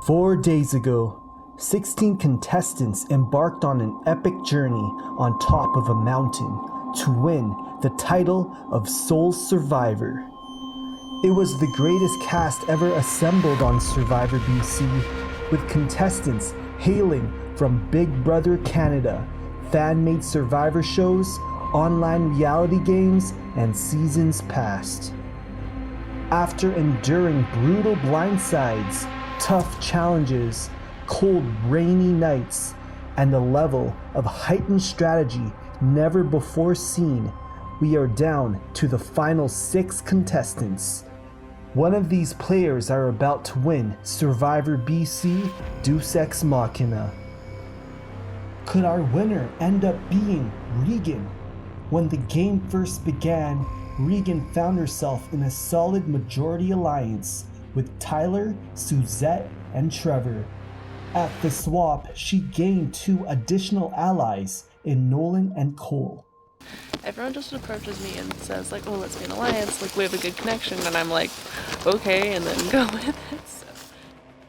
4 days ago, 16 contestants embarked on an epic journey on top of a mountain to win the title of Sole Survivor. It was the greatest cast ever assembled on Survivor BC, with contestants hailing from Big Brother Canada, fan-made Survivor shows, online reality games, and seasons past. After enduring brutal blindsides, tough challenges, cold, rainy nights, and a level of heightened strategy never before seen, we are down to the final 6 contestants. One of these players are about to win Survivor BC Deus Ex Machina. Could our winner end up being Regan? When the game first began, Regan found herself in a solid majority alliance with Tyler, SUETT, and Trevor. At the swap, she gained 2 additional allies in Nolan and Cole. Everyone just approaches me and says like, oh, let's be an alliance, like we have a good connection, and I'm like, okay, and then go with it. So.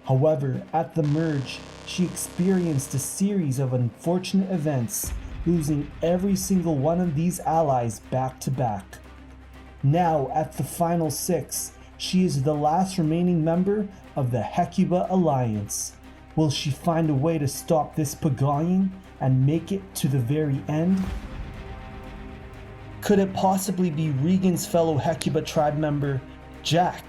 However, at the merge, she experienced a series of unfortunate events, losing every single one of these allies back to back. Now, at the final 6, she is the last remaining member of the Hecuba Alliance. Will she find a way to stop this pagaing and make it to the very end? Could it possibly be Regan's fellow Hecuba tribe member, Jack?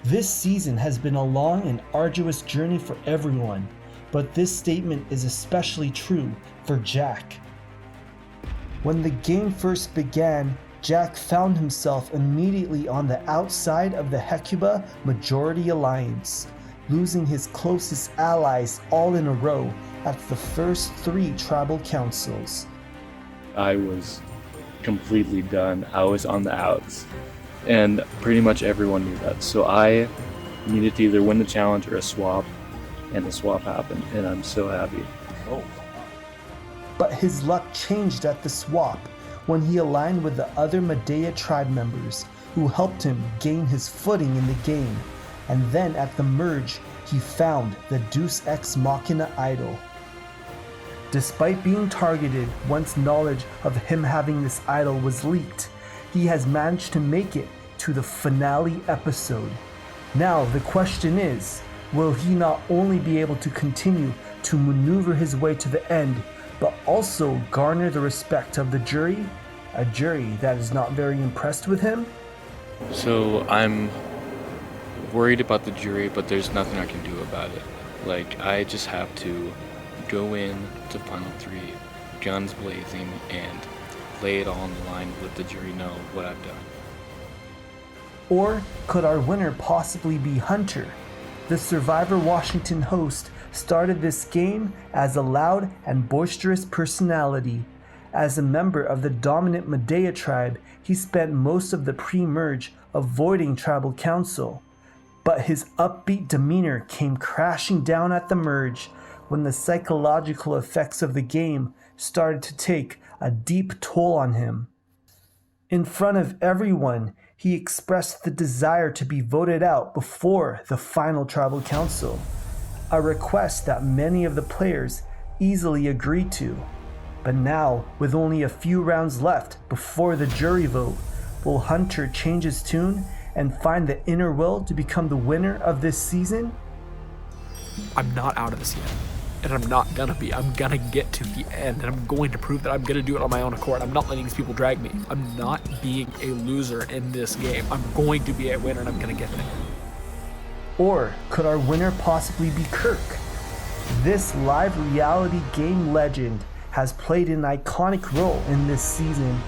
This season has been a long and arduous journey for everyone, but this statement is especially true for Jack. When the game first began, Jack found himself immediately on the outside of the Hecuba Majority Alliance, losing his closest allies all in a row at the first 3 tribal councils. I was completely done. I was on the outs, and pretty much everyone knew that. So I needed to either win the challenge or a swap, and the swap happened, and I'm so happy. Oh. But his luck changed at the swap when he aligned with the other Medea tribe members who helped him gain his footing in the game, and then at the merge he found the Deus Ex Machina idol. Despite being targeted once knowledge of him having this idol was leaked, he has managed to make it to the finale episode. Now the question is, will he not only be able to continue to maneuver his way to the end, but also garner the respect of the jury? A jury that is not very impressed with him? So I'm worried about the jury, but there's nothing I can do about it. Like, I just have to go in to final 3, guns blazing, and lay it all on the line, let the jury know what I've done. Or could our winner possibly be Hunter? The Survivor Washington host started this game as a loud and boisterous personality. As a member of the dominant Medea tribe, he spent most of the pre-merge avoiding tribal council. But his upbeat demeanor came crashing down at the merge when the psychological effects of the game started to take a deep toll on him. In front of everyone, he expressed the desire to be voted out before the final tribal council, a request that many of the players easily agreed to. But now, with only a few rounds left before the jury vote, will Hunter change his tune and find the inner will to become the winner of this season? I'm not out of this yet, and I'm not gonna be. I'm gonna get to the end, and I'm going to prove that I'm gonna do it on my own accord. I'm not letting these people drag me. I'm not being a loser in this game. I'm going to be a winner, and I'm gonna get there. Or could our winner possibly be Kirk? This live reality game legend has played an iconic role in this season.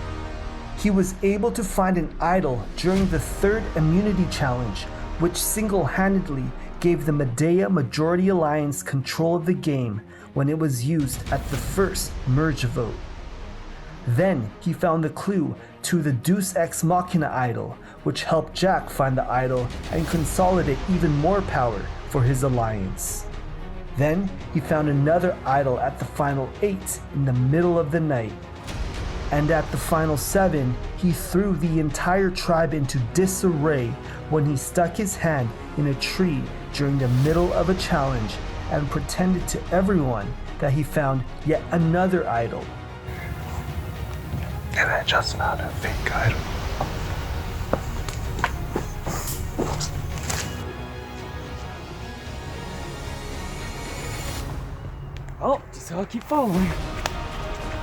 He was able to find an idol during the 3rd immunity challenge, which single-handedly gave the Medea Majority Alliance control of the game when it was used at the first merge vote. Then he found the clue to the Deus Ex Machina idol, which helped Jack find the idol and consolidate even more power for his alliance. Then he found another idol at the final 8 in the middle of the night. And at the final 7, he threw the entire tribe into disarray when he stuck his hand in a tree during the middle of a challenge and pretended to everyone that he found yet another idol. And I just found a fake idol. Oh, just gotta keep following.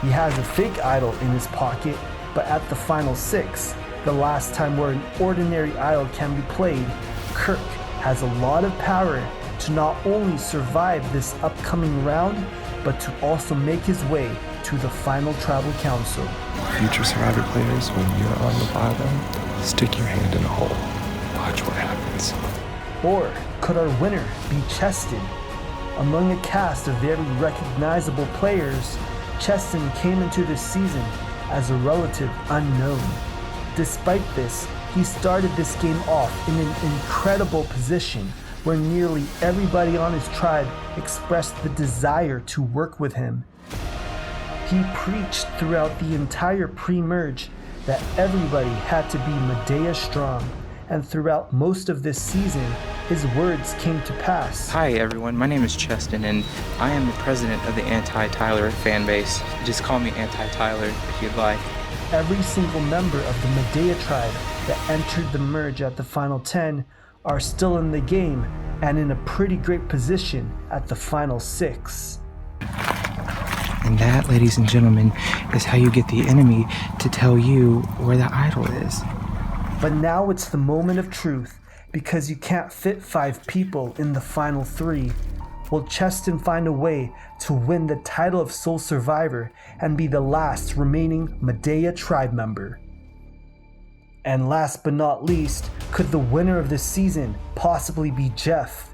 He has a fake idol in his pocket, but at the final 6, the last time where an ordinary idol can be played, Kirk has a lot of power to not only survive this upcoming round, but to also make his way to the final tribal council. Future Survivor players, when you're on the bottom, stick your hand in a hole. Watch what happens. Or could our winner be Cheston? Among a cast of very recognizable players, Cheston came into this season as a relative unknown. Despite this, he started this game off in an incredible position where nearly everybody on his tribe expressed the desire to work with him. He preached throughout the entire pre-merge that everybody had to be Medea strong, and throughout most of this season, his words came to pass. Hi everyone, my name is Cheston and I am the president of the Anti-Tyler fan base. Just call me Anti-Tyler if you'd like. Every single member of the Medea tribe that entered the merge at the final 10 are still in the game and in a pretty great position at the final 6. And that, ladies and gentlemen, is how you get the enemy to tell you where the idol is. But now it's the moment of truth, because you can't fit 5 people in the final 3. Will Cheston find a way to win the title of Sole Survivor and be the last remaining Medea tribe member? And last but not least, could the winner of this season possibly be Jeff?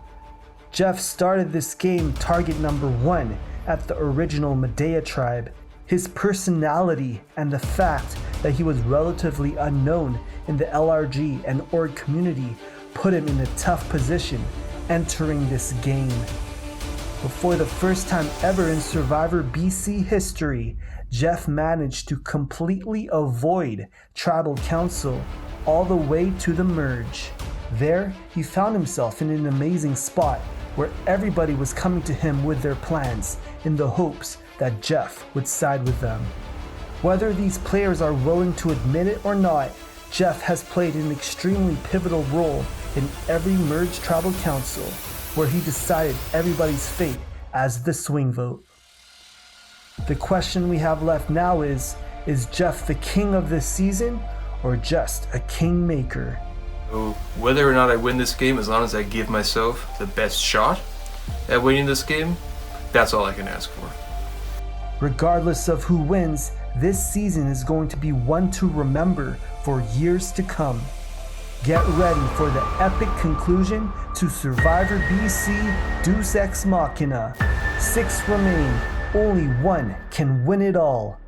Jeff started this game target number 1 at the original Medea tribe. His personality and the fact that he was relatively unknown in the LRG and org community put him in a tough position entering this game. But for the first time ever in Survivor BC history, Jeff managed to completely avoid Tribal Council all the way to the merge. There, he found himself in an amazing spot where everybody was coming to him with their plans in the hopes that Jeff would side with them. Whether these players are willing to admit it or not, Jeff has played an extremely pivotal role in every merge Tribal Council, where he decided everybody's fate as the swing vote. The question we have left now is Jeff the king of this season, or just a kingmaker? So whether or not I win this game, as long as I give myself the best shot at winning this game, that's all I can ask for. Regardless of who wins, this season is going to be one to remember for years to come. Get ready for the epic conclusion to Survivor BC Deus Ex Machina. 6 remain, only one can win it all.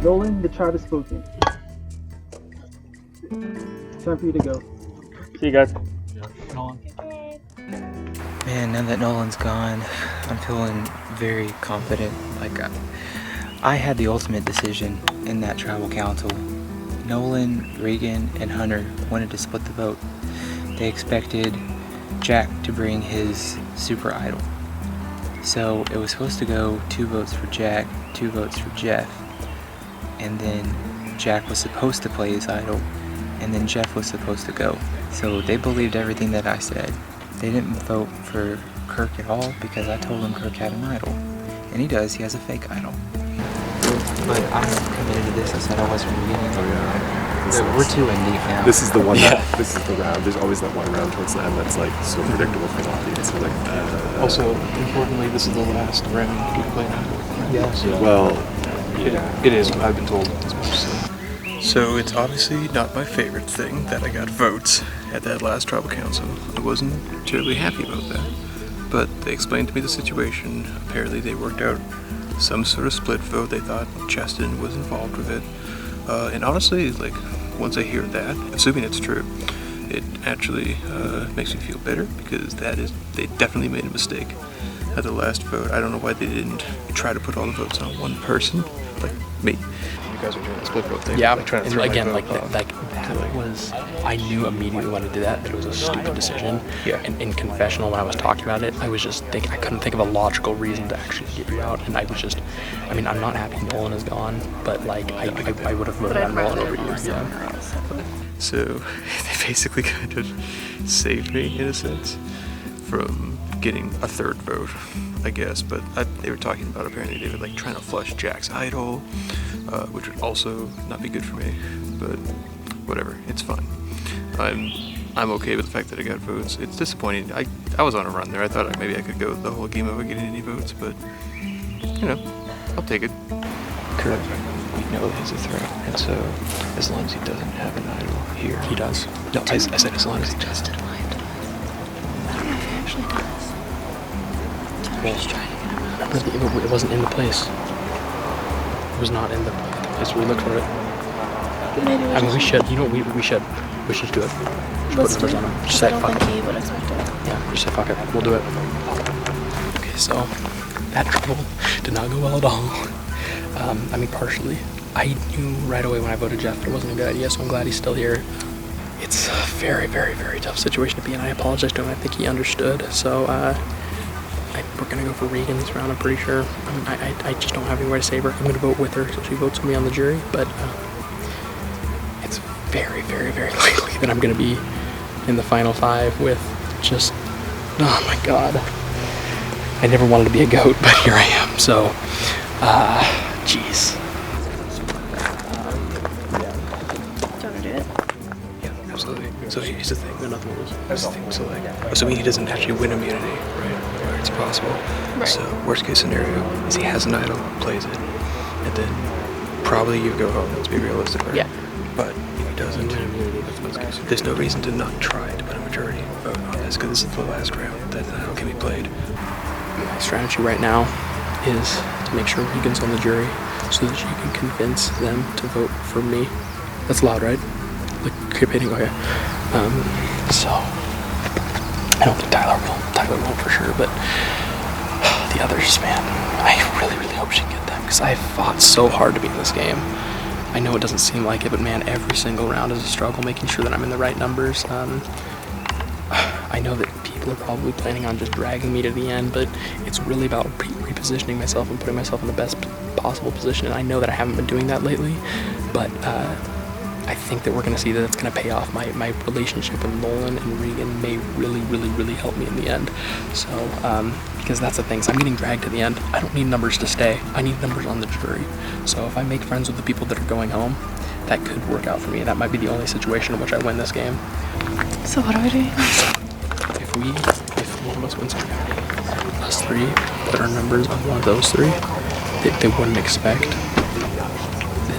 Nolan, the tribe has spoken. Time for you to go. See you guys. Man, now that Nolan's gone, I'm feeling very confident. Like, I had the ultimate decision in that tribal council. Nolan, Regan, and Hunter wanted to split the vote. They expected Jack to bring his super idol. So it was supposed to go 2 votes for Jack, 2 votes for Jeff. And then Jack was supposed to play his idol, and then Jeff was supposed to go. So they believed everything that I said. They didn't vote for Kirk at all because I told them Kirk had an idol. And he does, he has a fake idol. But I'm committed to this, I said I was from the beginning. Oh yeah. We're too in deep now. This is the one this is the round. There's always that one round towards the end that's like so predictable for the audience. They're like, Also, importantly, this is the last round we play now. Yeah. So well, it is. I've been told as much. So it's obviously not my favorite thing that I got votes at that last tribal council. I wasn't terribly happy about that. But they explained to me the situation. Apparently they worked out some sort of split vote. They thought Cheston was involved with it. And honestly, like, once I hear that, assuming it's true, It actually makes me feel better because they definitely made a mistake at the last vote. I don't know why they didn't try to put all the votes on one person, like me. You guys are doing a split vote thing. Yeah, like trying to and throw my again, vote like off. that was, I knew immediately when I did that it was a stupid decision. Yeah. And in confessional, when I was talking about it, I was just thinking, I couldn't think of a logical reason to actually get you out, and I was just, I mean, I'm not happy Nolan is gone, but like, I would have voted on Nolan over you. Yeah. So they basically kind of saved me in a sense from getting a third vote, I guess. But they were talking about apparently they were like trying to flush Jack's idol, which would also not be good for me. But whatever, it's fine. I'm okay with the fact that I got votes. It's disappointing. I was on a run there. I thought maybe I could go the whole game without getting any votes, but you know, I'll take it. Kurt, we know he's a threat, and so as long as he doesn't have an idol here. He does. No, I said as long as he does. I don't know if he actually does. I'm just trying to get him out. Remember, it wasn't in the place. It was not in the place where we looked for it. Maybe I mean, we should. You know, we should just do it. Just put numbers on him. Just say I don't fuck think it. he would expect it. Yeah, just say fuck it. We'll do it. Okay, so that trouble did not go well at all. I mean, partially. I knew right away when I voted Jeff that it wasn't a good idea, so I'm glad he's still here. It's a very, very, very tough situation to be in. I apologize to him. I think he understood. So we're going to go for Regan this round, I'm pretty sure. I mean, I just don't have anywhere to save her. I'm going to vote with her, so she votes with me on the jury. But it's very, very, very likely that I'm going to be in the final 5 with just, oh my god. I never wanted to be a goat, but here I am. So, jeez. Do you want to do it? Yeah, absolutely. So here's the thing. Here's the thing. So like, assuming he doesn't actually win immunity, right? Where it's possible. Right. So worst case scenario is he has an idol, plays it, and then probably you go home. Let's be realistic, right? Yeah. But if he doesn't, there's no reason to not try to put a majority vote on this because this is the last round that the idol can be played. My strategy right now is to make sure Regan's on the jury so that you can convince them to vote for me. That's loud, right? Like, creating, okay. So, I don't think Tyler will for sure, but the others, man, I really, really hope she can get them because I fought so hard to be in this game. I know it doesn't seem like it, but man, every single round is a struggle making sure that I'm in the right numbers. I know that people are probably planning on just dragging me to the end, but it's really about repositioning myself and putting myself in the best possible position, and I know that I haven't been doing that lately, but I think that we're going to see that it's going to pay off. My relationship with Nolan and Regan may really, really, really help me in the end. So, because that's the thing, so I'm getting dragged to the end. I don't need numbers to stay. I need numbers on the jury. So if I make friends with the people that are going home, that could work out for me. That might be the only situation in which I win this game. So what are we doing? If one of us wins immunity, us 3 put our numbers on one of those 3, they wouldn't expect.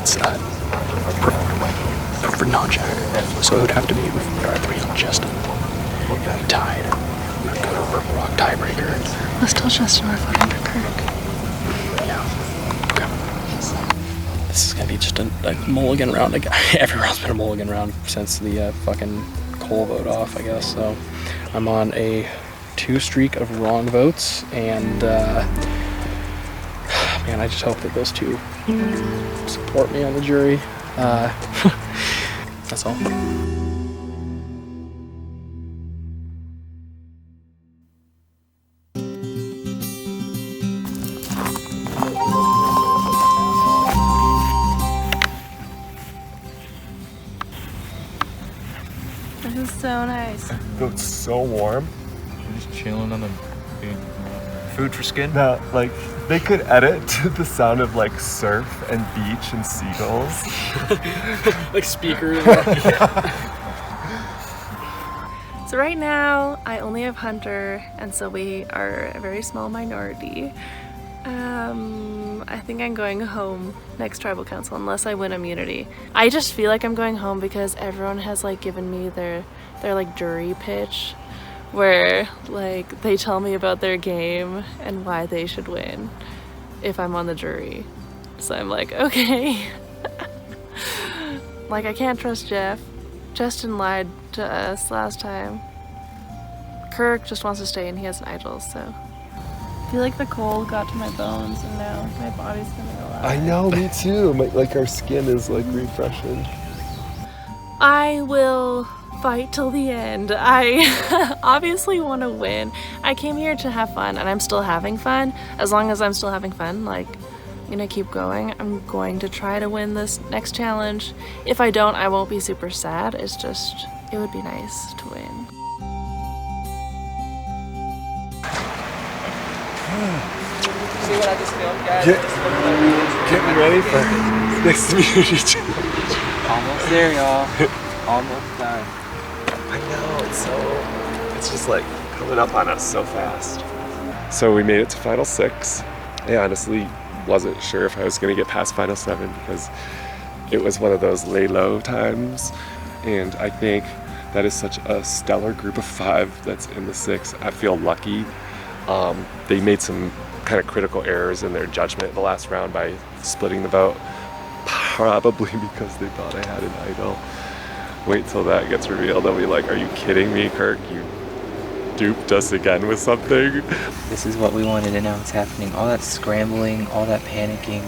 It's for non-Jack. So it would have to be with our 3 on Justin. If we tied, we would go to a Purple Rock tiebreaker. Let's tell Justin we're voting for Kirk. Yeah. Okay. This is gonna be just a mulligan round. Every round's been a mulligan round since the fucking Cole vote off, I guess. So I'm on a 2 streak of wrong votes, and man, I just hope that those 2 support me on the jury. That's all. This is so nice. It's so warm. We're just chilling on the big food for skin. Now, like, they could edit to the sound of like surf and beach and seagulls. Like speakers. So right now, I only have Hunter, and so we are a very small minority. I think I'm going home next tribal council unless I win immunity. I just feel like I'm going home because everyone has like given me their like jury pitch where like they tell me about their game and why they should win if I'm on the jury. So I'm like, okay. Like I can't trust Jeff Justin lied to us last time. Kirk just wants to stay and he has an idol, so. I feel like the cold got to my bones and now my body's gonna go out. I know, me too. Like our skin is like refreshing. I will fight till the end. I obviously want to win. I came here to have fun and I'm still having fun. As long as I'm still having fun, like, I'm gonna keep going. I'm going to try to win this next challenge. If I don't, I won't be super sad. It's just, it would be nice to win. See what I just filmed, guys? Getting ready for next community challenge. Almost there, y'all. Almost done. I know, it's just like coming up on us so fast. So we made it to Final 6. I honestly wasn't sure if I was going to get past Final 7 because it was one of those lay low times. And I think that is such a stellar group of 5 that's in the 6. I feel lucky. They made some kind of critical errors in their judgment the last round by splitting the vote. Probably because they thought I had an idol. Wait till that gets revealed. They'll be like, are you kidding me, Kirk? You duped us again with something? This is what we wanted and now it's happening. All that scrambling, all that panicking.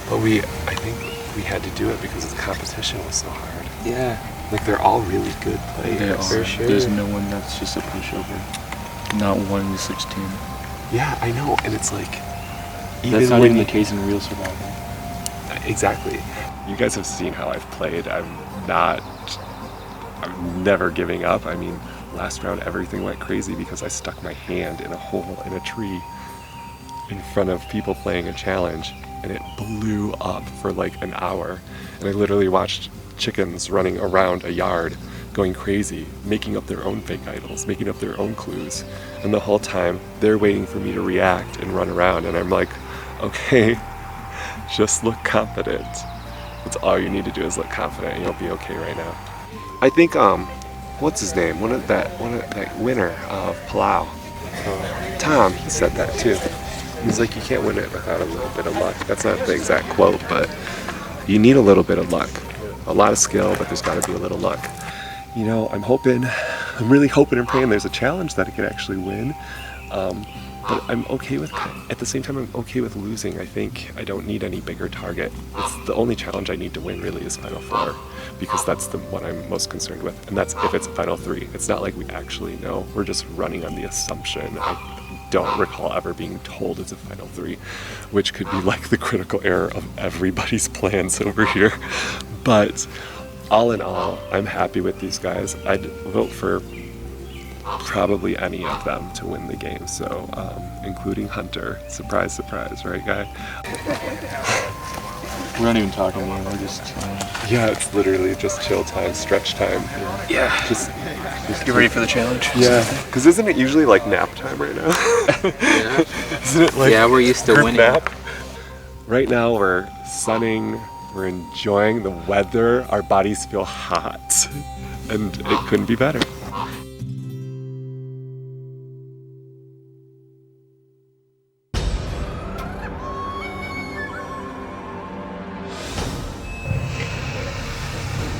But I think we had to do it because the competition was so hard. Yeah. Like they're all really good players. They are. For sure. There's no one that's just a pushover. Not one in the 16. Yeah, I know, and it's like That's not even the case in real survival. Exactly. You guys have seen how I've played. I'm never giving up. I mean, last round everything went crazy because I stuck my hand in a hole in a tree in front of people playing a challenge, and it blew up for like an hour. And I literally watched chickens running around a yard going crazy, making up their own fake idols, making up their own clues. And the whole time, they're waiting for me to react and run around. And I'm like, okay, just look confident. That's all you need to do is look confident and you'll be okay right now. I think, what's his name? One of that winner of Palau, Tom, he said that too. He's like, you can't win it without a little bit of luck. That's not the exact quote, but you need a little bit of luck. A lot of skill, but there's gotta be a little luck. You know, I'm really hoping and praying there's a challenge that I could actually win. But I'm okay with, at the same time, I'm okay with losing. I think I don't need any bigger target. It's the only challenge I need to win really is Final 4, because that's the one I'm most concerned with. And that's if it's a Final 3. It's not like we actually know. We're just running on the assumption. I don't recall ever being told it's a Final 3, which could be like the critical error of everybody's plans over here. But all in all, I'm happy with these guys. I'd vote for probably any of them to win the game, so including Hunter. Surprise, surprise, right, guy? We're not even talking anymore, we're just chilling. Yeah, it's literally just chill time, stretch time. Yeah. Just get ready for the challenge. Yeah, because isn't it usually like nap time right now? Yeah. Isn't it like we're used to winning. Nap? Right now we're sunning, we're enjoying the weather, our bodies feel hot, and it couldn't be better.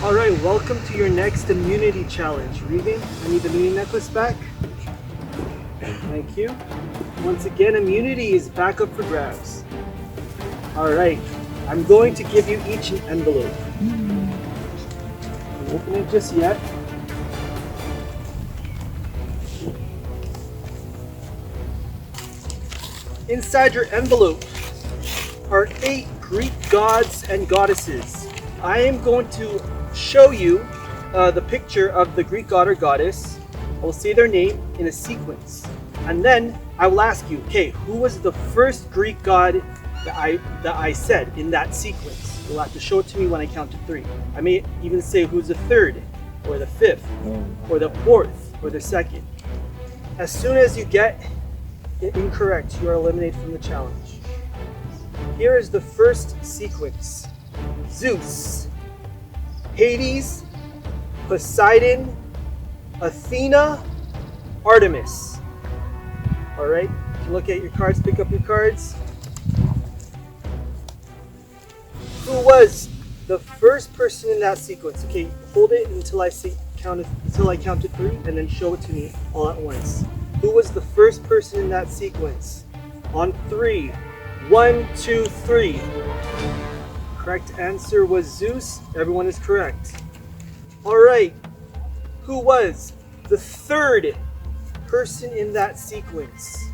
Alright, welcome to your next immunity challenge. Regan, I need the immunity necklace back. Thank you. Once again, immunity is back up for grabs. Alright, I'm going to give you each an envelope. Don't open it just yet. Inside your envelope are 8 Greek gods and goddesses. I am going to show you the picture of the Greek god or goddess. I will say their name in a sequence. And then I will ask you, okay, who was the first Greek god that I said in that sequence? You'll have to show it to me when I count to 3. I may even say who's the 3rd, or the 5th, or the 4th, or the 2nd. As soon as you get it incorrect, you are eliminated from the challenge. Here is the first sequence. Zeus, Hades, Poseidon, Athena, Artemis. Alright, you can look at your cards, pick up your cards. Who was the first person in that sequence. Okay, hold it until I count to 3, and then show it to me all at once. Who was the first person in that sequence? On 3. 1, 2, 3. Correct answer was Zeus. Everyone is correct. All right. Who was the third person in that sequence?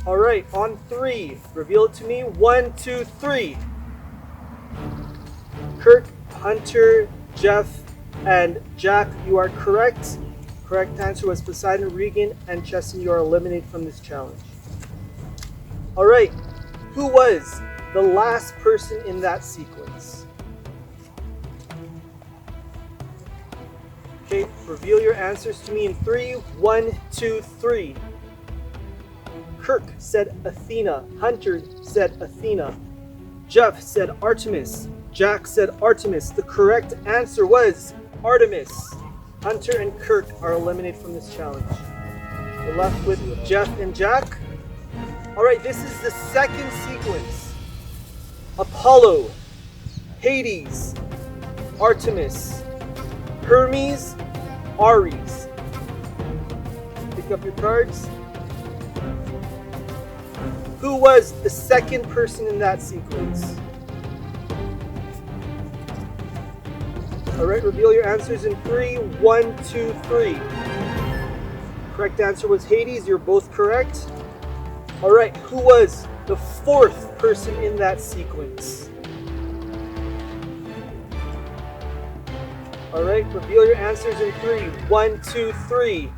All right, on 3. Reveal it to me. 1, 2, 3. Kirk, Hunter, Jeff, and Jack, you are correct. Correct answer was Poseidon, Regan, and Chesson. You are eliminated from this challenge. All right, who was the last person in that sequence? Okay, reveal your answers to me in 3. 1, 2, 3. Kirk said Athena. Hunter said Athena. Jeff said Artemis. Jack said Artemis. The correct answer was Artemis. Hunter and Kirk are eliminated from this challenge. We're left with Jeff and Jack. All right, this is the second sequence. Apollo, Hades, Artemis, Hermes, Ares. Pick up your cards. Who was the second person in that sequence? All right, reveal your answers in 3. 1, 2, 3. Correct answer was Hades. You're both correct. All right, who was the fourth person in that sequence? All right, reveal your answers in 3. 1, 2, 3.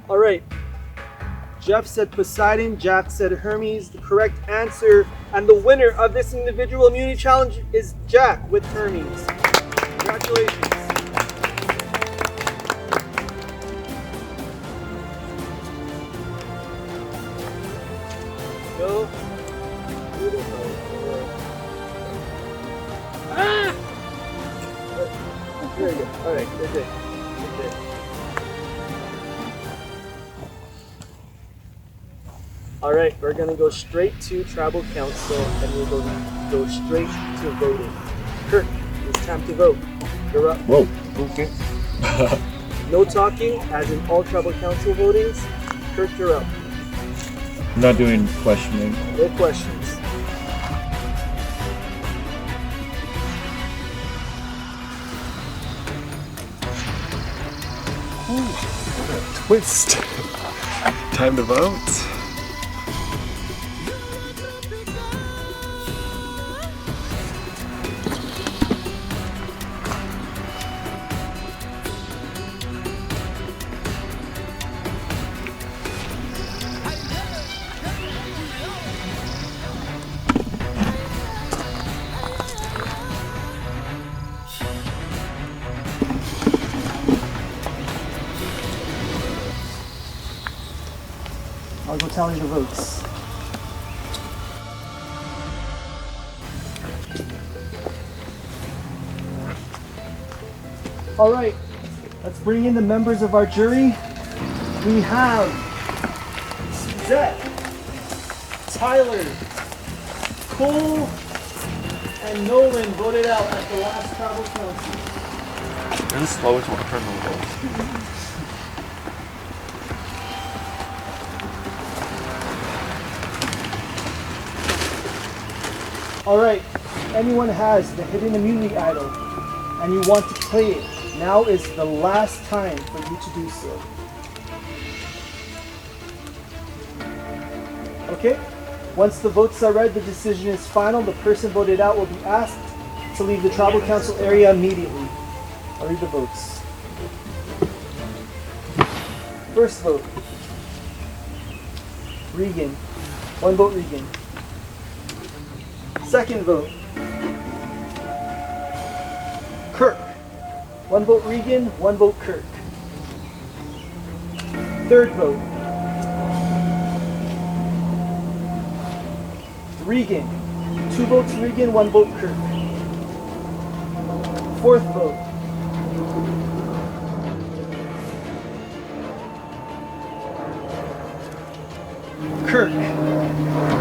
All right. Jeff said Poseidon, Jack said Hermes. The correct answer and the winner of this individual immunity challenge is Jack with Hermes. Congratulations. Go. Ah! Very good. All right, good. Good. All right, we're gonna go straight to Tribal Council, and we'll go straight to voting. Kirk, it's time to vote. You're up. Whoa. Okay. No talking, as in all Tribal Council votings. Kirk, you're up. I'm not doing questioning. No questions. Ooh, what a twist. Time to vote. I'll go tally the votes. All right, let's bring in the members of our jury. We have Zach, Tyler, Cole, and Nolan voted out at the last Tribal Council. You're the slowest one to turn the votes. Alright, anyone has the hidden immunity idol and you want to play it, now is the last time for you to do so. Okay, once the votes are read, the decision is final. The person voted out will be asked to leave the Tribal Council area immediately. I'll read the votes. First vote, Regan. 1 vote Regan. Second vote, Kirk. 1 vote Regan, 1 vote Kirk. Third vote, Regan. 2 votes Regan, 1 vote Kirk. Fourth vote, Kirk.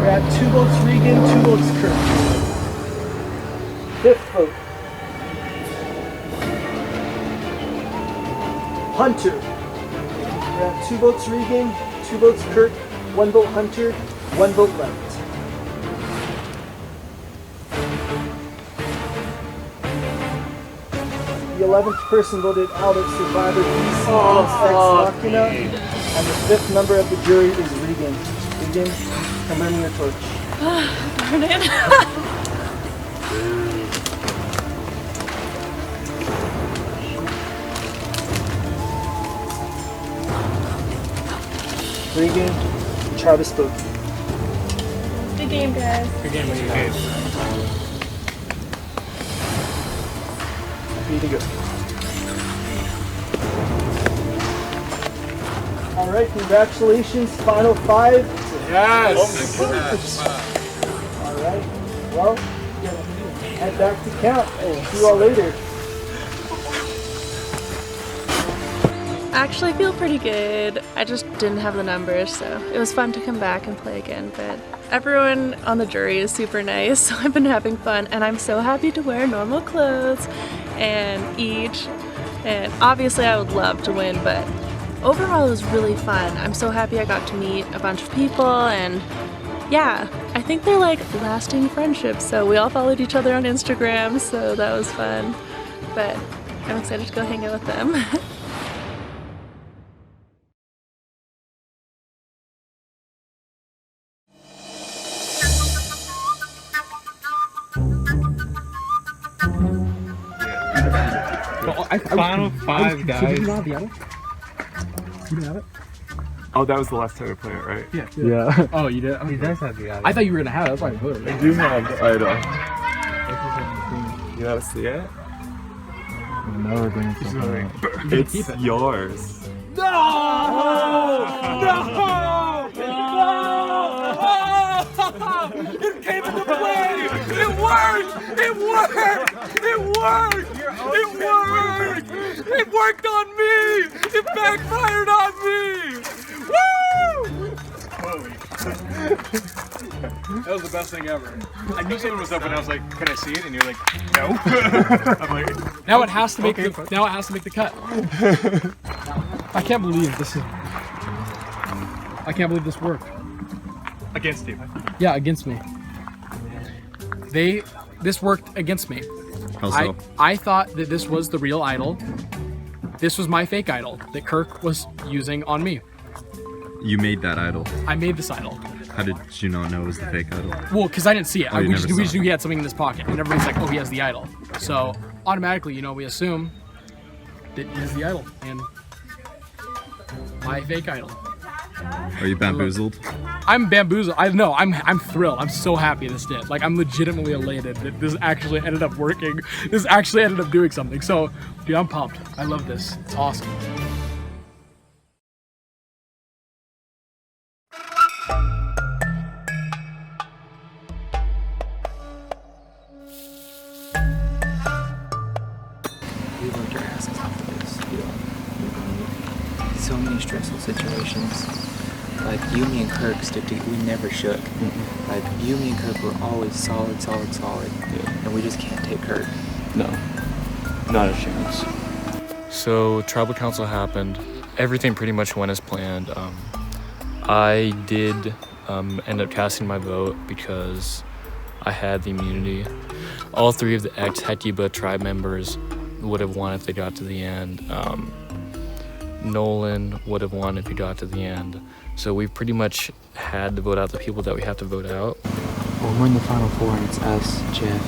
We're at 2 votes Regan, 2 votes Kirk. vote. Hunter. We have 2 votes Regan, 2 votes Kirk, 1 vote Hunter, 1 vote left. The 11th person voted out of Survivor Beast Ex Machina, and the 5th member of the jury is Regan. Regan, come lend me your torch. Darn it. Regan, Travis spoke. Good game, guys. Good game, guys. Happy to go. All right, congratulations, final 5. Yes. All right, well, head back to camp and see you all later. I actually feel pretty good. I just didn't have the numbers, so it was fun to come back and play again, but everyone on the jury is super nice, so I've been having fun, and I'm so happy to wear normal clothes and eat, and obviously I would love to win, but overall it was really fun. I'm so happy I got to meet a bunch of people, and yeah, I think they're like lasting friendships, so we all followed each other on Instagram, so that was fun, but I'm excited to go hang out with them. Final 5, guys. Did you not have the other? You didn't have it? Oh, that was the last time I played it, right? Yeah. Oh, you did? He does have the item. I thought you were gonna have it. That's why I voted. I do have the item. You gotta see it? Now we're going to something. It's yours. No! It came into play! It worked! It worked! It worked! It worked! It worked on me! It backfired on me! Woo! That was the best thing ever. I knew something was up and I was like, can I see it? And you're like, no. I'm like, Now it has to make the cut. I can't believe this is. I can't believe this worked. against you. Yeah, against me. This worked against me. How so? I thought that this was the real idol. This was my fake idol that Kirk was using on me. You made that idol. I made this idol. How did you not know it was the fake idol? Well, because I didn't see it. Oh, We just knew he had something in his pocket. And everybody's like, oh, he has the idol. So automatically, we assume that he's the idol. And my fake idol. Are you bamboozled? I'm bamboozled. I'm thrilled. I'm so happy this did. Like, I'm legitimately elated that this actually ended up working. This actually ended up doing something. So, dude, I'm pumped. I love this. It's awesome. We worked our asses off for this. So many stressful situations. Like, you, me, and Kirk stick together. We never shook. Like, you, me, and Kirk were always solid. Yeah. And we just can't take Kirk. No, not a chance. So tribal council happened. Everything pretty much went as planned. I did end up casting my vote because I had the immunity. All three of the ex-Hekiba tribe members would have won if they got to the end. Nolan would have won if he got to the end. So we pretty much had to vote out the people that we have to vote out. Well, we're in the final four, and it's us, Jeff,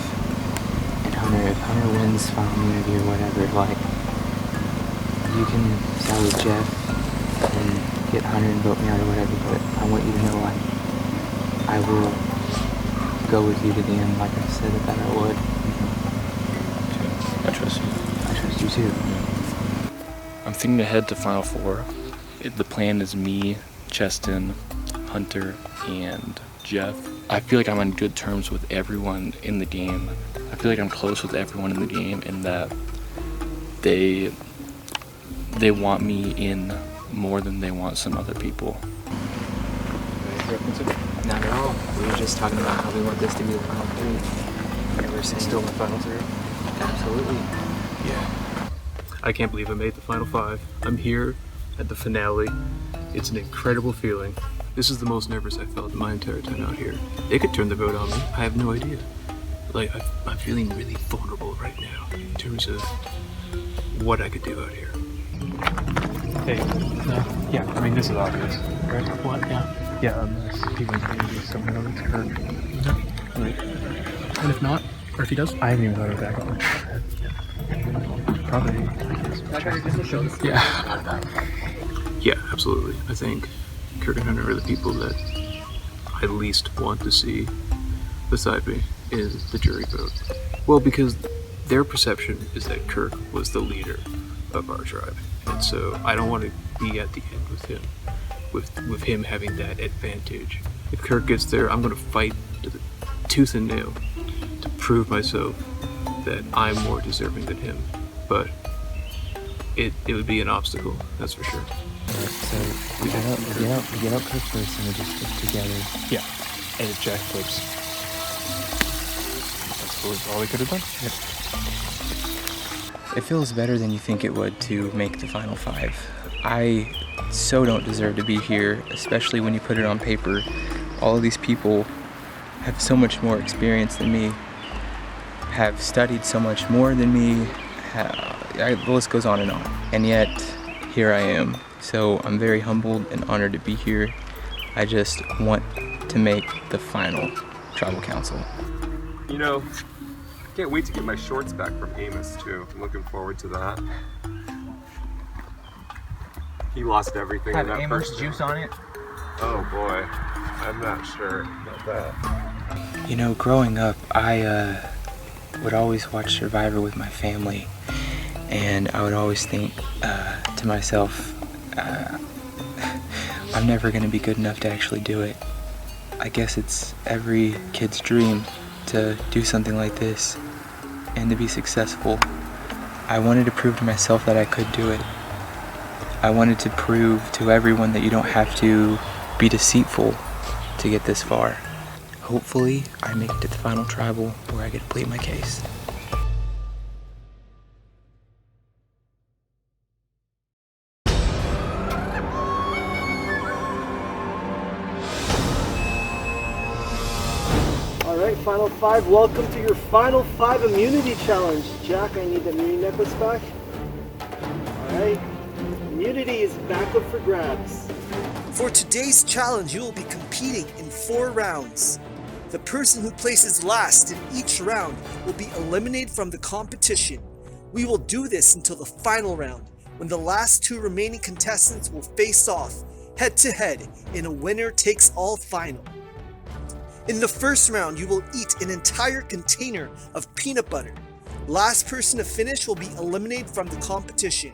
and Hunter. If Hunter wins final immunity or whatever, like, you can side with Jeff and get Hunter and vote me out or whatever, but I want you to know, like, I will go with you to the end, like I said that I would. I trust you. I trust you too. I'm thinking ahead to Final Four. The plan is me, Cheston, Hunter, and Jeff. I feel like I'm on good terms with everyone in the game. I feel like I'm close with everyone in the game and that they want me in more than they want some other people. Not at all. We were just talking about how we want this to be the final three. ever seen. Still in the final three? Absolutely. Yeah. I can't believe I made the final 5. I'm here at the finale. It's an incredible feeling. This is the most nervous I've felt in my entire time out here. They could turn the vote on me. I have no idea. Like, I'm feeling really vulnerable right now in terms of what I could do out here. Hey, yeah, I mean, this is obvious, right? What? Yeah. Yeah, unless he was going to do someone else hurt. Right. And if not, or if he does, I haven't even thought of that on. Probably. Yeah. Yeah, absolutely. I think Kirk and Hunter are the people that I least want to see beside me in the jury vote. Well, because their perception is that Kirk was the leader of our tribe. And so I don't want to be at the end with him, with him having that advantage. If Kirk gets there, I'm going to fight to the tooth and nail to prove myself that I'm more deserving than him. But it would be an obstacle, that's for sure. So we get up Kirk first and we just stick together. Yeah. And if Jack flips, that's all we could have done. Yep. It feels better than you think it would to make the final 5. I so don't deserve to be here, especially when you put it on paper. All of these people have so much more experience than me, have studied so much more than me, the list goes on. And yet, here I am. So I'm very humbled and honored to be here. I just want to make the final tribal council. You know, I can't wait to get my shorts back from Amos too. I'm looking forward to that. He lost everything in that Amos first juice round. on it? Oh boy, I'm not sure about that. You know, growing up, I would always watch Survivor with my family, and I would always think to myself, I'm never going to be good enough to actually do it. I guess it's every kid's dream to do something like this and to be successful. I wanted to prove to myself that I could do it. I wanted to prove to everyone that you don't have to be deceitful to get this far. Hopefully, I make it to the final tribal where I get to plead my case. Alright, Final 5, welcome to your Final 5 Immunity Challenge. Jack, I need the immunity necklace back. Alright, immunity is back up for grabs. For today's challenge, you will be competing in 4 rounds. The person who places last in each round will be eliminated from the competition. We will do this until the final round, when the last 2 remaining contestants will face off head-to-head in a winner-takes-all final. In the first round, you will eat an entire container of peanut butter. Last person to finish will be eliminated from the competition.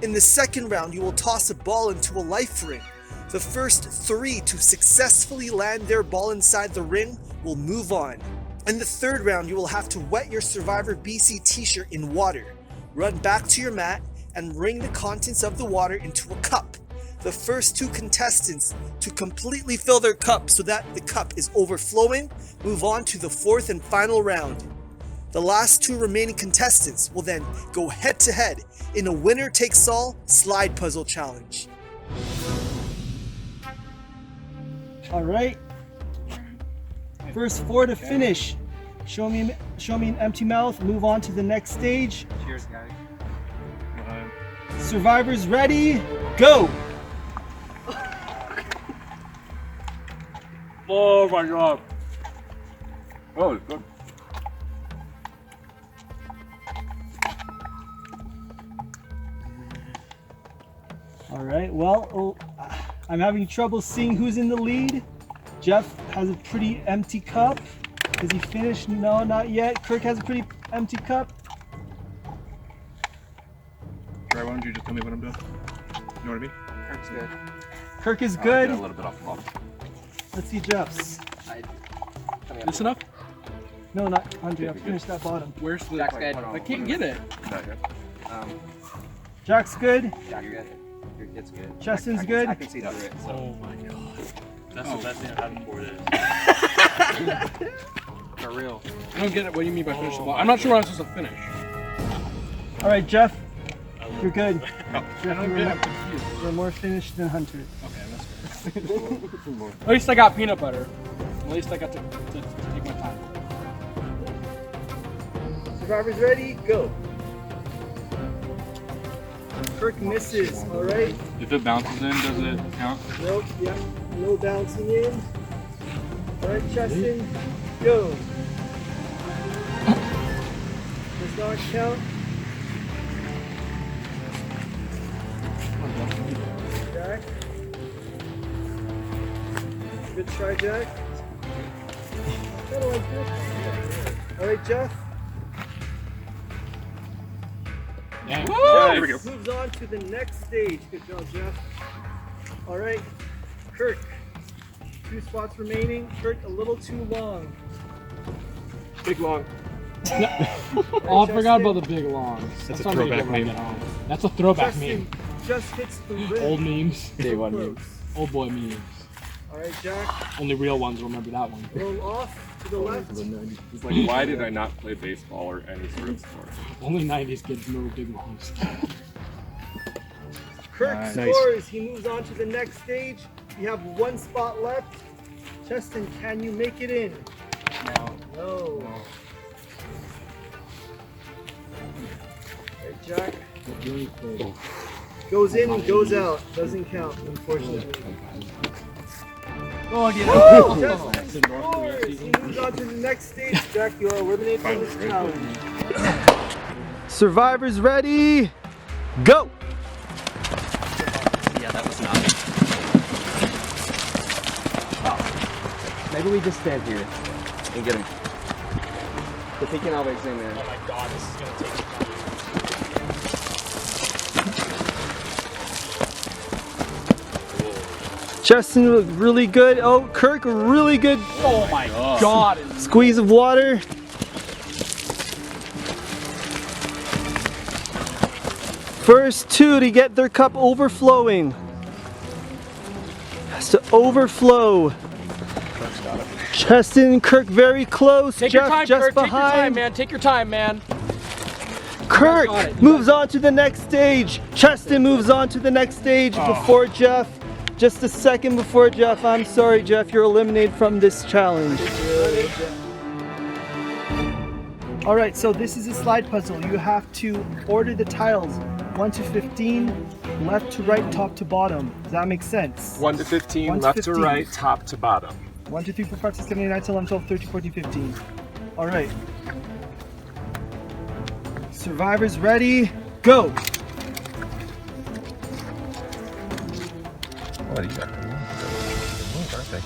In the second round, you will toss a ball into a life ring. The first 3 to successfully land their ball inside the ring will move on. In the third round, you will have to wet your Survivor BC t-shirt in water. Run back to your mat and wring the contents of the water into a cup. The first 2 contestants to completely fill their cup so that the cup is overflowing move on to the 4th and final round. The last 2 remaining contestants will then go head to head in a winner-takes-all slide puzzle challenge. Alright, first 4 to finish. Show me an empty mouth, move on to the next stage. Cheers, guys. Survivors ready, go! Oh my god. Oh, it's good. Alright, well, I'm having trouble seeing who's in the lead. Jeff has a pretty empty cup. Is he finished? No, not yet. Kirk has a pretty empty cup. Right, why don't you just tell me what I'm doing? You know what I mean? Kirk's good. Kirk is good. A little bit off the bottom. Let's see Jeff's. This enough? No, not Andre. I'll finish that bottom. Where's the... Jack's good. I can't get it. Jack's good. Jack, you're good. Your kid's good. Justin's good. I can see through it. So. Oh my god. That's the best thing I've had before this. For real. I don't get it. What do you mean by finish the block? I'm not sure where I'm supposed to finish. All right, Jeff, you're good. Jeff, I'm confused. You're more finished than Hunter. Okay, that's good. At least I got peanut butter. At least I got to take my time. Survivors ready? Go. Kirk misses, all right? If it bounces in, does it count? Nope, yeah, no bouncing in. All right, Justin, go. Does not count. Jack. Good try, Jack. Kind of like this. All right, Jeff. Yeah. Jeff moves on to the next stage. Good job, Jeff. All right, Kirk. 2 spots remaining. Kirk, a little too long. Big long. Oh, I forgot about the big longs. That's a throwback meme. That's a throwback Justin meme. just hits the rim. Old memes. Day one memes. Old boy memes. All right, Jack. Only real ones will remember that one. Roll off to the left. He's like, why did I not play baseball or any sort of sport? Only 90s kids know big longs. Kirk scores. He moves on to the next stage. You have 1 spot left. Justin, can you make it in? No. All right, Jack. Goes in and goes out. Doesn't count, unfortunately. Oh, get Justin scores. He moves on to the next stage. Jack, you are eliminated from this challenge. Survivors ready? Go! Yeah, that was not. Maybe we just stand here and get him. But he can always zoom in. Oh my god, this is gonna take time. Justin looked really good. Oh, Kirk, really good. Oh my god. Squeeze of water. First 2 to get their cup overflowing. Has to overflow. Justin and Kirk very close. Take Jeff your time, just Kirk. behind. Take your time, man. Take your time, man. Kirk moves on to the next stage. Justin moves on to the next stage before Jeff. Just a second before Jeff. I'm sorry, Jeff. You're eliminated from this challenge. All right, so this is a slide puzzle. You have to order the tiles 1 to 15, left to right, top to bottom. Does that make sense? 1 to 15, 1 to left 15. to right, top to bottom. 1, 2, 3, 4, 5, 6, 7, 8, 9, 10, 11, 12, 13, 14, 15. All right. Survivors ready? Go! What do you got? Aren't they?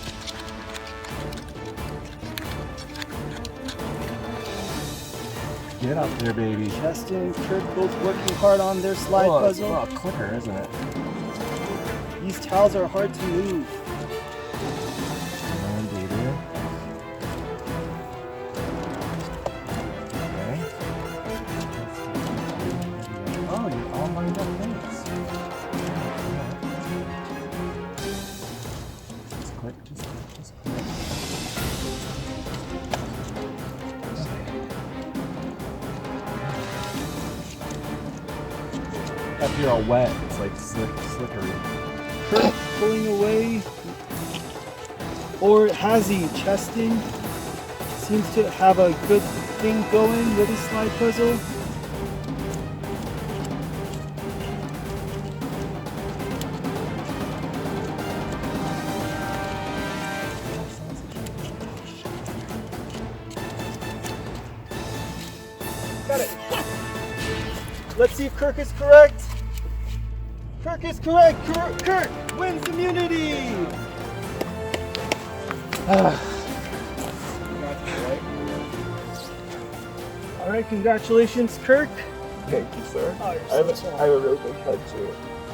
Get up there, baby. Justin and Kirk both working hard on their slide puzzle. It's a clicker, isn't it? These tiles are hard to move. Come on, baby. Okay. Oh, you all lined up things. Just click, just click, just click. After you're all wet, it's like slippery. Kirk pulling away. Or has he? Justin seems to have a good thing going with his slide puzzle. Got it. Let's see if Kirk is correct. Kirk is correct. Kirk wins immunity. All right, congratulations, Kirk. Thank you, sir. Oh, I have a real big head too.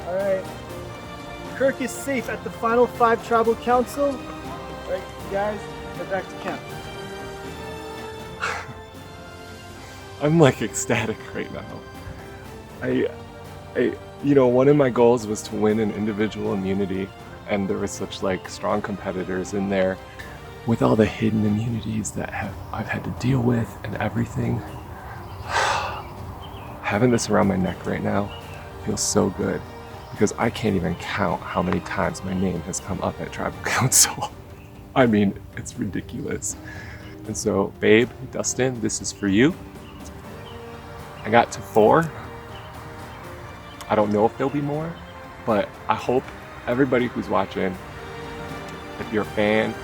All right. Kirk is safe at the final 5 tribal council. All right, guys, get back to camp. I'm like ecstatic right now. You know, one of my goals was to win an individual immunity, and there was such like strong competitors in there. with all the hidden immunities that I've had to deal with and everything, having this around my neck right now feels so good, because I can't even count how many times my name has come up at Tribal Council. I mean, it's ridiculous. And so, babe, Dustin, this is for you. I got to 4. I don't know if there'll be more, but I hope everybody who's watching, if you're a fan,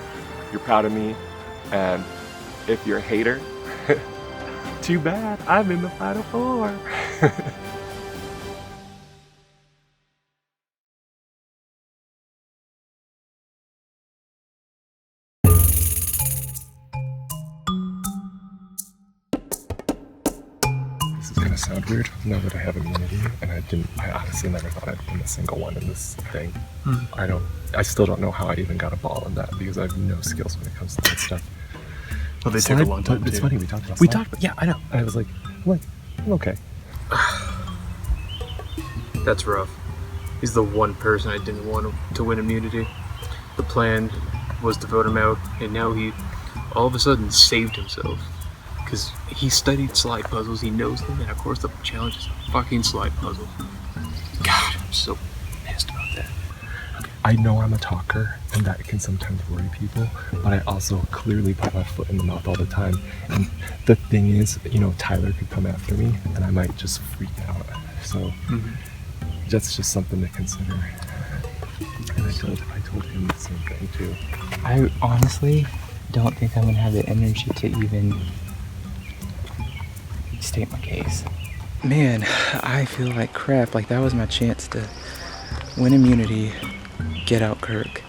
you're proud of me, and if you're a hater, too bad, I'm in the final 4. This is gonna sound weird now that I have immunity, and I honestly never thought I'd win a single one in this thing. I still don't know how I even got a ball in that, because I have no skills when it comes to that stuff. Well, they took a long time. It's funny, we talked about about, yeah, I know. I was like, I'm okay. That's rough. He's the one person I didn't want to win immunity. The plan was to vote him out, and now he all of a sudden saved himself. Because he studied slide puzzles, he knows them, and of course the challenge is a fucking slide puzzle. God, I'm so pissed about that. I know I'm a talker, and that can sometimes worry people, but I also clearly put my foot in the mouth all the time. And the thing is, Tyler could come after me, and I might just freak out. So that's just something to consider. And I told him the same thing too. I honestly don't think I'm gonna have the energy to even state my case. Man, I feel like crap. Like, that was my chance to win immunity, get out Kirk,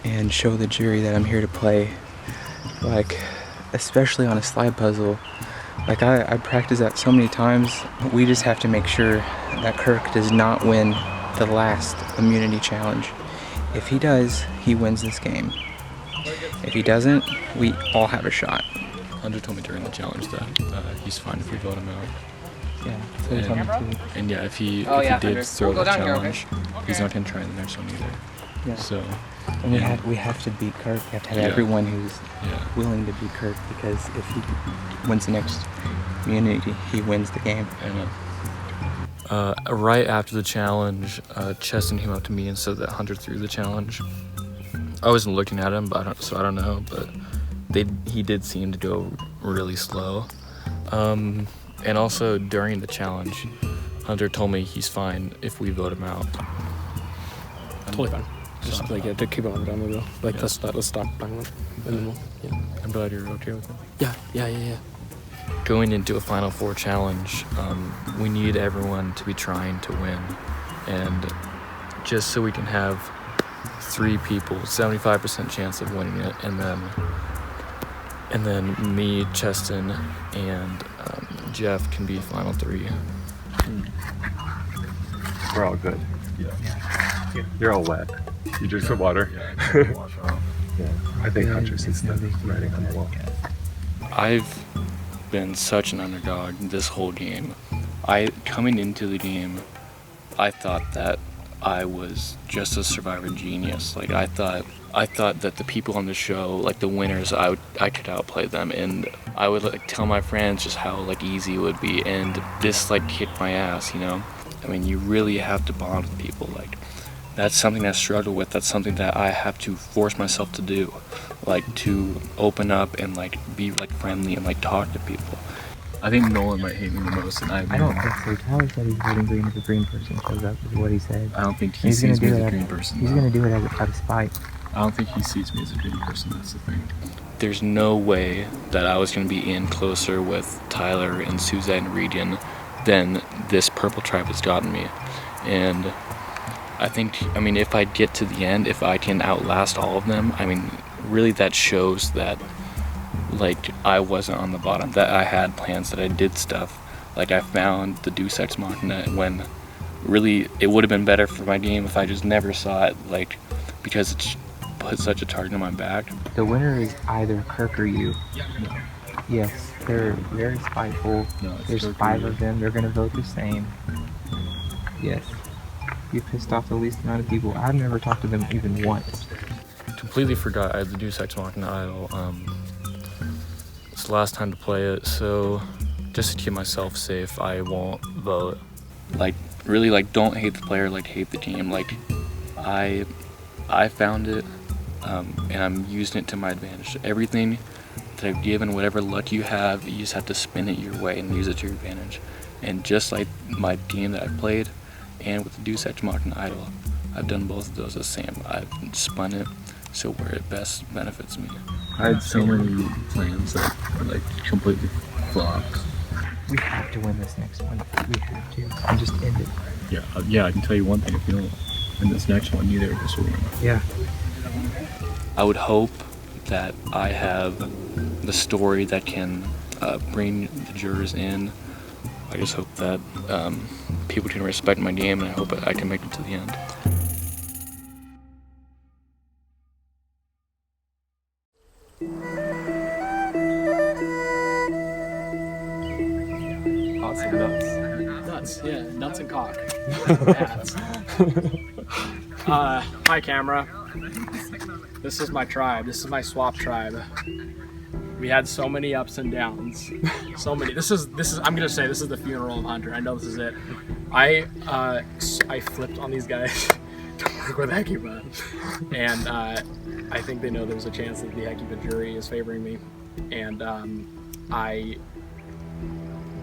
and show the jury that I'm here to play. Like, especially on a slide puzzle. Like, I practiced that so many times. We just have to make sure that Kirk does not win the last immunity challenge. If he does, he wins this game. If he doesn't, we all have a shot. Hunter told me during the challenge that he's fine if we vote him out. Yeah, so he told me too. And yeah, if he did throw the challenge, he's not gonna try the next one either. Yeah. So. And we have to beat Kirk. We have to have everyone who's willing to beat Kirk, because if he wins the next immunity, he wins the game. Right after the challenge, Cheston came up to me and said that Hunter threw the challenge. I wasn't looking at him, so I don't know, but he did seem to go really slow. And also during the challenge, Hunter told me he's fine if we vote him out. Totally fine. Just to keep on down the road. Let's stop talking about it. And then I'm glad you're okay with it. Yeah. Going into a Final Four challenge, we need everyone to be trying to win. And just so we can have 3 people, 75% chance of winning it, and then me, Cheston, and Jeff can be Final 3. We're all good. Yeah. You're all wet. You drink some water. Yeah. I think Hunter sees the writing on the wall. I've been such an underdog this whole game. Coming into the game, I thought that I was just a survivor genius. Like, I thought that the people on the show, like the winners, I could outplay them, and I would tell my friends just how easy it would be, and this kicked my ass, I mean, you really have to bond with people. That's something I struggle with. That's something that I have to force myself to do, to open up and be friendly and talk to people. I think Nolan might hate me the most, and I don't think so. Tyler said he's voting green as a green person, because that was what he said. I don't think he sees me as a green person. He's gonna do it out of spite. I don't think he sees me as a green person. That's the thing. There's no way that I was gonna be in closer with Tyler and Suzette and Regan than this purple tribe has gotten me, and I think, if I get to the end, if I can outlast all of them, really that shows that, I wasn't on the bottom, that I had plans, that I did stuff. I found the Deus Ex Machina when really it would have been better for my game if I just never saw it, because it's put such a target on my back. The winner is either Kirk or you. No. Yes, they're very spiteful. No, there's 5 of them. They're gonna vote the same. Yes. You pissed off the least amount of people. I've never talked to them even once. completely forgot I had the Deus Ex Machina idol. It's the last time to play it, so just to keep myself safe, I won't vote. Like, really, like, don't hate the player, like, hate the game. Like, I found it, and I'm using it to my advantage. Everything that I've given, whatever luck you have, you just have to spin it your way and use it to your advantage. And just like my game that I've played, and with the Deus Ex Machina idol, I've done both of those the same. I've spun it so where it best benefits me. I had so many plans that like completely flopped. We have to win this next one. We have to. And just end it. Yeah, I can tell you one thing. If you don't win this next one, neither of us will win. Yeah. I would hope that I have the story that can bring the jurors in. I just hope that people can respect my game, and I hope I can make it to the end. Awesome. Nuts, yeah, nuts and cock. Hats. Hi, camera. This is my tribe. This is my swap tribe. We had so many ups and downs. So many. This is. I'm gonna say this is the funeral of Hunter. I know this is it. I flipped on these guys to work with Hecuba, and I think they know there's a chance that the Hecuba jury is favoring me, and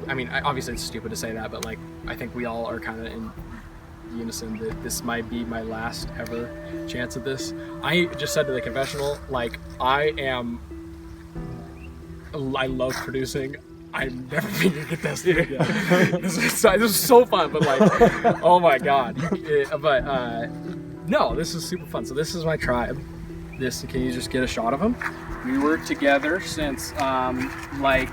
I mean, obviously it's stupid to say that, but like, I think we all are kind of in unison that this might be my last ever chance at this. I just said to the confessional, like, I love producing. I'm never being a contestant again. This is so fun, but like, oh my god. No, this is super fun. So this is my tribe. Can you just get a shot of him? We were together since yesterday.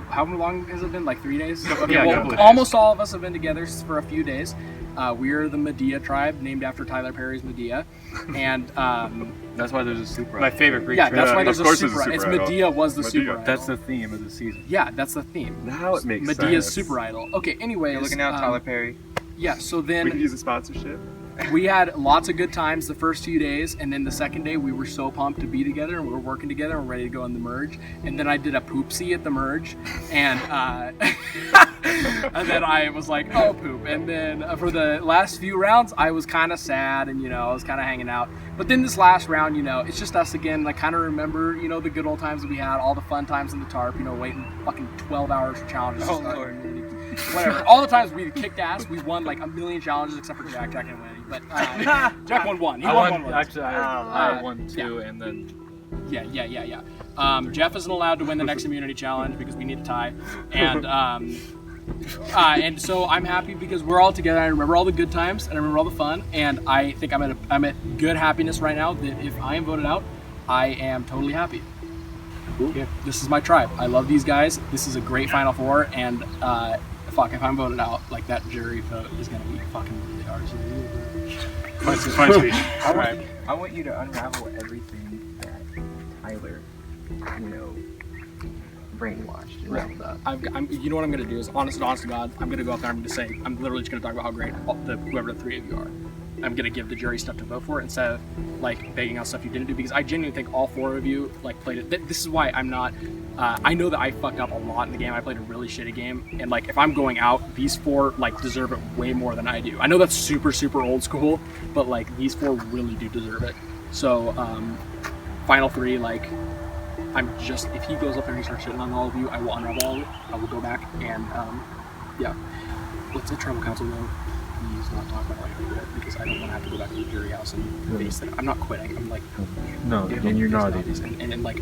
How long has it been? Like 3 days? Okay, well, almost all of us have been together for a few days. We're the Medea tribe, named after Tyler Perry's Medea, and that's why there's a super. My favorite creature. Yeah, that's why there's a super. It's Medea was the super idol. That's the theme of the season. Yeah, that's the theme. Now it makes Medea's sense. super idol. Okay, anyways. You're looking out, Tyler Perry. Yeah, so then We can use a sponsorship. we had lots of good times the first 2 days, and then the second day we were so pumped to be together, and we were working together and ready to go in the merge. And then I did a poopsie at the merge, and and then I was like, oh, poop. And then for the last few rounds, I was kind of sad, and I was kind of hanging out. But then this last round, it's just us again. And I kind of remember, the good old times that we had, all the fun times in the tarp, waiting fucking 12 hours for challenges. Oh, Lord. Whatever. All the times we kicked ass, we won like a million challenges except for Jack. Jack didn't win any, but Jack won one. He won one. Actually, I won two, and then. Yeah. Jeff isn't allowed to win the next immunity challenge because we need a tie, and so I'm happy because we're all together. I remember all the good times and I remember all the fun, and I think I'm at good happiness right now. That if I am voted out, I am totally happy. Cool. Yeah, this is my tribe. I love these guys. This is a great Final Four, and if I'm voted out, like that jury vote is gonna be fucking really hard. Fine speech. I want you to unravel everything that Tyler, brainwashed. Right. You know what I'm gonna do is, honest to God, I'm gonna go up there. I'm gonna say, I'm literally just gonna talk about how great whoever the three of you are. I'm gonna give the jury stuff to vote for instead of like begging out stuff you didn't do, because I genuinely think all four of you like played it. This is why I'm not. I know that I fucked up a lot in the game. I played a really shitty game, and like if I'm going out, these four like deserve it way more than I do. I know that's super old school, but like these four really do deserve it. So final three, like if he goes up there and he starts shitting on all of you, I will unravel all of it. I will go back and yeah. What's the tribal council though? Please not talk about it because I don't want to have to go back to the jury house and face that. I'm not quitting. I'm like, no, and you're not. And like,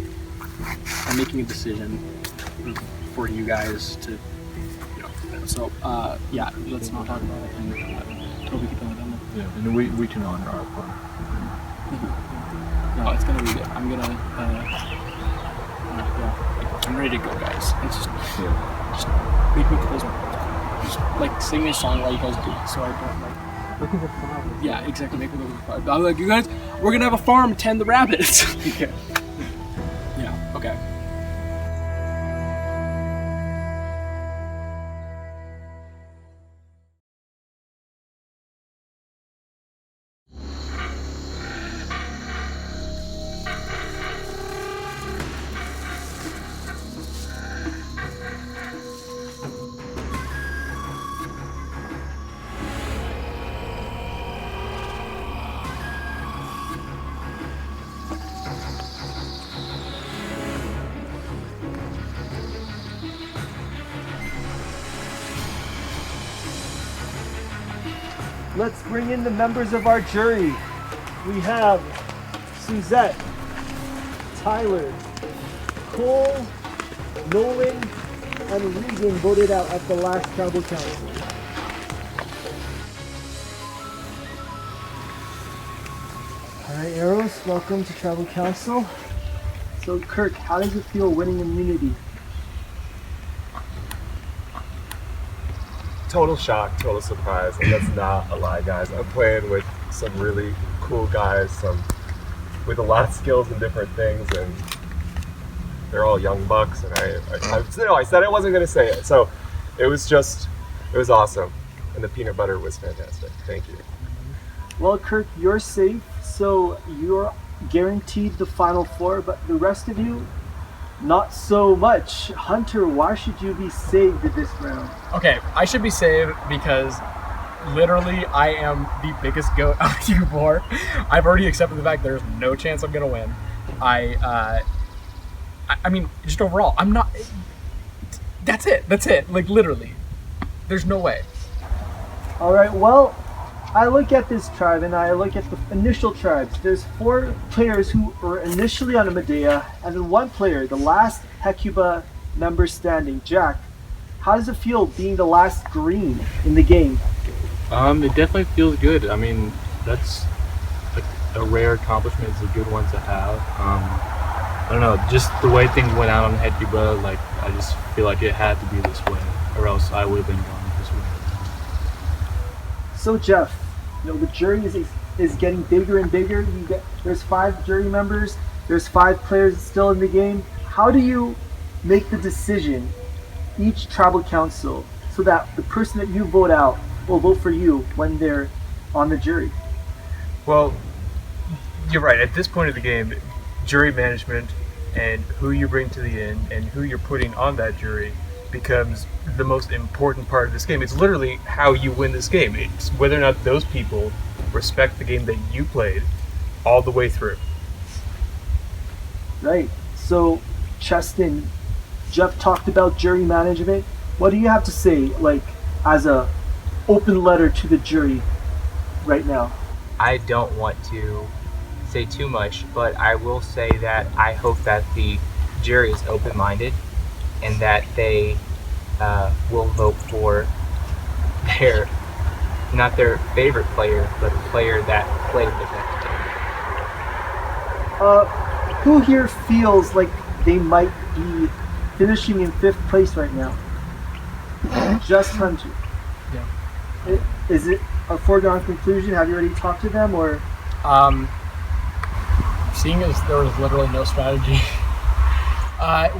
I'm making a decision for you guys to, So yeah, let's not talk about it. And Toby can tell me them. Yeah, and we can honor our part. No, it's gonna be good. I'm gonna. Yeah, I'm ready to go, guys. It's just make me close my eyes. Just like sing me a song while you guys do it, so I don't like. Look at the flowers. Yeah, exactly. Make me look at the flowers. I'm like, you guys, we're gonna have a farm, tend the rabbits. Yeah. Yeah. Okay. let's bring in the members of our jury. We have Suzette, Tyler, Cole, Nolan, and Regan voted out at the last tribal council. Alright, Eros, welcome to tribal council. So Kirk, how does it feel winning immunity? Total shock, total surprise, and that's not a lie, guys. I'm playing with some really cool guys, some with a lot of skills in different things, and they're all young bucks. And I said I wasn't going to say it, so it was awesome, and the peanut butter was fantastic. Thank you. Well, Kirk, you're safe, so you're guaranteed the final four, but the rest of you, not so much. Hunter, why should you be saved this round? Okay, I should be saved because literally I am the biggest goat out of you four. I've already accepted the fact there's no chance I'm gonna win. I mean, just overall, I'm not. That's it. Like literally, there's no way. All right. Well, I look at this tribe and I look at the initial tribes. There's 4 players who were initially on a Medea, and then 1 player, the last Hecuba member standing. Jack, how does it feel being the last green in the game? It definitely feels good. I mean, that's a rare accomplishment. It's a good one to have. I don't know, just the way things went out on Hecuba, like I just feel like it had to be this way, or else I would have been gone this way. So Jeff, the jury is getting bigger and bigger. There's 5 jury members. There's 5 players still in the game. How do you make the decision each tribal council so that the person that you vote out will vote for you when they're on the jury? Well, you're right. At this point of the game, jury management and who you bring to the end and who you're putting on that jury becomes the most important part of this game. It's literally how you win this game. It's whether or not those people respect the game that you played all the way through. Right. So, Cheston, Jeff talked about jury management. What do you have to say, like, as a open letter to the jury right now? I don't want to say too much, but I will say that I hope that the jury is open-minded and that they will vote for not their favorite player, but the player that played the best. Who here feels like they might be finishing in 5th place right now? Just Hunter. Yeah. Is it a foregone conclusion? Have you already talked to them, or? Seeing as there was literally no strategy,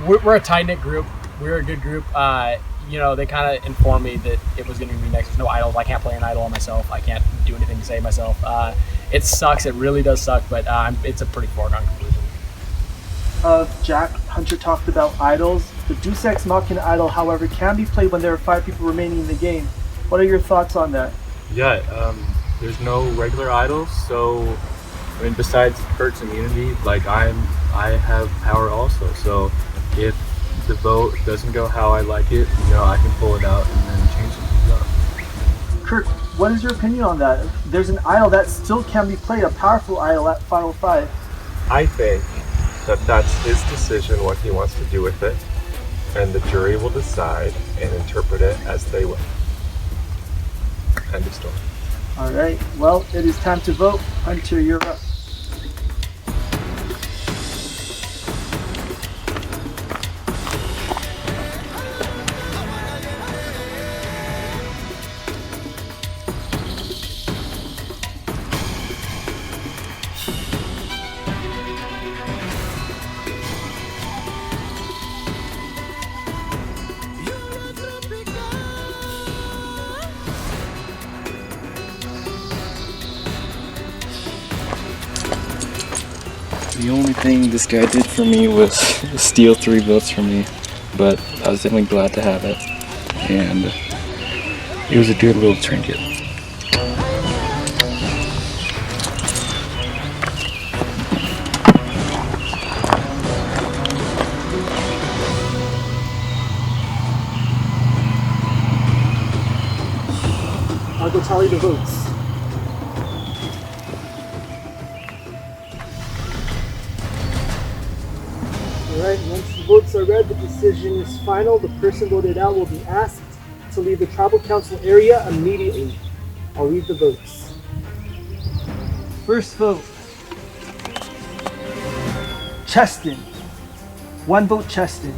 we're a tight-knit group. We're a good group. They kind of informed me that it was going to be next. There's no idols. I can't play an idol on myself. I can't do anything to save myself. It sucks. It really does suck, but it's a pretty foregone conclusion. Jack, Hunter talked about idols. The Deus Ex Machina idol, however, can be played when there are 5 people remaining in the game. What are your thoughts on that? Yeah, there's no regular idols, so I mean, besides Kurt's immunity, like I have power also. So if the vote doesn't go how I like it, I can pull it out and then change some things up. Kurt, what is your opinion on that? There's an idol that still can be played, a powerful idol at Final 5. I think that that's his decision, what he wants to do with it, and the jury will decide and interpret it as they will. End of story. All right, well, it is time to vote. Hunter, you're up. The only thing this guy did for me was steal 3 votes from me, but I was definitely glad to have it, and it was a good little trinket. I'll go tally the votes. votes are read, the decision is final. The person voted out will be asked to leave the tribal council area immediately. I'll read the votes. First vote, Cheston. 1 vote Cheston.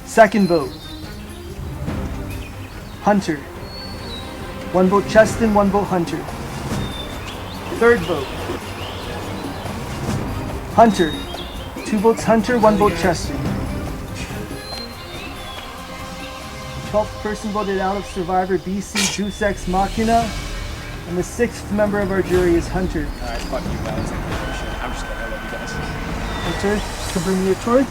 Second vote, Hunter. 1 vote Cheston, 1 vote Hunter. Third vote, Hunter. 2 votes Hunter, 1 vote Cheston. 12th person voted out of Survivor BC, Deus Ex Machina. And the 6th member of our jury is Hunter. Alright, fuck you guys. I'm just kidding. I love you guys. Hunter, to bring me a toy.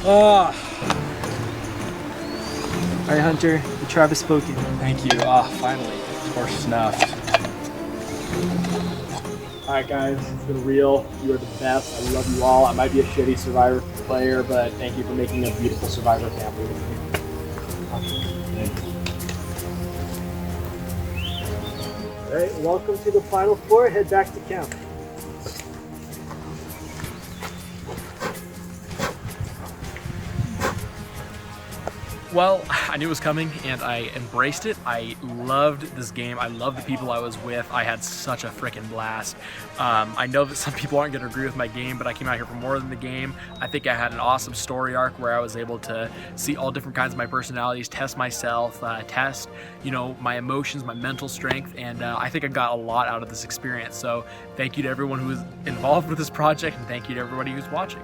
Alright, Hunter, the tribe has spoken. Thank you. Finally. Torch snuffed. Alright guys, it's been real. You are the best. I love you all. I might be a shitty Survivor player, but thank you for making a beautiful Survivor family with me. Alright, welcome to the final 4. Head back to camp. Well, I knew it was coming and I embraced it. I loved this game. I loved the people I was with. I had such a freaking blast. I know that some people aren't going to agree with my game, but I came out here for more than the game. I think I had an awesome story arc where I was able to see all different kinds of my personalities, test myself, test, you know, my emotions, my mental strength, and I think I got a lot out of this experience. So thank you to everyone who was involved with this project, and thank you to everybody who's watching.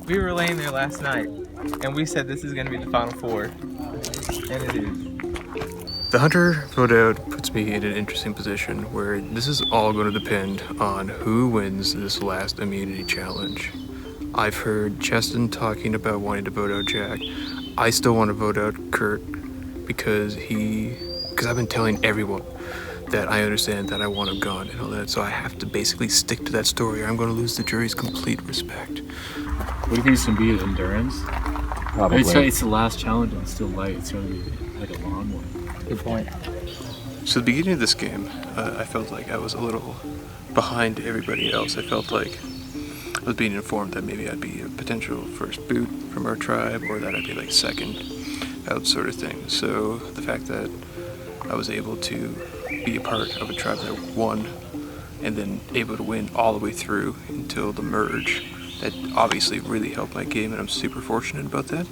We were laying there last night, and we said this is going to be the final 4, and it is. The Hunter vote out puts me in an interesting position where this is all going to depend on who wins this last immunity challenge. I've heard Cheston talking about wanting to vote out Jack. I still want to vote out Kurt because I've been telling everyone that I understand that I want him gone and all that, so I have to basically stick to that story or I'm going to lose the jury's complete respect. What do you think it's going to be, endurance? Probably. It's the last challenge and it's still light. It's going to be like a long one. Good point. So the beginning of this game, I felt like I was a little behind everybody else. I felt like I was being informed that maybe I'd be a potential first boot from our tribe or that I'd be like second out sort of thing. So the fact that I was able to be a part of a tribe that won and then able to win all the way through until the merge, that obviously really helped my game and I'm super fortunate about that.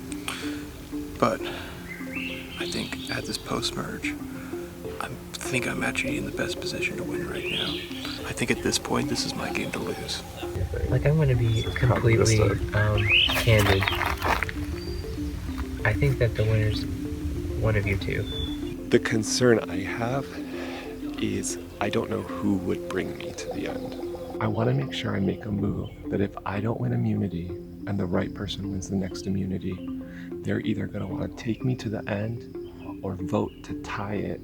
But I think at this post-merge, I think I'm actually in the best position to win right now. I think at this point, this is my game to lose. Like, I'm going to be completely candid. I think that the winner's one of you two. The concern I have is I don't know who would bring me to the end. I want to make sure I make a move that if I don't win immunity and the right person wins the next immunity, they're either going to want to take me to the end or vote to tie it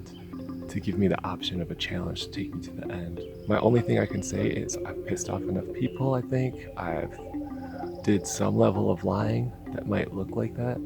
to give me the option of a challenge to take me to the end. My only thing I can say is I've pissed off enough people, I think. I've did some level of lying that might look like that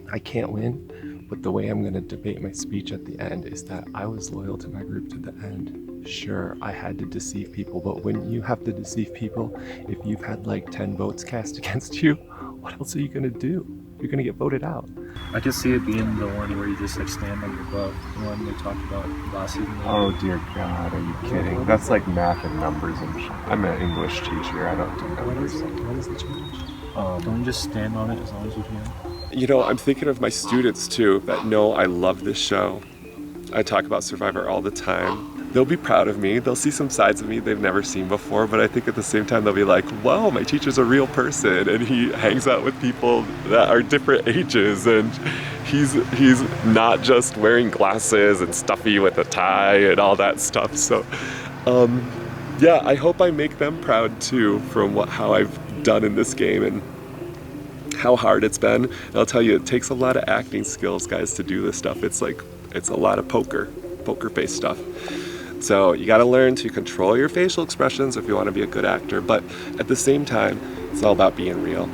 I can't win. But the way I'm going to debate my speech at the end is that I was loyal to my group to the end. Sure, I had to deceive people, but when you have to deceive people, if you've had like 10 votes cast against you, what else are you going to do? You're going to get voted out. I could see it being the one where you just like stand on your glove, the one they talked about last season. Oh dear God, are you kidding? That's like math and numbers and shit. I'm an English teacher, I don't do numbers. What is the challenge? Don't just stand on it as long as you can. You know, I'm thinking of my students too that know I love this show. I talk about Survivor all the time. They'll be proud of me. They'll see some sides of me they've never seen before, but I think at the same time they'll be like, wow, my teacher's a real person and he hangs out with people that are different ages and he's not just wearing glasses and stuffy with a tie and all that stuff. So yeah, I hope I make them proud too from how I've done in this game and how hard it's been. And I'll tell you, it takes a lot of acting skills, guys, to do this stuff. It's a lot of poker face stuff. So you gotta learn to control your facial expressions if you wanna be a good actor, but at the same time, it's all about being real.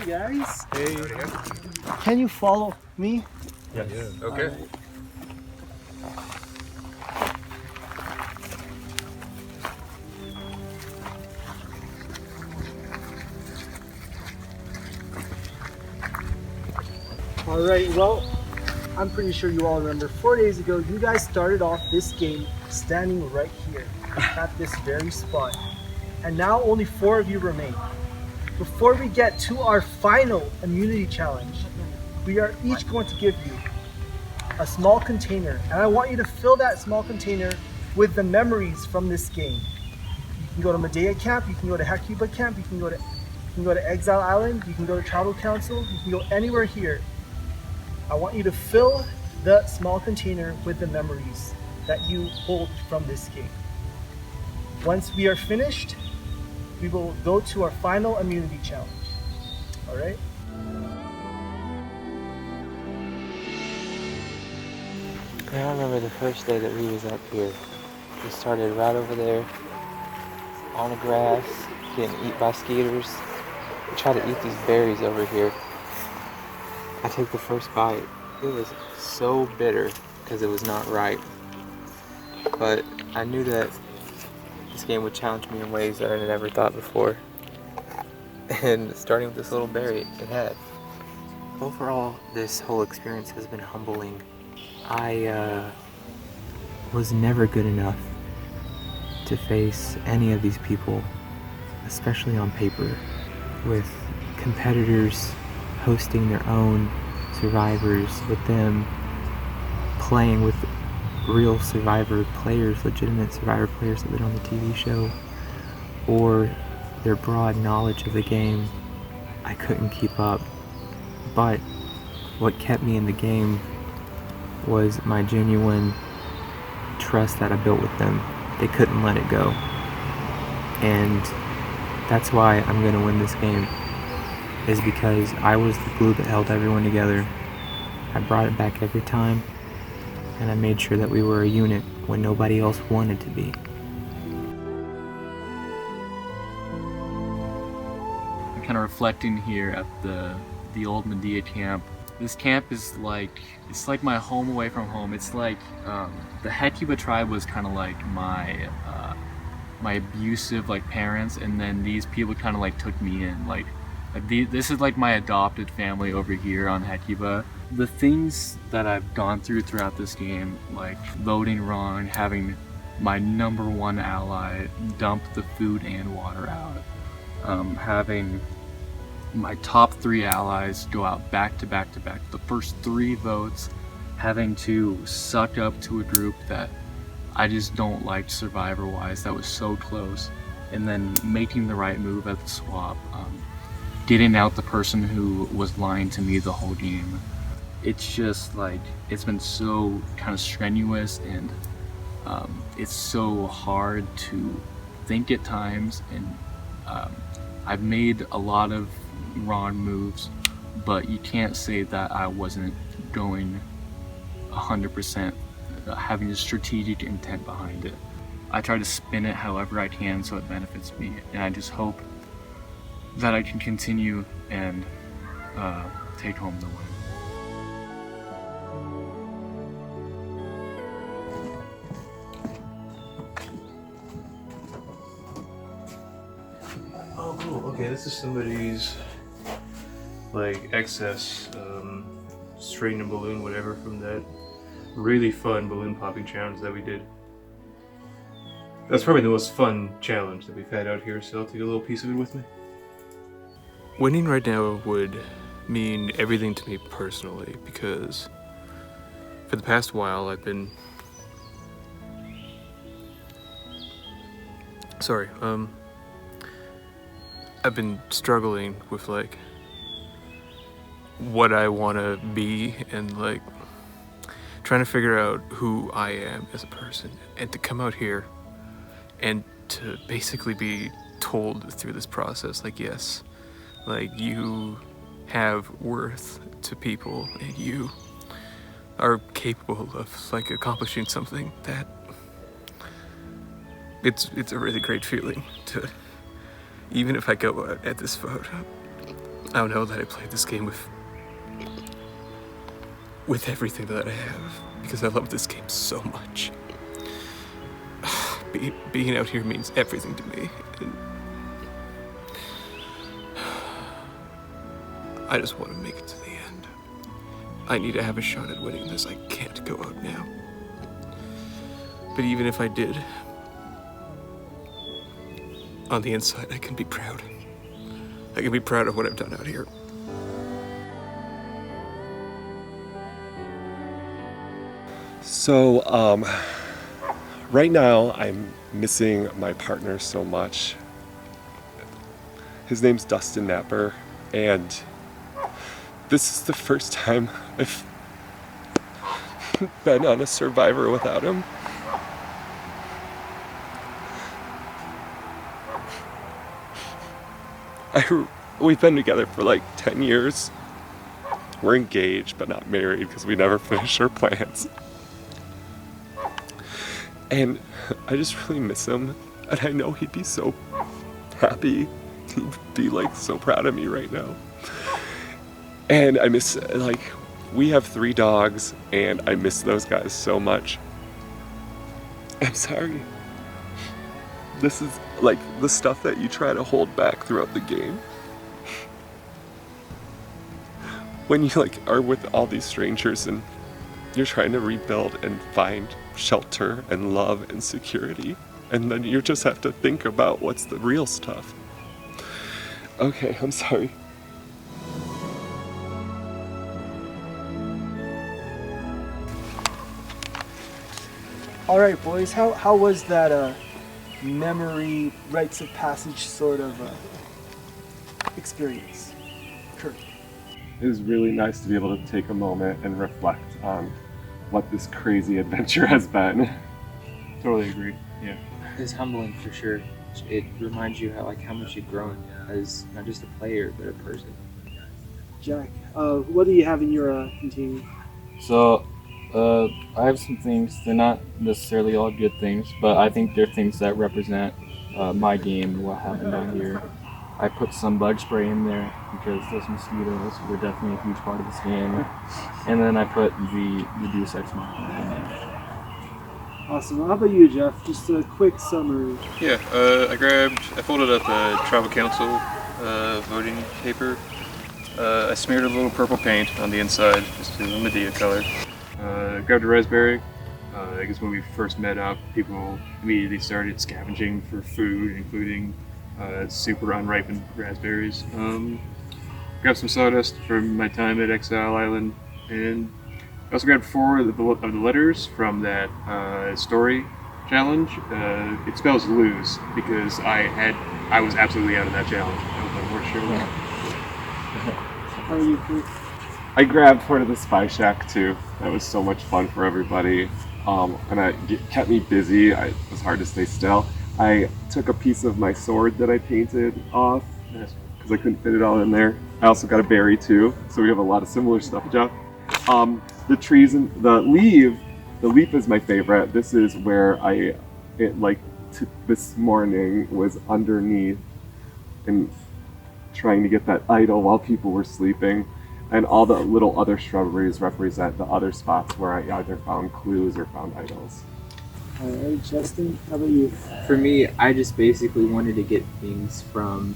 Hey guys. Hey. Can you follow me? Yes. Okay. All right, well, I'm pretty sure you all remember 4 days ago, you guys started off this game standing right here at this very spot. And now only 4 of you remain. Before we get to our final immunity challenge, we are each going to give you a small container. And I want you to fill that small container with the memories from this game. You can go to Medea Camp, you can go to Hakuba Camp, you can go to Exile Island, you can go to Tribal Council, you can go anywhere here. I want you to fill the small container with the memories that you hold from this game. Once we are finished, we will go to our final immunity challenge. All right? I remember the first day that we was up here. We started right over there on the grass, getting eaten by skeeters. We tried to eat these berries over here. I took the first bite. It was so bitter because it was not ripe. But I knew that this game would challenge me in ways that I had never thought before. And starting with this little berry, it had. Overall, this whole experience has been humbling. I was never good enough to face any of these people, especially on paper, with competitors hosting their own survivors, with them playing with real survivor players, legitimate survivor players that have been on the TV show, or their broad knowledge of the game. I couldn't keep up. But what kept me in the game was my genuine trust that I built with them. They couldn't let it go. And that's why I'm going to win this game, is because I was the glue that held everyone together. I brought it back every time, and I made sure that we were a unit when nobody else wanted to be. I'm kind of reflecting here at the old Medea camp. This camp is like, it's like my home away from home. It's like the Hecuba tribe was kind of like my abusive like parents, and then these people kind of like took me in. Like this is like my adopted family over here on Hecuba. The things that I've gone through throughout this game, like voting wrong, having my #1 ally dump the food and water out, having my top 3 allies go out back to back to back, the first 3 votes, having to suck up to a group that I just don't like survivor-wise, that was so close, and then making the right move at the swap, getting out the person who was lying to me the whole game. It's just like, it's been so kind of strenuous, and it's so hard to think at times, and I've made a lot of wrong moves, but you can't say that I wasn't going 100%, having a strategic intent behind it. I try to spin it however I can so it benefits me, and I just hope that I can continue and take home the win. Oh, cool. Okay, this is somebody's like excess string and balloon, whatever, from that really fun balloon popping challenge that we did. That's probably the most fun challenge that we've had out here, so I'll take a little piece of it with me. Winning right now would mean everything to me personally, because for the past while I've been I've been struggling with like what I want to be, and like trying to figure out who I am as a person, and to come out here and to basically be told through this process, like, yes, like you have worth to people, and you are capable of like accomplishing something, that it's a really great feeling to, even if I go out at this vote, Now know that I played this game with everything that I have, because I love this game so much. Being out here means everything to me, and I just want to make it to the end. I need to have a shot at winning this. I can't go out now. But even if I did, on the inside, I can be proud. I can be proud of what I've done out here. So, right now I'm missing my partner so much. His name's Dustin Napper, and this is the first time I've been on a Survivor without him. We've been together for like 10 years. We're engaged but not married because we never finished our plans. And I just really miss him, and I know he'd be so happy. He'd be like so proud of me right now. And I miss, like, we have 3 dogs, and I miss those guys so much. I'm sorry. This is like the stuff that you try to hold back throughout the game. When you like are with all these strangers and you're trying to rebuild and find shelter and love and security, and then you just have to think about what's the real stuff. Okay, I'm sorry. All right, boys, how was that memory, rites of passage sort of experience? Kurt. It was really nice to be able to take a moment and reflect on what this crazy adventure has been. Totally agree. Yeah. It's humbling for sure. It reminds you how much you've grown as not just a player but a person. Jack, what do you have in your container? So, I have some things. They're not necessarily all good things, but I think they're things that represent my game and what happened down here. I put some bug spray in there because those mosquitoes were definitely a huge part of this game. And then I put the Deus Ex Machina in there. Awesome. Well, how about you, Jeff? Just a quick summary. Yeah, I folded up a tribal council voting paper. I smeared a little purple paint on the inside, just to the Medea color. Grabbed a raspberry. I guess when we first met up, people immediately started scavenging for food, including super unripened raspberries. Grabbed some sawdust from my time at Exile Island, and I also grabbed 4 of the letters from that story challenge. It spells lose because I was absolutely out of that challenge. That was my worst show. How are you, Kurt? I grabbed part of the Spy Shack too. That was so much fun for everybody. And it kept me busy. It was hard to stay still. I took a piece of my sword that I painted off because I couldn't fit it all in there. I also got a berry too, so we have a lot of similar stuff, Jeff. The trees and the leaf is my favorite. This is where this morning was underneath and trying to get that idol while people were sleeping. And all the little other shrubberies represent the other spots where I either found clues or found idols. All right, Justin, how about you? For me, I just basically wanted to get things from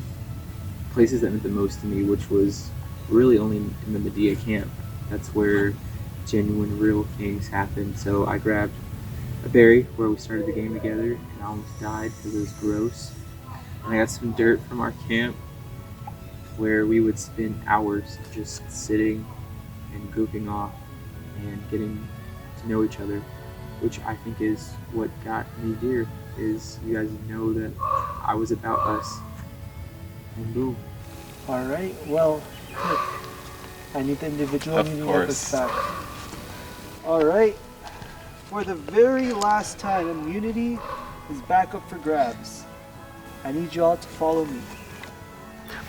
places that meant the most to me, which was really only in the Medea camp. That's where genuine, real things happened. So I grabbed a berry where we started the game together, and I almost died because it was gross. And I got some dirt from our camp, where we would spend hours just sitting and goofing off and getting to know each other, which I think is what got me here, is you guys know that I was about us. And boom. All right, well, I need the individual meeting of us back. All right, for the very last time, immunity is back up for grabs. I need you all to follow me.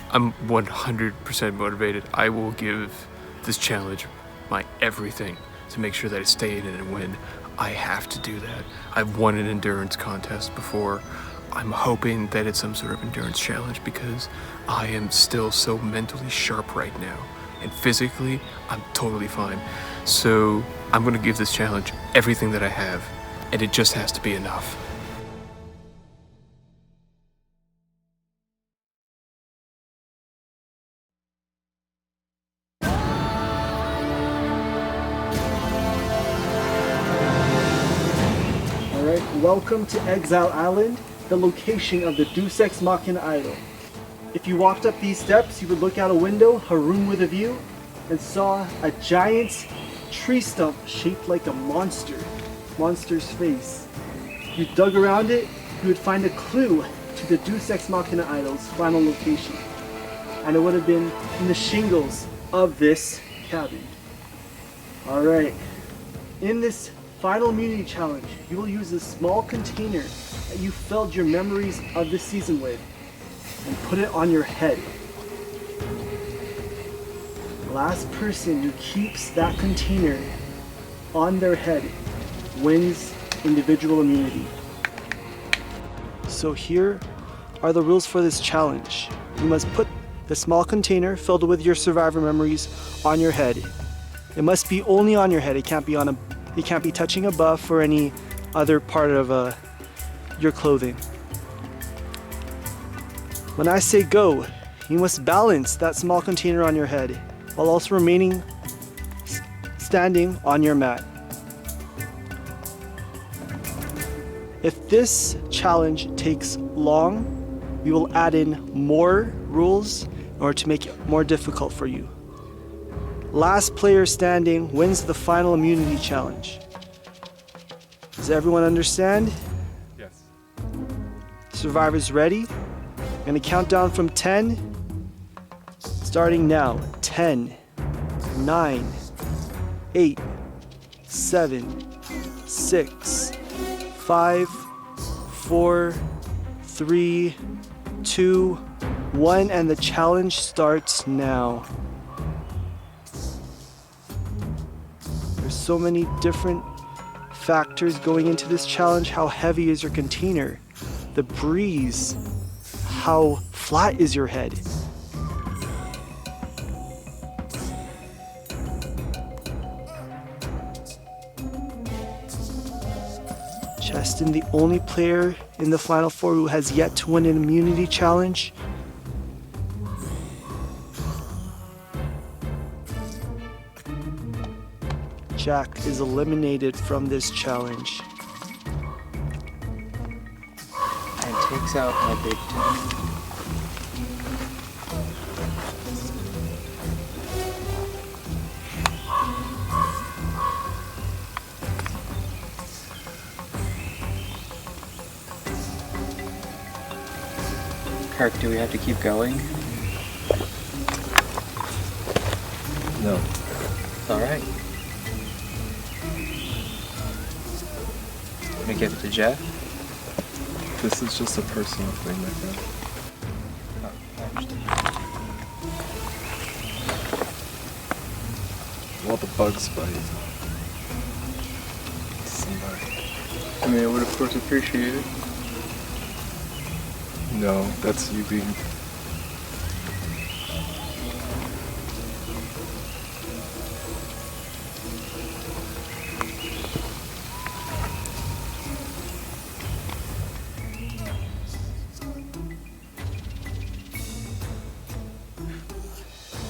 I'm 100% motivated. I will give this challenge my everything to make sure that I stay in it and win. I have to do that. I've won an endurance contest before. I'm hoping that it's some sort of endurance challenge because I am still so mentally sharp right now. And physically, I'm totally fine. So I'm gonna give this challenge everything that I have, and it just has to be enough. Alright, welcome to Exile Island, the location of the Deus Ex Machina idol. If you walked up these steps, you would look out a window, a room with a view, and saw a giant tree stump shaped like a monster's face. If you dug around it, you would find a clue to the Deus Ex Machina idol's final location. And it would have been in the shingles of this cabin. Alright, in this final immunity challenge, you will use a small container that you filled your memories of the season with and put it on your head. The last person who keeps that container on their head wins individual immunity. So here are the rules for this challenge. You must put the small container filled with your survivor memories on your head. It must be only on your head. It can't be touching a buff or any other part of your clothing. When I say go, you must balance that small container on your head while also remaining standing on your mat. If this challenge takes long, we will add in more rules in order to make it more difficult for you. Last player standing wins the final immunity challenge. Does everyone understand? Yes. Survivors ready? I'm gonna count down from 10, starting now. 10, 9, 8, 7, 6, 5, 4, 3, 2, 1, and the challenge starts now. There's so many different factors going into this challenge. How heavy is your container? The breeze. How flat is your head? Justin, the only player in the Final Four who has yet to win an immunity challenge. Jack is eliminated from this challenge. And takes out my big toe. Kirk, do we have to keep going? No. All right. I'm gonna give it to Jeff. This is just a personal thing, my friend. Oh, I understand. Well, the bugs bite. Somebody. I mean, I would of course appreciate it. No, that's you being...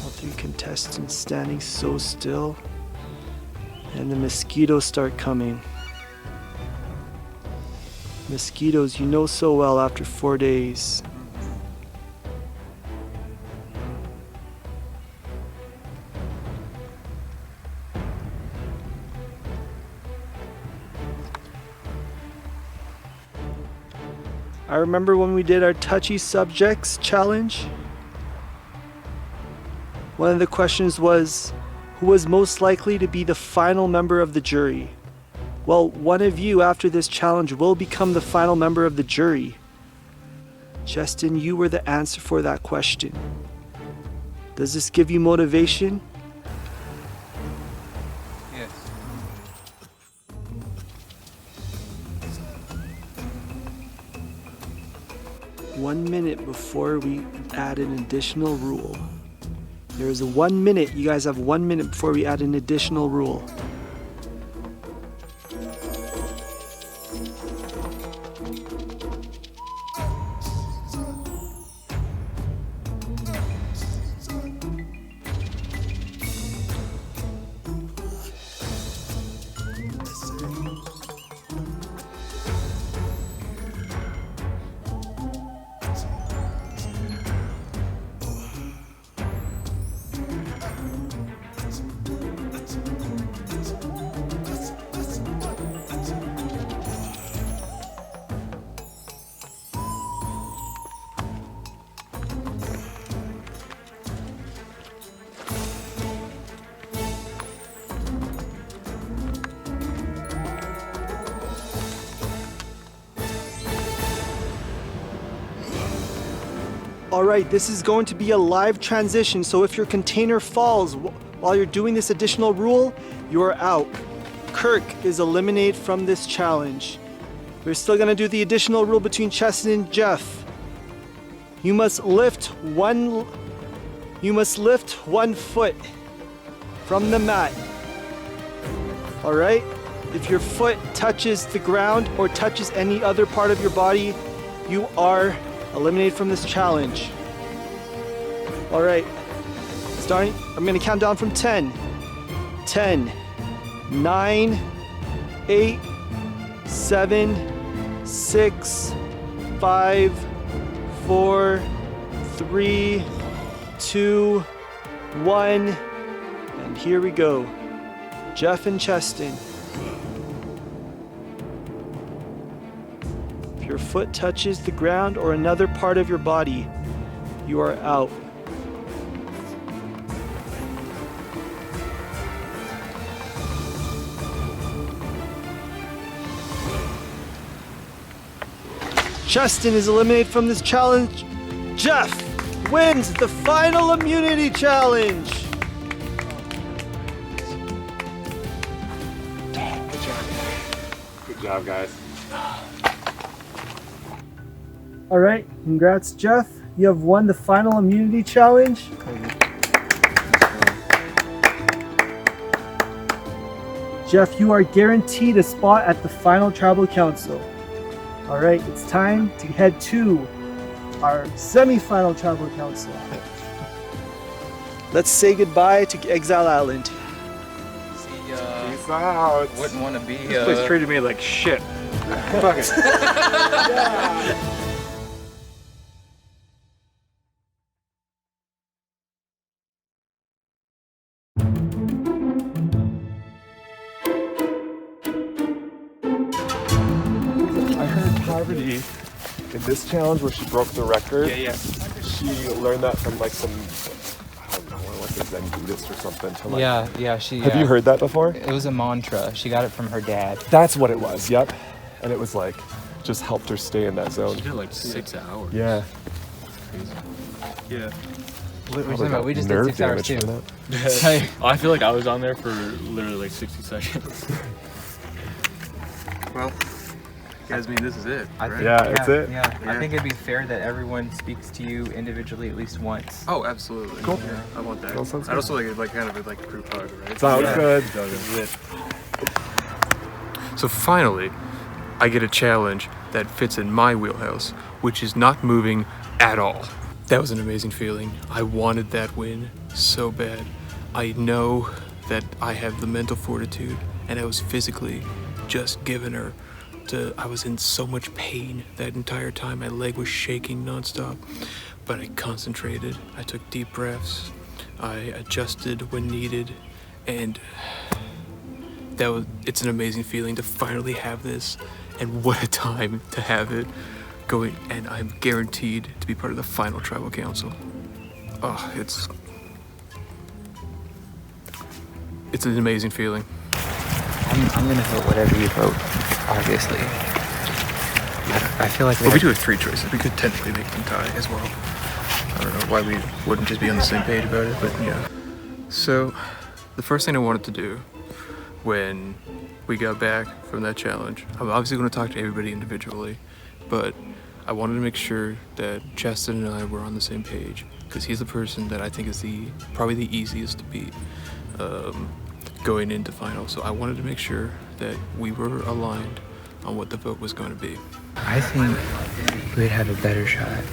All three contestants standing so still, and the mosquitoes start coming. Mosquitoes you know so well after 4 days. I remember when we did our touchy subjects challenge. One of the questions was, who was most likely to be the final member of the jury? Well, one of you after this challenge will become the final member of the jury. Justin, you were the answer for that question. Does this give you motivation? Yes. 1 minute before we add an additional rule. There is a 1 minute. You guys have 1 minute before we add an additional rule. Alright, this is going to be a live transition, so if your container falls while you're doing this additional rule, you're out. Kirk is eliminated from this challenge. We're still gonna do the additional rule between Cheston and Jeff. You must lift one foot from the mat. Alright? If your foot touches the ground or touches any other part of your body, you are eliminated from this challenge. All right, starting, I'm gonna count down from 10. 10, 9, 8, 7, 6, 5, 4, 3, 2, 1, and here we go. Jeff and Cheston. Your foot touches the ground or another part of your body, you are out. Cheston is eliminated from this challenge. Jeff wins the final immunity challenge. Good job, guys. All right, congrats, Jeff. You have won the final immunity challenge. Jeff, you are guaranteed a spot at the final tribal council. All right, it's time to head to our semi-final tribal council. Let's say goodbye to Exile Island. Peace out. Wouldn't want to be. This place treated me like shit. Fuck it. Yeah. Poverty in this challenge where she broke the record. She learned that from like some, I don't know, like a Zen Buddhist or something. To like, yeah. Have you heard that before? It was a mantra. She got it from her dad. That's what it was. Yep. And it was like, just helped her stay in that zone. She did like 6 hours. Yeah. Crazy. Yeah. We just did 6 hours too. I feel like I was on there for literally like 60 seconds. Well, you guys mean this is it, right? It's it. Yeah. I think it'd be fair that everyone speaks to you individually at least once. Oh, absolutely. Cool. Yeah, I want that. Cool, sounds I'd also like kind of like a group hug, right? Sounds good. So finally, I get a challenge that fits in my wheelhouse, which is not moving at all. That was an amazing feeling. I wanted that win so bad. I know that I have the mental fortitude, and I was physically just giving her I was in so much pain that entire time. My leg was shaking nonstop, but I concentrated. I took deep breaths. I adjusted when needed, and it's an amazing feeling to finally have this, and what a time to have it going, and I'm guaranteed to be part of the final tribal council. Oh, it's an amazing feeling. I'm gonna vote whatever you vote, obviously. I feel like we do have 3 choices. We could technically make them tie as well. I don't know why we wouldn't just be on the same page about it, but yeah. So, the first thing I wanted to do when we got back from that challenge, I'm obviously going to talk to everybody individually, but I wanted to make sure that Cheston and I were on the same page, because he's the person that I think is probably the easiest to beat going into finals. So I wanted to make sure that we were aligned on what the vote was going to be. I think we'd have a better shot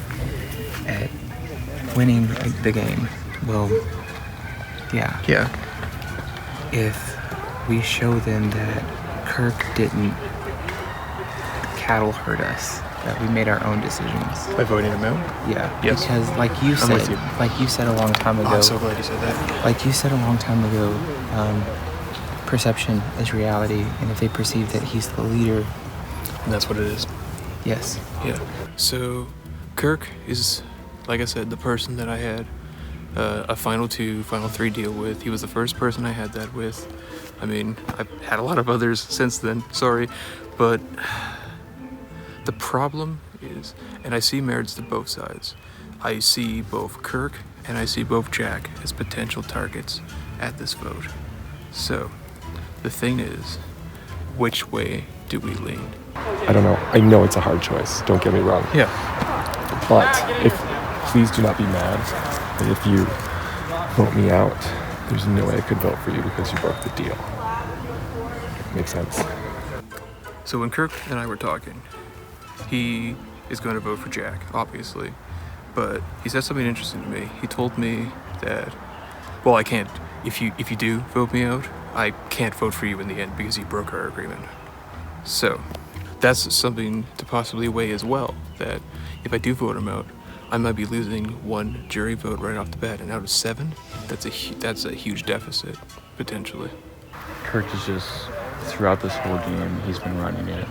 at winning the game. Well, yeah. Yeah. If we show them that Kirk didn't cattle herd us, that we made our own decisions. By voting him out? Yeah. Yes. Because like you said a long time ago. Oh, I'm so glad you said that. Like you said a long time ago, perception is reality, and if they perceive that he's the leader, and that's what it is. Yes. Yeah. So Kirk is, like I said, the person that I had a final 2, final 3 deal with. He was the first person I had that with. I mean, I've had a lot of others since then, sorry, but the problem is, and I see merits to both sides. I see both Kirk and I see both Jack as potential targets at this vote. So, the thing is, which way do we lean? I don't know. I know it's a hard choice. Don't get me wrong. Yeah. But please do not be mad that if you vote me out, there's no way I could vote for you because you broke the deal. Makes sense. So when Kirk and I were talking, he is going to vote for Jack, obviously. But he said something interesting to me. He told me that, well, I can't, if you do vote me out, I can't vote for you in the end because you broke our agreement. So that's something to possibly weigh as well, that if I do vote him out, I might be losing 1 jury vote right off the bat, and out of 7, that's a huge deficit, potentially. Kirk is just, throughout this whole game, he's been running it.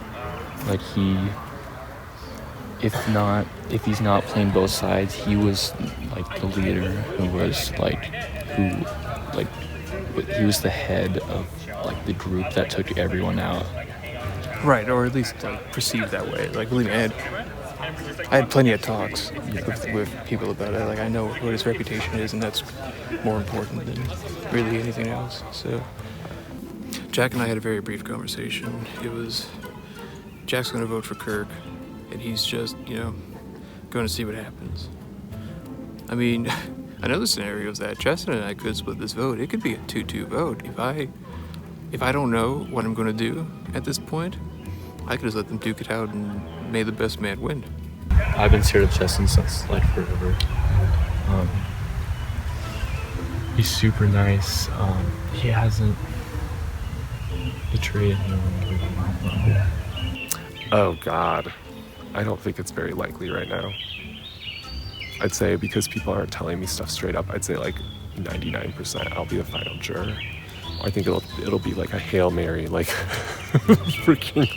Like if he's not playing both sides, he was like the leader he was the head of like the group that took everyone out. Right, or at least like perceived that way. Like, believe me, I had plenty of talks with people about it. Like, I know what his reputation is, and that's more important than really anything else. So Jack and I had a very brief conversation. It was, Jack's going to vote for Kirk, and he's just, going to see what happens. I mean, another scenario is that Justin and I could split this vote. It could be a 2-2 vote. If I don't know what I'm going to do at this point, I could just let them duke it out and may the best man win. I've been scared of Justin since like forever. He's super nice. He hasn't betrayed anyone. Oh God, I don't think it's very likely right now. I'd say because people aren't telling me stuff straight up, I'd say like 99% I'll be the final juror. I think it'll be like a Hail Mary, like freaking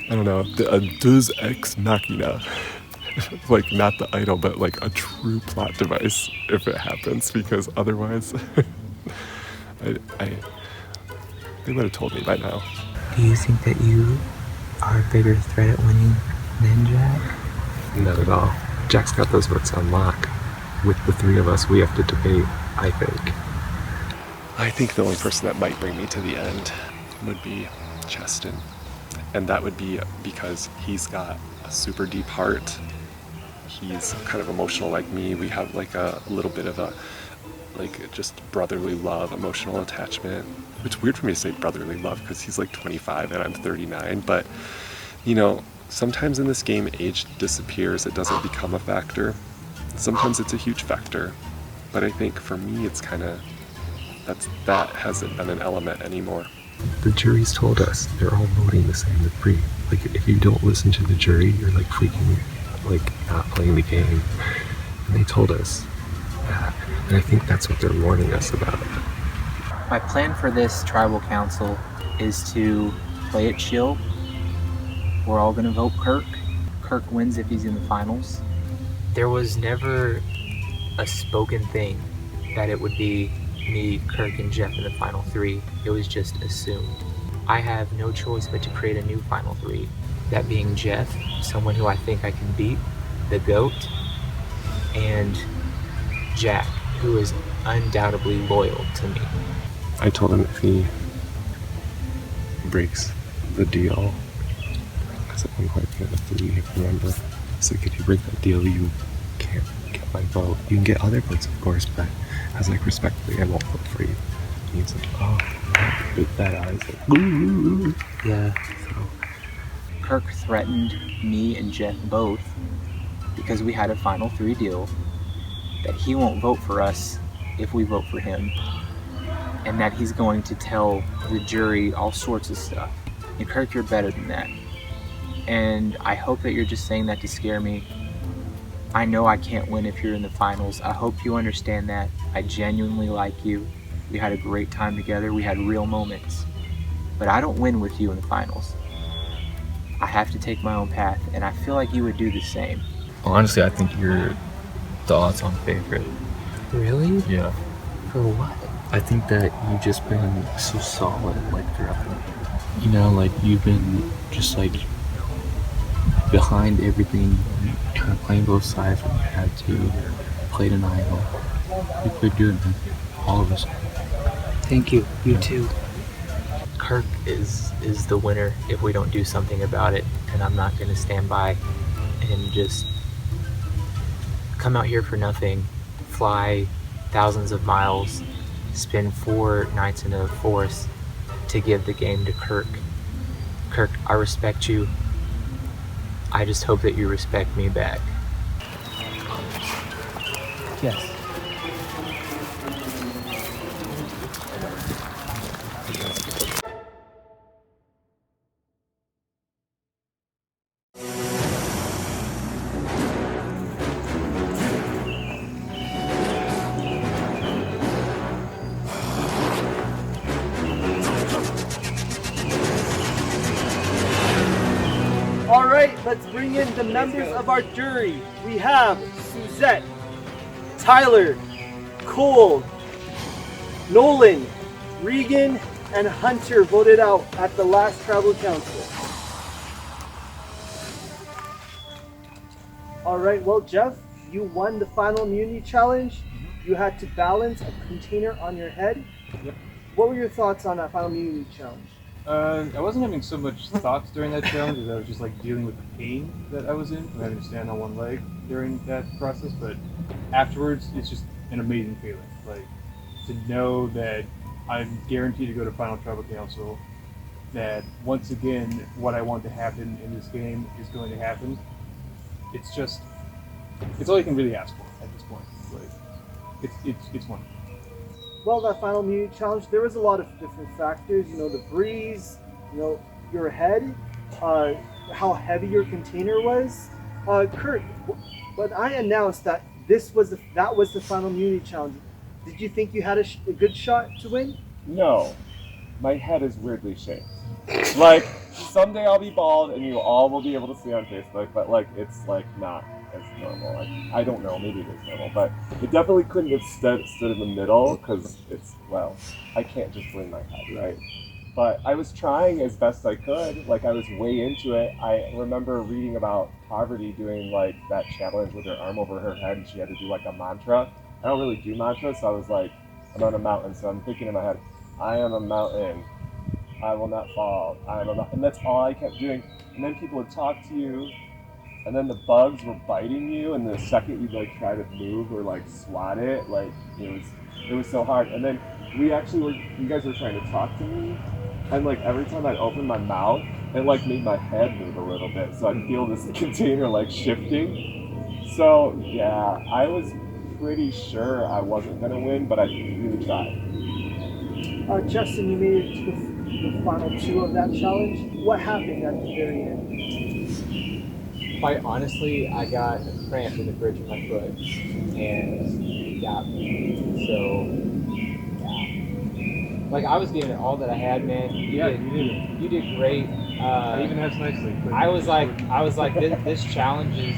I don't know, a Deus Ex Machina. Like not the idol, but like a true plot device if it happens, because otherwise they would have told me by now. Do you think that you are a bigger threat at winning than Jack? Not at all. Jack's got those votes on lock. With the 3 of us, we have to debate, I think. I think the only person that might bring me to the end would be Cheston. And that would be because he's got a super deep heart. He's kind of emotional like me. We have like a little bit of a, like just brotherly love, emotional attachment. It's weird for me to say brotherly love because he's like 25 and I'm 39. But, sometimes in this game, age disappears. It doesn't become a factor. Sometimes it's a huge factor, but I think for me it's kind of, that hasn't been an element anymore. The jury's told us they're all voting the same degree. Like if you don't listen to the jury, you're like freaking, like not playing the game. And they told us that, and I think that's what they're warning us about. My plan for this tribal council is to play it chill. We're all gonna vote Kirk. Kirk wins if he's in the finals. There was never a spoken thing that it would be me, Kirk, and Jeff in the final 3. It was just assumed. I have no choice but to create a new final 3. That being Jeff, someone who I think I can beat, the GOAT, and Jack, who is undoubtedly loyal to me. I told him if he breaks the deal. Because at one point we had a 3, if you remember. So if you break that deal, you can't get my vote. You can get other votes, of course, but as like respectfully, I won't vote for you. And he's like, oh, big bad eyes. Like, ooh. Yeah. So Kirk threatened me and Jeff both because we had a final 3 deal that he won't vote for us if we vote for him, and that he's going to tell the jury all sorts of stuff. And Kirk, you're better than that. And I hope that you're just saying that to scare me. I know I can't win if you're in the finals. I hope you understand that. I genuinely like you. We had a great time together. We had real moments. But I don't win with you in the finals. I have to take my own path, and I feel like you would do the same. Honestly, I think you're the odds-on favorite. Really? Yeah. For what? I think that you've just been so solid, like, throughout the game. You know, like, you've been just, like, behind everything, kind of playing both sides when you had to, played an idol. You played good, man. All of us. Thank you. You too. Kirk is the winner if we don't do something about it, and I'm not going to stand by and just come out here for nothing, fly thousands of miles, spend 4 nights in a forest to give the game to Kirk. Kirk, I respect you. I just hope that you respect me back. Yes. All right, let's bring in the members of our jury. We have Suzette, Tyler, Cole, Nolan, Regan, and Hunter voted out at the last Tribal Council. All right, well, Jeff, you won the final immunity challenge. You had to balance a container on your head. Yep. What were your thoughts on that final immunity challenge? I wasn't having so much thoughts during that challenge as I was just like dealing with the pain that I was in from having to stand on one leg during that process. But afterwards, it's just an amazing feeling. Like to know that I'm guaranteed to go to Final Tribal Council, that once again, what I want to happen in this game is going to happen. It's just, it's all you can really ask for at this point. Like, it's wonderful. Well, that final immunity challenge, there was a lot of different factors. You know, the breeze, you know, your head, how heavy your container was. Kurt, when I announced that that was the final immunity challenge, did you think you had a good shot to win? No, my head is weirdly shaped. Like, someday I'll be bald and you all will be able to see on Facebook, but like, it's like not as normal. Like, I don't know, maybe it is normal, but it definitely couldn't have stood in the middle because it's, well, I can't just lean my head, right? But I was trying as best I could. Like, I was way into it. I remember reading about Poverty doing like that challenge with her arm over her head and she had to do like a mantra. I don't really do mantras, so I was like, I'm on a mountain, so I'm thinking in my head, I am a mountain. I will not fall. I am a mountain. And that's all I kept doing. And then people would talk to you, and then the bugs were biting you, and the second you'd like try to move or like swat it, like it was so hard. And then you guys were trying to talk to me, and like every time I'd open my mouth, it like made my head move a little bit, so I'd feel this container like shifting. So yeah, I was pretty sure I wasn't gonna win, but I really tried. Justin, you made it to the final 2 of that challenge. What happened at the very end? Quite honestly, I got a cramp in the bridge of my foot, and it got me. So, yeah. Like, I was giving it all that I had, man. You did great. I even asked nicely. I was like, this challenge is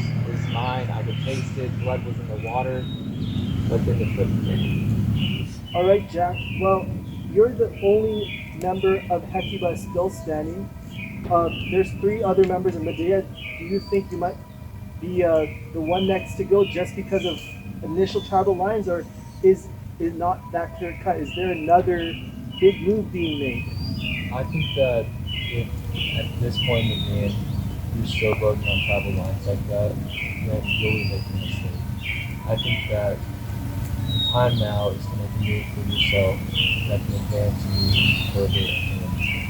mine. I could taste it. Blood was in the water, but then the foot came. All right, Jack. Well, you're the only member of Hecuba still standing. There's 3 other members of Medea. Do you think you might be the one next to go just because of initial tribal lines, or is not that clear cut? Is there another big move being made? I think that if at this point in the game, you're showboating on travel lines like that, then you'll be making a mistake. I think that the time now is to make a move for yourself that can advance you further in the industry.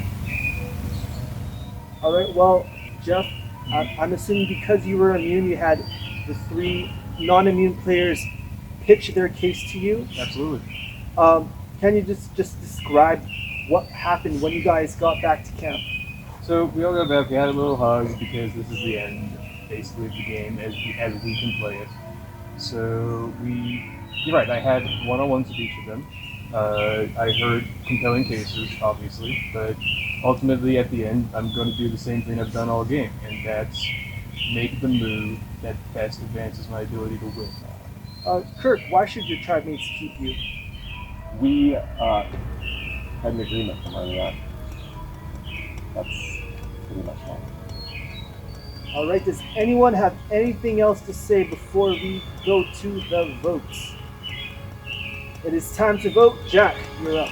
All right. Well, Jeff, I'm assuming because you were immune, you had the 3 non-immune players pitch their case to you. Absolutely. Can you just describe what happened when you guys got back to camp? So we all got back, we had a little hug because this is the end, basically, of the game as we can play it. So you're right, I had one-on-ones with each of them. I heard compelling cases, obviously, but ultimately at the end, I'm going to do the same thing I've done all game, and that's make the move that best advances my ability to win. Kirk, why should your tribe mates keep you? We had an agreement from early on. That's pretty much all. All right, does anyone have anything else to say before we go to the votes? It is time to vote. Jack, you're up.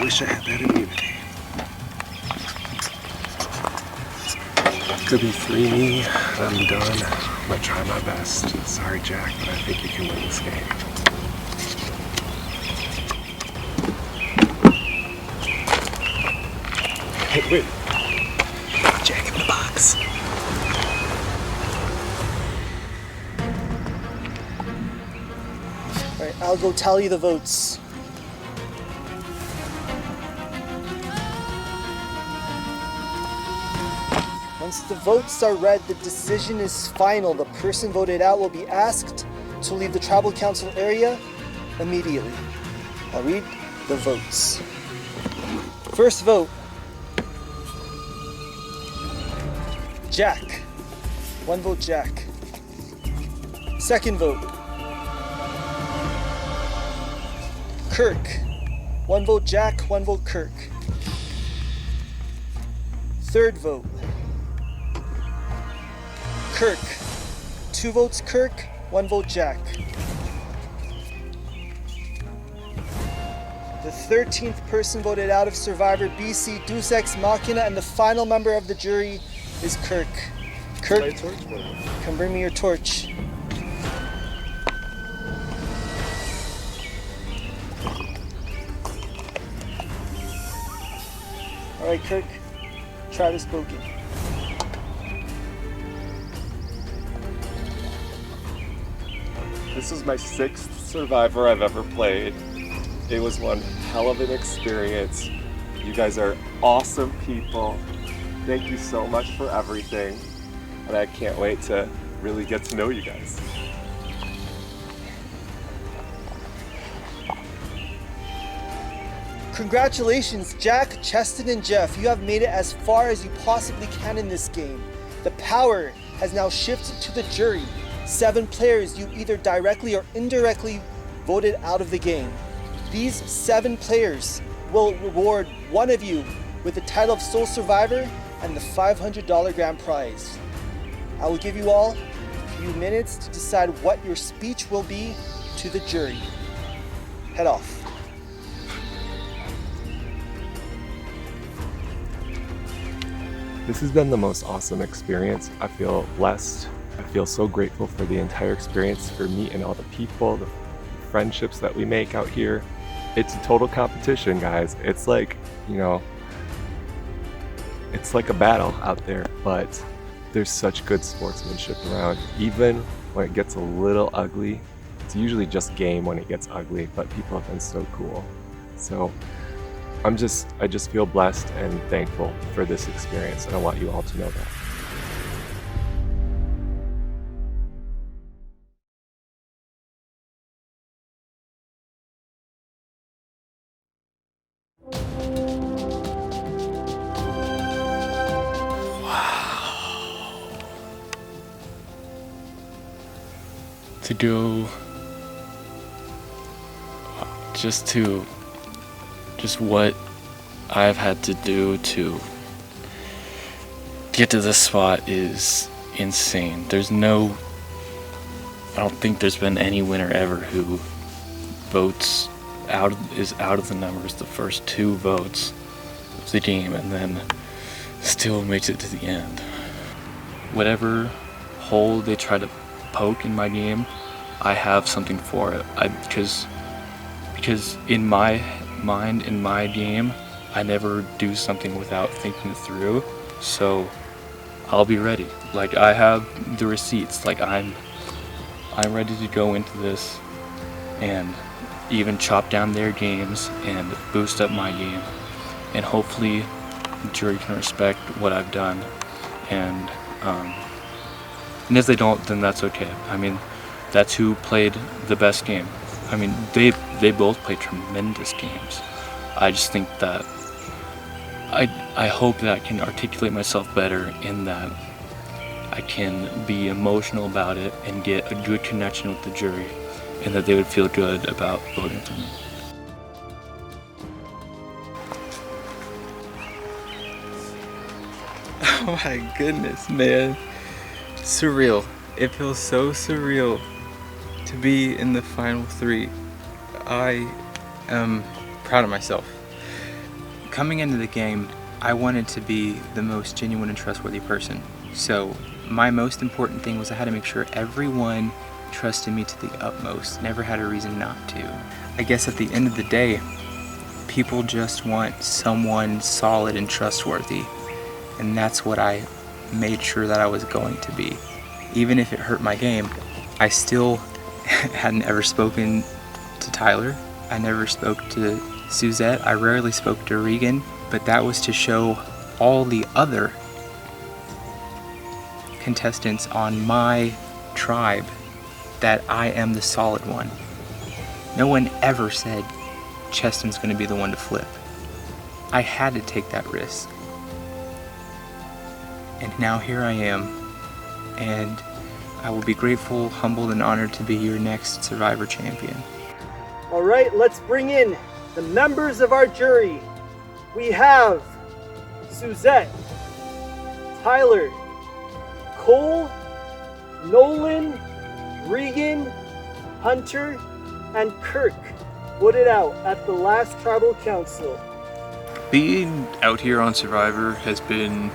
Wish I had that immunity. Could be 3-me, I'm done. I'm gonna try my best. Sorry, Jack, but I think you can win this game. Hey, wait. Jack in the box. All right, I'll go tally the votes. Once the votes are read, the decision is final. The person voted out will be asked to leave the tribal council area immediately. I'll read the votes. First vote, Jack. 1 vote, Jack. Second vote, Kirk. 1 vote, Jack. 1 vote, Kirk. Third vote, Kirk. 2 votes, Kirk. 1 vote, Jack. The 13th person voted out of Survivor BC, Deus Ex Machina, and the final member of the jury is Kirk. Kirk, come bring me your torch. All right, Kirk. Travis spoken. This is my 6th Survivor I've ever played. It was one hell of an experience. You guys are awesome people. Thank you so much for everything. And I can't wait to really get to know you guys. Congratulations, Jack, Cheston, and Jeff. You have made it as far as you possibly can in this game. The power has now shifted to the jury. 7 players you either directly or indirectly voted out of the game. These 7 players will reward one of you with the title of Sole Survivor and the $500 grand prize. I will give you all a few minutes to decide what your speech will be to the jury. Head off. This has been the most awesome experience. I feel blessed. I feel so grateful for the entire experience, for meeting all the people, the friendships that we make out here. It's a total competition, guys. It's like, it's like a battle out there, but there's such good sportsmanship around. Even when it gets a little ugly, it's usually just game when it gets ugly, but people have been so cool. So I just feel blessed and thankful for this experience, and I want you all to know that. to go just what I've had to do to get to this spot is insane. I don't think there's been any winner ever who is out of the numbers the first 2 votes of the game and then still makes it to the end. Whatever hole they try to poke in my game, I have something for it. Because in my mind, in my game, I never do something without thinking it through. So I'll be ready. Like, I have the receipts. Like, I'm ready to go into this and even chop down their games and boost up my game. And hopefully the jury can respect what I've done. And if they don't, then that's okay. I mean, that's who played the best game. I mean, they both played tremendous games. I just think that I hope that I can articulate myself better in that I can be emotional about it and get a good connection with the jury, and that they would feel good about voting for me. Oh my goodness, man. Surreal. It feels so surreal to be in the final 3. I am proud of myself. Coming into the game, I wanted to be the most genuine and trustworthy person. So my most important thing was I had to make sure everyone trusted me to the utmost. Never had a reason not to. I guess at the end of the day, people just want someone solid and trustworthy. And that's what I made sure that I was going to be. Even if it hurt my game, I still hadn't ever spoken to Tyler. I never spoke to SUETT. I rarely spoke to Regan, but that was to show all the other contestants on my tribe that I am the solid one. No one ever said Cheston's gonna be the one to flip. I had to take that risk. And now here I am, and I will be grateful, humbled, and honored to be your next Survivor champion. All right, let's bring in the members of our jury. We have SUETT, Tyler, Cole, Nolan, Regan, Hunter, and Kirk voted out at the last tribal council. Being out here on Survivor has been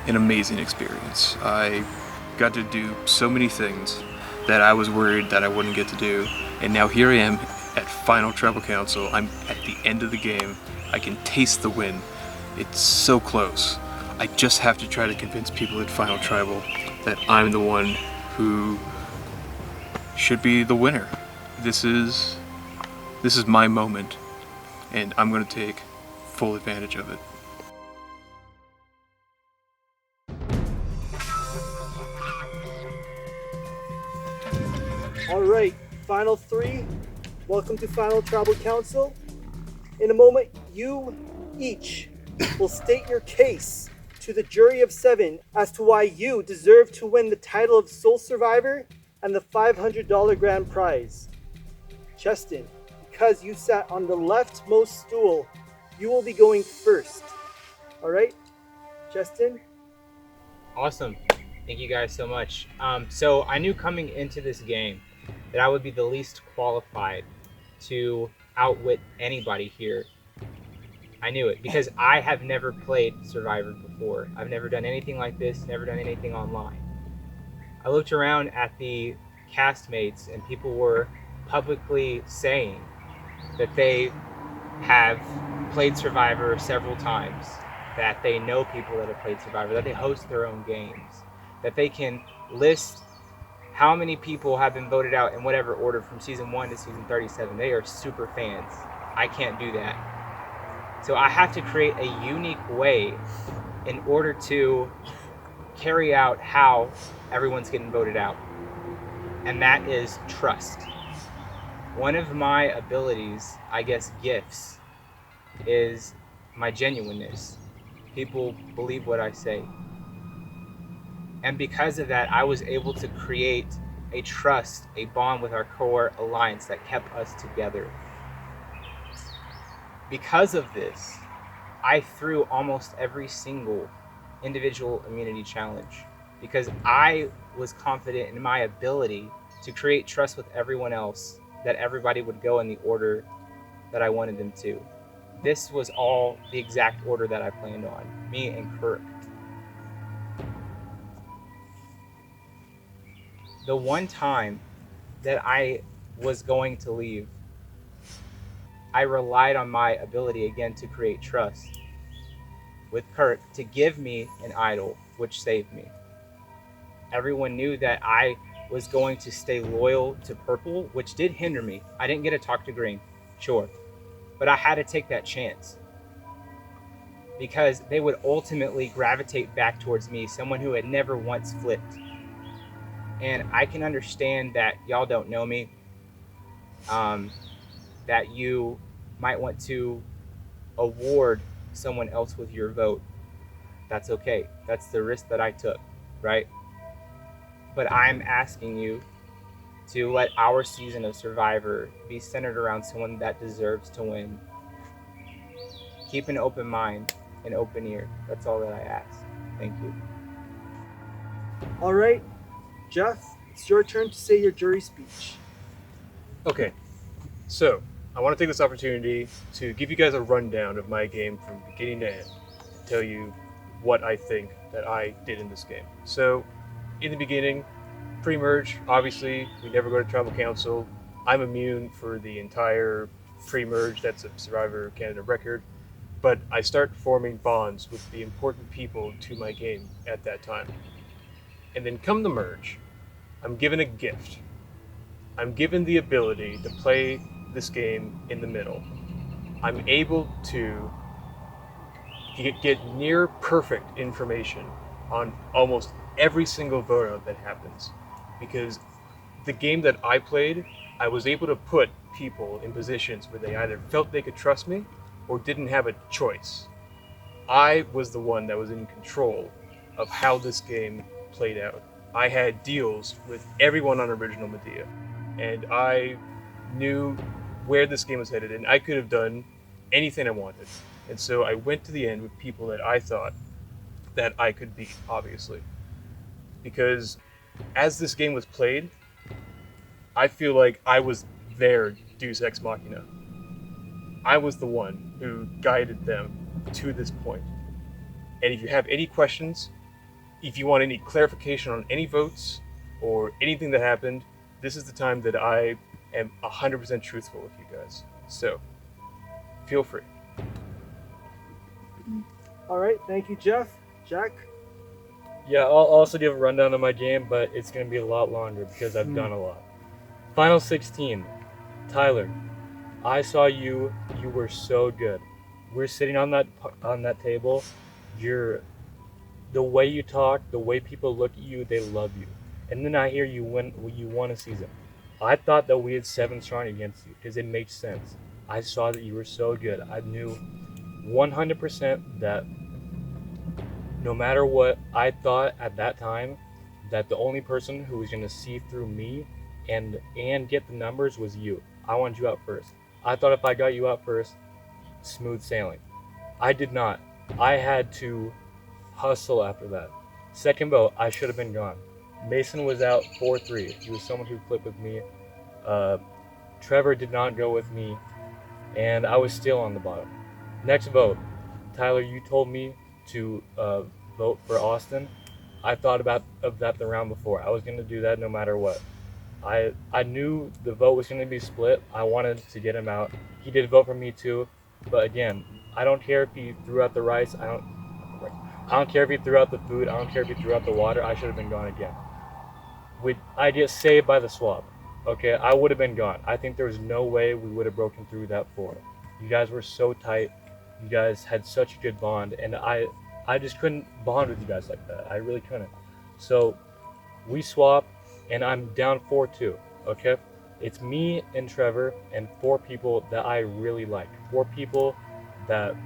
an amazing experience. I got to do so many things that I was worried that I wouldn't get to do, and now here I am at Final Tribal Council. I'm at the end of the game. I can taste the win. It's so close. I just have to try to convince people at Final Tribal that I'm the one who should be the winner. This is my moment, and I'm going to take full advantage of it. All right, final 3. Welcome to Final Tribal Council. In a moment, you each will state your case to the jury of 7 as to why you deserve to win the title of Sole Survivor and the $500 grand prize. Cheston, because you sat on the leftmost stool, you will be going first. All right, Cheston? Awesome. Thank you guys so much. So I knew coming into this game that I would be the least qualified to outwit anybody here. I knew it because I have never played Survivor before. I've never done anything like this, never done anything online. I looked around at the castmates and people were publicly saying that they have played Survivor several times, that they know people that have played Survivor, that they host their own games, that they can list how many people have been voted out in whatever order from season 1 to season 37. They are super fans. I can't do that. So I have to create a unique way in order to carry out how everyone's getting voted out. And that is trust. One of my abilities, I guess gifts, is my genuineness. People believe what I say. And because of that, I was able to create a trust, a bond with our core alliance that kept us together. Because of this, I threw almost every single individual immunity challenge because I was confident in my ability to create trust with everyone else, that everybody would go in the order that I wanted them to. This was all the exact order that I planned on, me and Kirk. The one time that I was going to leave, I relied on my ability again to create trust with Kirk to give me an idol, which saved me. Everyone knew that I was going to stay loyal to purple, which did hinder me. I didn't get to talk to green, sure, but I had to take that chance because they would ultimately gravitate back towards me, someone who had never once flipped. And I can understand that y'all don't know me, that you might want to award someone else with your vote. That's okay. That's the risk that I took, right? But I'm asking you to let our season of Survivor be centered around someone that deserves to win. Keep an open mind, an open ear. That's all that I ask. Thank you. All right, Jeff, it's your turn to say your jury speech. Okay, so I want to take this opportunity to give you guys a rundown of my game from beginning to end, tell you what I think that I did in this game. So, in the beginning, pre-merge, obviously, we never go to tribal council. I'm immune for the entire pre-merge, that's a Survivor Canada record, but I start forming bonds with the important people to my game at that time. And then come the merge, I'm given a gift. I'm given the ability to play this game in the middle. I'm able to get near perfect information on almost every single vote that happens, because the game that I played, I was able to put people in positions where they either felt they could trust me or didn't have a choice. I was the one that was in control of how this game played out. I had deals with everyone on Original Medea, and I knew where this game was headed, and I could have done anything I wanted. And so I went to the end with people that I thought that I could beat, obviously. Because as this game was played, I feel like I was their Deus Ex Machina. I was the one who guided them to this point. And if you have any questions, if you want any clarification on any votes or anything that happened, this is the time that I am 100% truthful with you guys. So, feel free. All right, thank you, Jeff. Jack? Yeah, I'll also give a rundown of my game, but it's going to be a lot longer because I've done a lot. Final 16. Tyler, I saw you. You were so good. We're sitting on that table. The way you talk, the way people look at you, they love you. And then I hear you won a season. I thought that we had 7 strong against you because it makes sense. I saw that you were so good. I knew 100% that no matter what, I thought at that time that the only person who was going to see through me and get the numbers was you. I wanted you out first. I thought if I got you out first, smooth sailing. I did not. I had to hustle after that. Second vote, I should have been gone. Mason was out 4-3. He was someone who flipped with me. Trevor did not go with me, and I was still on the bottom. Next vote, Tyler, you told me to vote for Austin. I thought of that the round before. I was going to do that no matter what. I knew the vote was going to be split. I wanted to get him out. He did vote for me too, but again, I don't care if he threw out the rice. I don't care if he threw out the food. I don't care if he threw out the water. I should have been gone again. I get saved by the swap. Okay, I would have been gone. I think there was no way we would have broken through that floor. You guys were so tight. You guys had such a good bond, and I just couldn't bond with you guys like that. I really couldn't. So we swap, and I'm down 4-2. Okay, it's me and Trevor and 4 people that I really like. 4 people that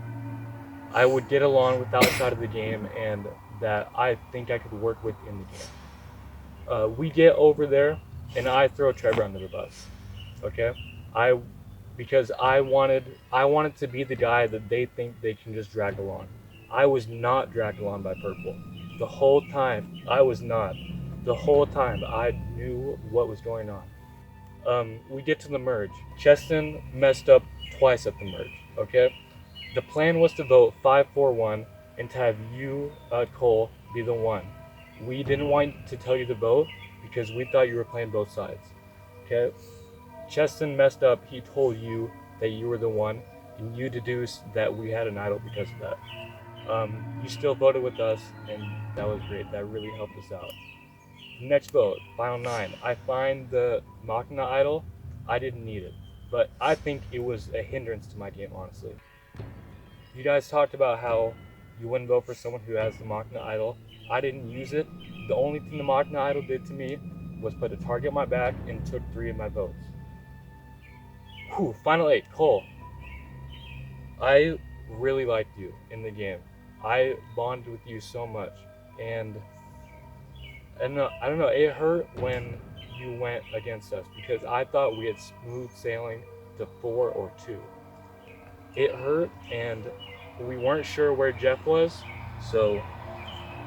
I would get along with outside of the game, and that I think I could work with in the game. We get over there, and I throw Trevor under the bus. Okay, because I wanted to be the guy that they think they can just drag along. I was not dragged along by purple. The whole time I was not. The whole time I knew what was going on. We get to the merge. Cheston messed up twice at the merge. Okay, the plan was to vote 5-4-1 and to have you, Cole, be the one. We didn't want to tell you to vote because we thought you were playing both sides. Okay, Cheston messed up. He told you that you were the one, and you deduced that we had an idol because of that. You still voted with us, and that was great. That really helped us out. Next vote, final 9. I find the Machina idol. I didn't need it, but I think it was a hindrance to my game, honestly. You guys talked about how you wouldn't vote for someone who has the Machina idol. I didn't use it. The only thing the Machina idol did to me was put a target on my back and took 3 of my votes. Whew, final 8, Cole. I really liked you in the game. I bonded with you so much, and I don't know, it hurt when you went against us because I thought we had smooth sailing to 4 or 2. It hurt, and we weren't sure where Jeff was, so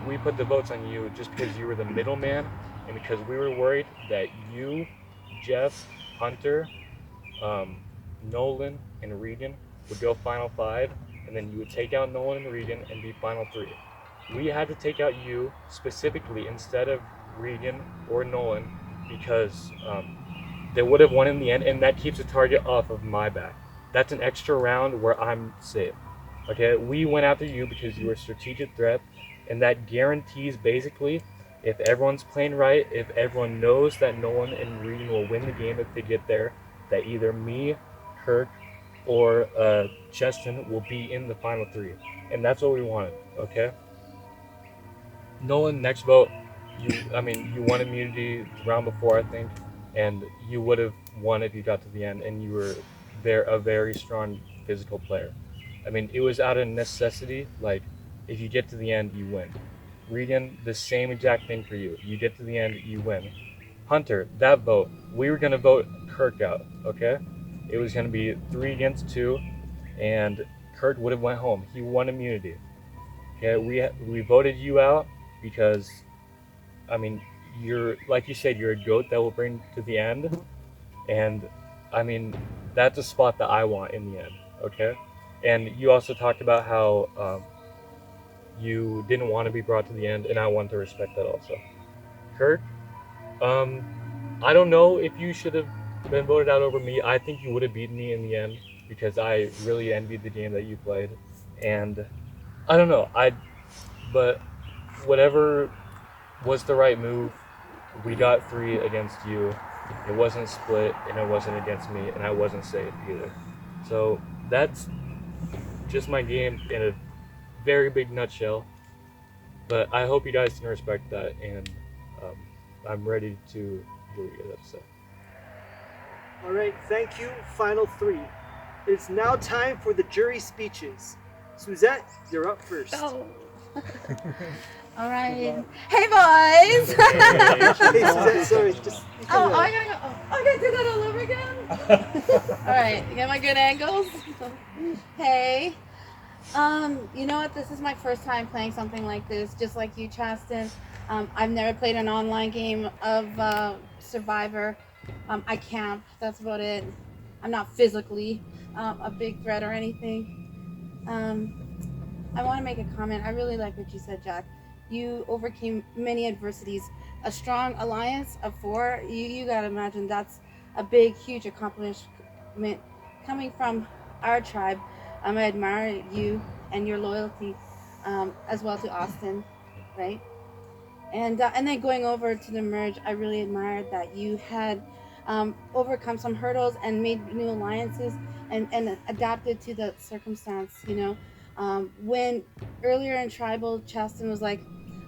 we put the votes on you just because you were the middleman, and because we were worried that you, Jeff, Hunter, Nolan, and Regan would go final 5, and then you would take out Nolan and Regan and be final 3. We had to take out you specifically instead of Regan or Nolan because they would have won in the end, and that keeps a target off of my back. That's an extra round where I'm safe. Okay, we went after you because you were a strategic threat, and that guarantees basically if everyone's playing right, if everyone knows that Nolan and Regan will win the game if they get there, that either me, Kirk, or Cheston will be in the final 3. And that's what we wanted, okay? Nolan, next vote, you won immunity the round before, I think, and you would have won if you got to the end, and you were a very strong physical player. I mean, it was out of necessity, like, if you get to the end, you win. Regan, the same exact thing for you. You get to the end, you win. Hunter, that vote, we were going to vote Kirk out, okay? It was going to be 3 against 2, and Kirk would have went home. He won immunity. Okay, we voted you out because, I mean, you're, like you said, you're a goat that will bring to the end, and, I mean, that's a spot that I want in the end, okay? And you also talked about how you didn't want to be brought to the end, and I want to respect that also. Kirk, I don't know if you should have been voted out over me. I think you would have beaten me in the end because I really envied the game that you played, and I don't know. But whatever was the right move, we got 3 against you. It wasn't split, and it wasn't against me, and I wasn't safe either. So that's just my game in a very big nutshell. But I hope you guys can respect that, and I'm ready to hear what you guys have to say. All right, thank you. Final 3. It's now time for the jury speeches. SUETT, you're up first. Oh. All right. Hey, boys. Hey, SUETT, sorry, just. I gotta do that all over again. All right, you got my good angles. Hey. You know what? This is my first time playing something like this, just like you, Chaston. I've never played an online game of Survivor. I camp, that's about it. I'm not physically a big threat or anything. I want to make a comment. I really like what you said, Jack. You overcame many adversities. A strong alliance of 4, you gotta imagine that's a big, huge accomplishment coming from our tribe. I admire you and your loyalty as well to Austin, right? And then going over to the merge, I really admired that you had overcome some hurdles and made new alliances and adapted to the circumstance, you know. When earlier in Tribal, Chaston was like,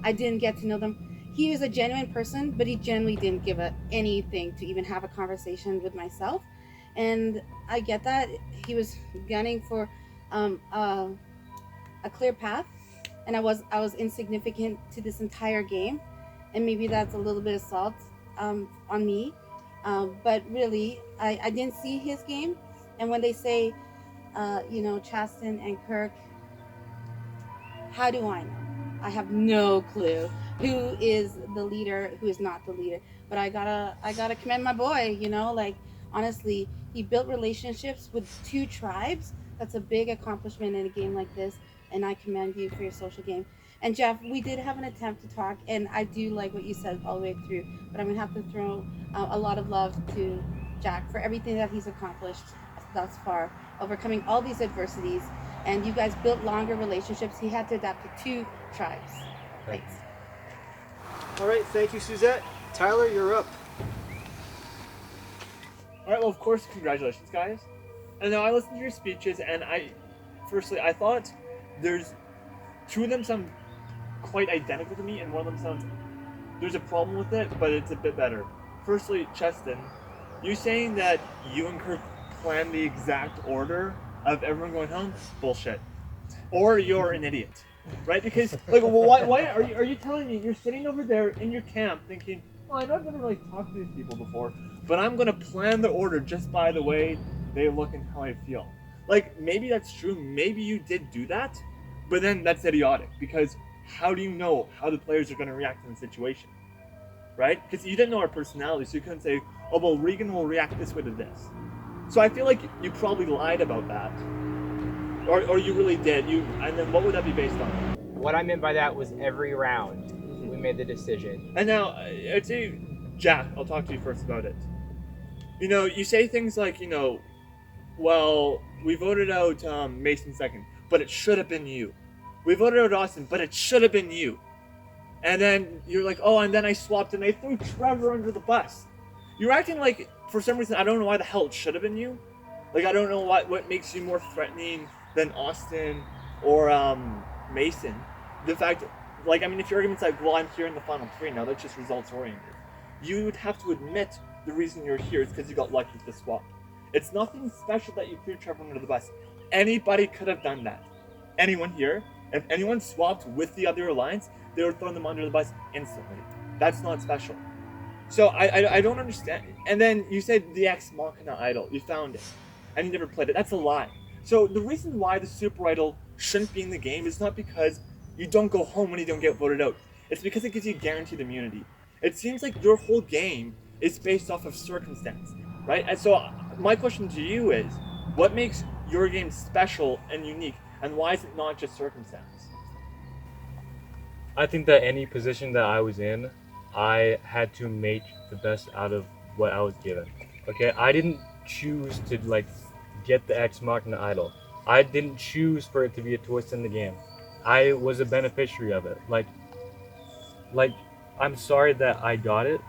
I didn't get to know them. He was a genuine person, but he genuinely didn't give anything to even have a conversation with myself. And I get that. He was gunning for a clear path, and I was insignificant to this entire game, and maybe that's a little bit of salt on me. But really, I didn't see his game. And when they say, Chaston and Kirk, how do I know? I have no clue who is the leader, who is not the leader. But I gotta commend my boy. Honestly, he built relationships with 2 tribes. That's a big accomplishment in a game like this, and I commend you for your social game. And Jeff, we did have an attempt to talk, and I do like what you said all the way through. But I'm gonna have to throw a lot of love to Jack for everything that he's accomplished thus far, overcoming all these adversities. And you guys built longer relationships. He had to adapt to 2 tribes. Thanks. All right, thank you, Suzette. Tyler, you're up. All right, well, of course, congratulations, guys. And now I listened to your speeches, and I thought there's 2 of them sound quite identical to me, and one of them sounds, there's a problem with it, but it's a bit better. Firstly, Cheston, you saying that you and Kirk planned the exact order of everyone going home? Bullshit. Or you're an idiot, right? Because why are you telling me you're sitting over there in your camp thinking, well, I know I've never talked to these people before, but I'm gonna plan the order just by the way they look and how I feel. Maybe that's true. Maybe you did do that, but then that's idiotic because how do you know how the players are gonna react in the situation, right? Because you didn't know our personality, so you couldn't say, oh well, Regan will react this way to this. So I feel like you probably lied about that. Or you really did. And then what would that be based on? What I meant by that was every round we made the decision. And now, I'd say, Jack, I'll talk to you first about it. You say things like, well, we voted out Mason second, but it should have been you. We voted out Austin, but it should have been you. And then you're like, oh, and then I swapped and I threw Trevor under the bus. You're acting like, for some reason, I don't know why the hell it should have been you. I don't know what makes you more threatening than Austin or Mason. The fact, if your argument's well, I'm here in the final 3 now, that's just results oriented. You would have to admit the reason you're here is because you got lucky with the swap. It's nothing special that you threw Trevor under the bus. Anybody could have done that. Anyone here, if anyone swapped with the other alliance, they would throw them under the bus instantly. That's not special. So I don't understand. And then you said the Ex Machina idol, you found it, and you never played it. That's a lie. So the reason why the super idol shouldn't be in the game is not because you don't go home when you don't get voted out. It's because it gives you guaranteed immunity. It seems like your whole game is based off of circumstance, right? And so my question to you is, what makes your game special and unique, and why is it not just circumstance? I think that any position that I was in, I had to make the best out of what I was given. Okay, I didn't choose to get the Ex Machina idol. I didn't choose for it to be a twist in the game. I was a beneficiary of it. I'm sorry that I got it.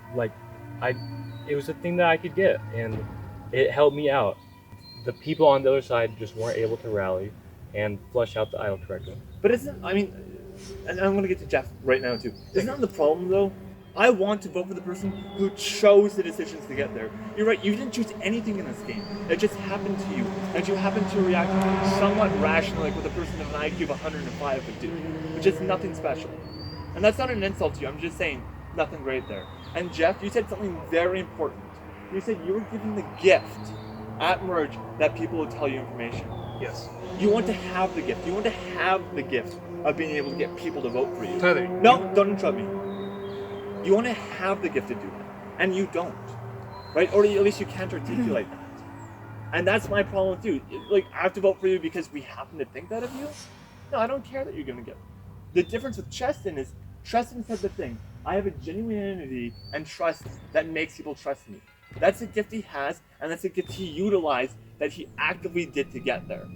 It was a thing that I could get, and it helped me out. The people on the other side just weren't able to rally and flush out the idol correctly. But and I'm going to get to Jeff right now too. Isn't that the problem though? I want to vote for the person who chose the decisions to get there. You're right, you didn't choose anything in this game. It just happened to you. And you happened to react somewhat rationally, like what a person of an IQ of 105 would do, which is nothing special. And that's not an insult to you, I'm just saying nothing great there. And Jeff, you said something very important. You said you were given the gift at Merge that people will tell you information. Yes. You want to have the gift. You want to have the gift of being able to get people to vote for you. Tyler. No, don't interrupt me. You want to have the gift to do that, and you don't, right? Or at least you can't articulate that. And that's my problem with you. I have to vote for you because we happen to think that of you? No, I don't care that you're going to get it. The difference with Cheston is, Cheston said the thing, I have a genuinity and trust that makes people trust me. That's a gift he has, and that's a gift he utilized that he actively did to get there.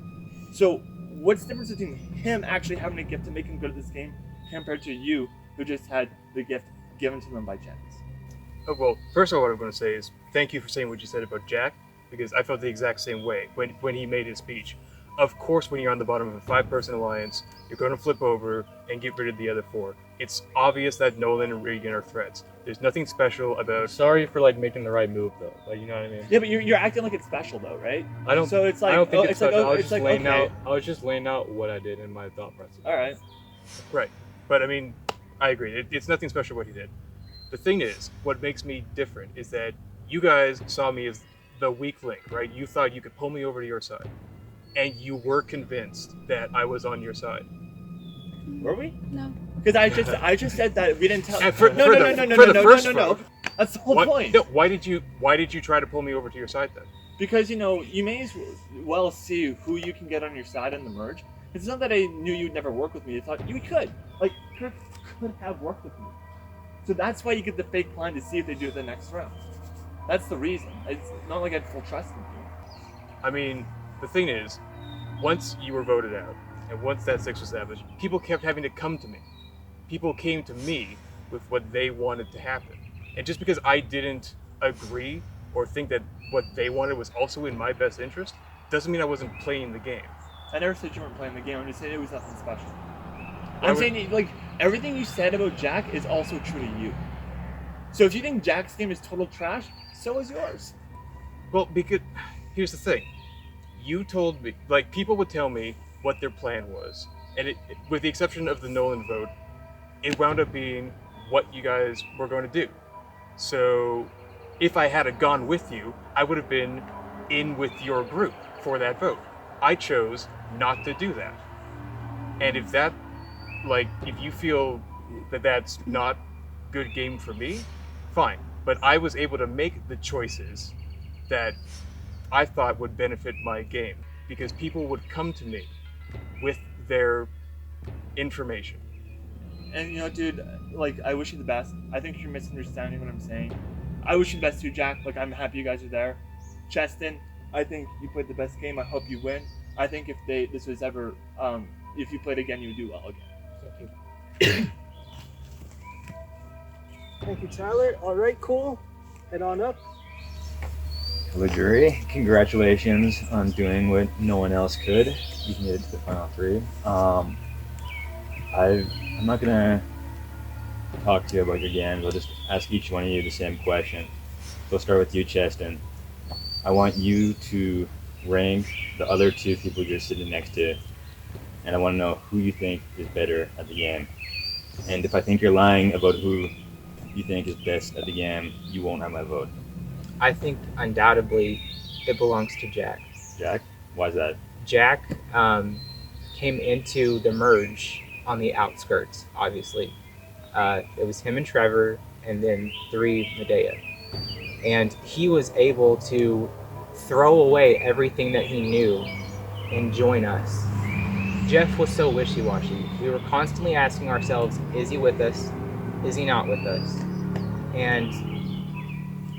So what's the difference between him actually having a gift to make him good at this game compared to you who just had the gift given to them by chance? Oh, well, first of all, what I'm going to say is thank you for saying what you said about Jack, because I felt the exact same way when he made his speech. Of course, when you're on the bottom of a 5-person alliance, you're going to flip over and get rid of the other 4. It's obvious that Nolan and Regan are threats. There's nothing special about... Sorry for making the right move though. You know what I mean? Yeah, but you're acting like it's special though, right? I don't. So it's I don't think it's special. okay. I was just laying out what I did in my thought process. All right. Right, but I agree. It's nothing special what he did. The thing is, what makes me different is that you guys saw me as the weak link, right? You thought you could pull me over to your side, and you were convinced that I was on your side. Were we? No. Because I just said that we didn't tell. And for No. That's the whole point. No, why did you try to pull me over to your side then? Because you may as well see who you can get on your side in the merge. It's not that I knew you'd never work with me. I thought you could. Like, Kirk could have worked with me. So that's why you get the fake plan to see if they do it the next round. That's the reason. It's not like I had full trust in you. I mean, the thing is, once you were voted out, and once that 6 was established, people kept having to come to me. People came to me with what they wanted to happen. And just because I didn't agree or think that what they wanted was also in my best interest, doesn't mean I wasn't playing the game. I never said you weren't playing the game. I'm just saying it was nothing special. I'm saying, like, everything you said about Jack is also true to you. So if you think Jack's game is total trash, so is yours. Well, because here's the thing. You told me, like, people would tell me what their plan was. And with the exception of the Nolan vote, it wound up being what you guys were going to do. So if I had gone with you, I would have been in with your group for that vote. I chose not to do that. And if that, like, if you feel that that's not good game for me, fine. But I was able to make the choices that I thought would benefit my game because people would come to me with their information. And dude, like, I wish you the best. I think you're misunderstanding what I'm saying. I wish you the best too, Jack. Like, I'm happy you guys are there. Cheston, I think you played the best game. I hope you win. I think if this was ever, if you played again, you would do well again. Thank you. Thank you, Tyler. All right, cool. Head on up. Hello, jury. Congratulations on doing what no one else could. You made it to the final 3. I'm not gonna talk to you about your games. I'll just ask each one of you the same question. So we'll start with you, Cheston. I want you to rank the other 2 people you're sitting next to, and I want to know who you think is better at the game. And if I think you're lying about who you think is best at the game, you won't have my vote. I think undoubtedly it belongs to Jack. Jack? Why is that? Jack came into the merge on the outskirts, obviously. It was him and Trevor, and then 3 Medea. And he was able to throw away everything that he knew and join us. Jeff was so wishy-washy. We were constantly asking ourselves, is he with us? Is he not with us? And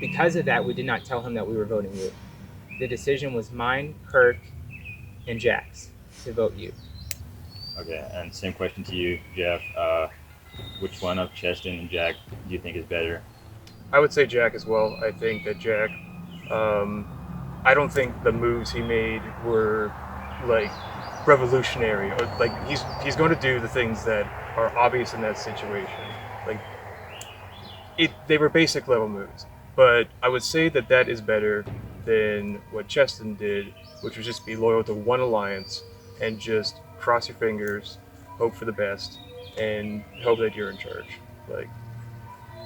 because of that, we did not tell him that we were voting you. The decision was mine, Kirk, and Jack's to vote you. Okay, and same question to you, Jeff. Which one of Cheston and Jack do you think is better? I would say Jack as well. I think that Jack, I don't think the moves he made were like revolutionary, or like he's going to do the things that are obvious in that situation. Like they were basic level moves, but I would say that is better than what Cheston did, which was just be loyal to one alliance and just cross your fingers, hope for the best, and hope that you're in charge. Like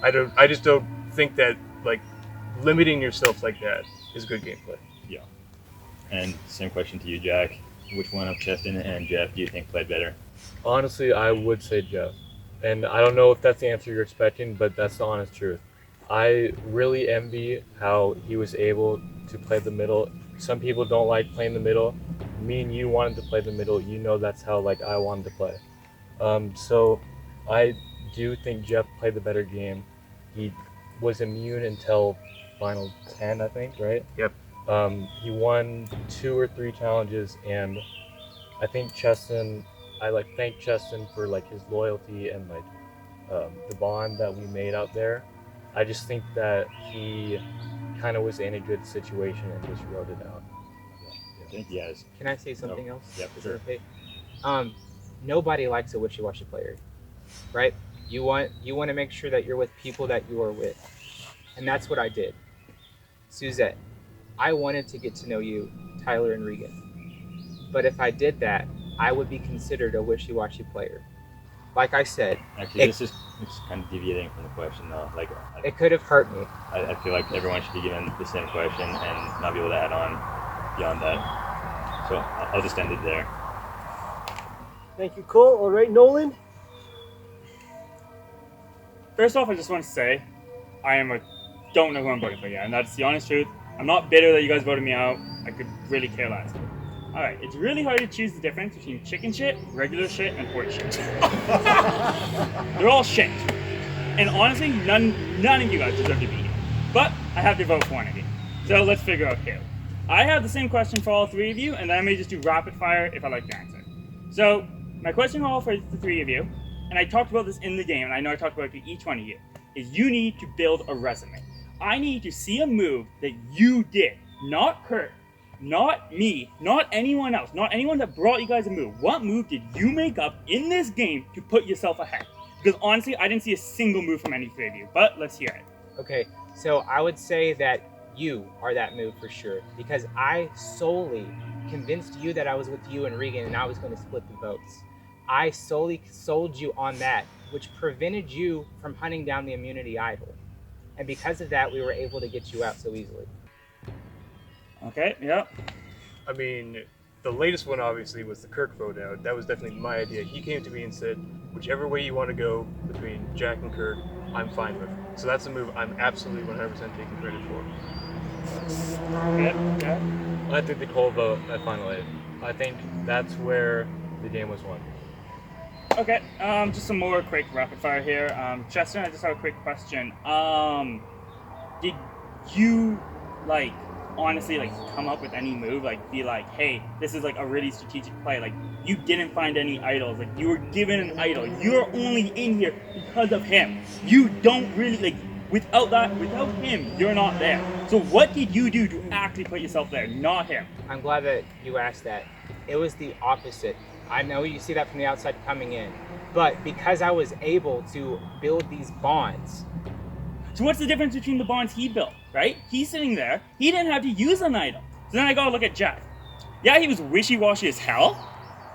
I just don't think that like limiting yourself like that is good gameplay. Yeah. And same question to you, Jack. Which one of Cheston and Jeff do you think played better? Honestly, I would say Jeff. And I don't know if that's the answer you're expecting, but that's the honest truth. I really envy how he was able to play the middle. Some people don't like playing the middle. Me and you wanted to play the middle. You know that's how like I wanted to play. So I do think Jeff played the better game. He was immune until final 10, I think, right? Yep. He won 2 or 3 challenges, and I think Cheston, I thank Cheston for his loyalty and the bond that we made out there. I just think that he kind of was in a good situation and just wrote it out. I think he has. Can I say something else? Yeah, for sure. Okay. Nobody likes a wishy-washy player, right? You want to make sure that you're with people that you are with, and that's what I did. Suzette, I wanted to get to know you, Tyler and Regan, but if I did that, I would be considered a wishy-washy player. like I said, Actually, this is kind of deviating from the question, though. Like, it could have hurt me. I feel like everyone should be given the same question and not be able to add on beyond that. So I'll just end it there. Thank you, Cole. All right, Nolan. First off, I just want to say, don't know who I'm voting for yet, and that's the honest truth. I'm not bitter that you guys voted me out. I could really care less. Alright, it's really hard to choose the difference between chicken shit, regular shit, and horse shit. They're all shit. And honestly, none of you guys deserve to be here. But I have to vote for one of you. So let's figure out who. I have the same question for all three of you, and then I may just do rapid fire if I like the answer. So, my question for all for the three of you, and I talked about this in the game, and I know I talked about it to each one of you, is you need to build a resume. I need to see a move that you did, not Kurt, not me, not anyone else, not anyone that brought you guys a move. What move did you make up in this game to put yourself ahead? Because honestly, I didn't see a single move from any three of you, but let's hear it. Okay, so I would say that you are that move for sure, because I solely convinced you that I was with you and Regan and I was going to split the votes. I solely sold you on that, which prevented you from hunting down the immunity idol. And because of that, we were able to get you out so easily. Okay, yeah. I mean, the latest one obviously was the Kirk vote out. That was definitely my idea. He came to me and said, whichever way you want to go between Jack and Kirk, I'm fine with. So that's a move I'm absolutely 100% taking credit for. Yeah. I think the Cole vote at Final 8. I think that's where the game was won. Okay, just some more quick rapid fire here. Chester, I just have a quick question. Did you, honestly, come up with any move? Be like, hey, this is, a really strategic play. You didn't find any idols. You were given an idol. You're only in here because of him. You don't really, without him, you're not there. So what did you do to actually put yourself there, not him? I'm glad that you asked that. It was the opposite. I know you see that from the outside coming in, but because I was able to build these bonds. So what's the difference between the bonds he built, right? He's sitting there, he didn't have to use an idol. So then I gotta look at Jeff. Yeah, he was wishy-washy as hell,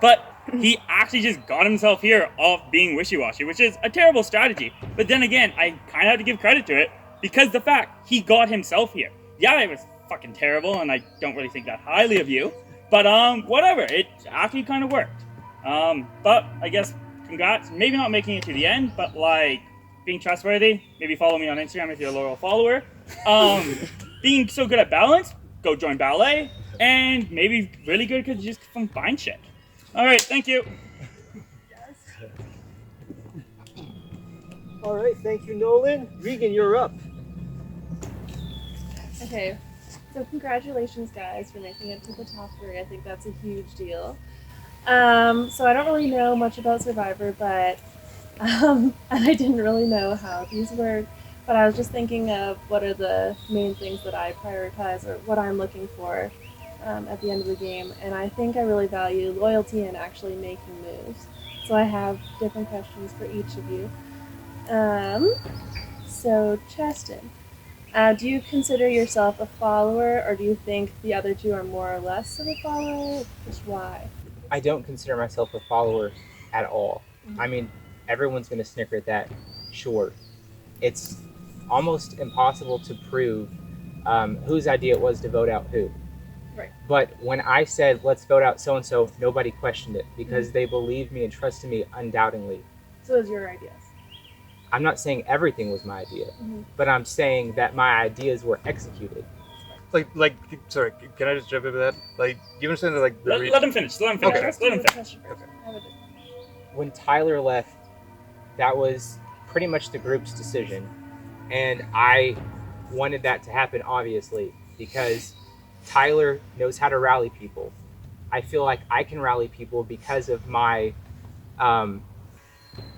but he actually just got himself here off being wishy-washy, which is a terrible strategy. But then again, I kind of have to give credit to it because the fact he got himself here. Yeah, it was fucking terrible, and I don't really think that highly of you. But whatever, it actually kind of worked. But I guess congrats. Maybe not making it to the end, but being trustworthy. Maybe follow me on Instagram if you're a loyal follower. Being so good at balance, go join ballet. And maybe really good because you just combine shit. All right, thank you. All right, thank you, Nolan. Regan, you're up. Okay, so congratulations, guys, for making it to the top 3. I think that's a huge deal. So I don't really know much about Survivor, but and I didn't really know how these work, but I was just thinking of what are the main things that I prioritize or what I'm looking for at the end of the game, and I think I really value loyalty and actually making moves. So I have different questions for each of you. So Cheston, do you consider yourself a follower, or do you think the other two are more or less of a follower? Just why? I don't consider myself a follower at all. I mean, everyone's going to snicker at that, sure. It's almost impossible to prove whose idea it was to vote out who. Right. But when I said, let's vote out so-and-so, nobody questioned it because they believed me and trusted me undoubtedly. So it was your ideas? I'm not saying everything was my idea, but I'm saying that my ideas were executed. Sorry, can I just jump into that? Do you understand that, Let him finish. Let him finish. Okay. Let him finish. When Tyler left, that was pretty much the group's decision. And I wanted that to happen, obviously, because Tyler knows how to rally people. I feel like I can rally people because of my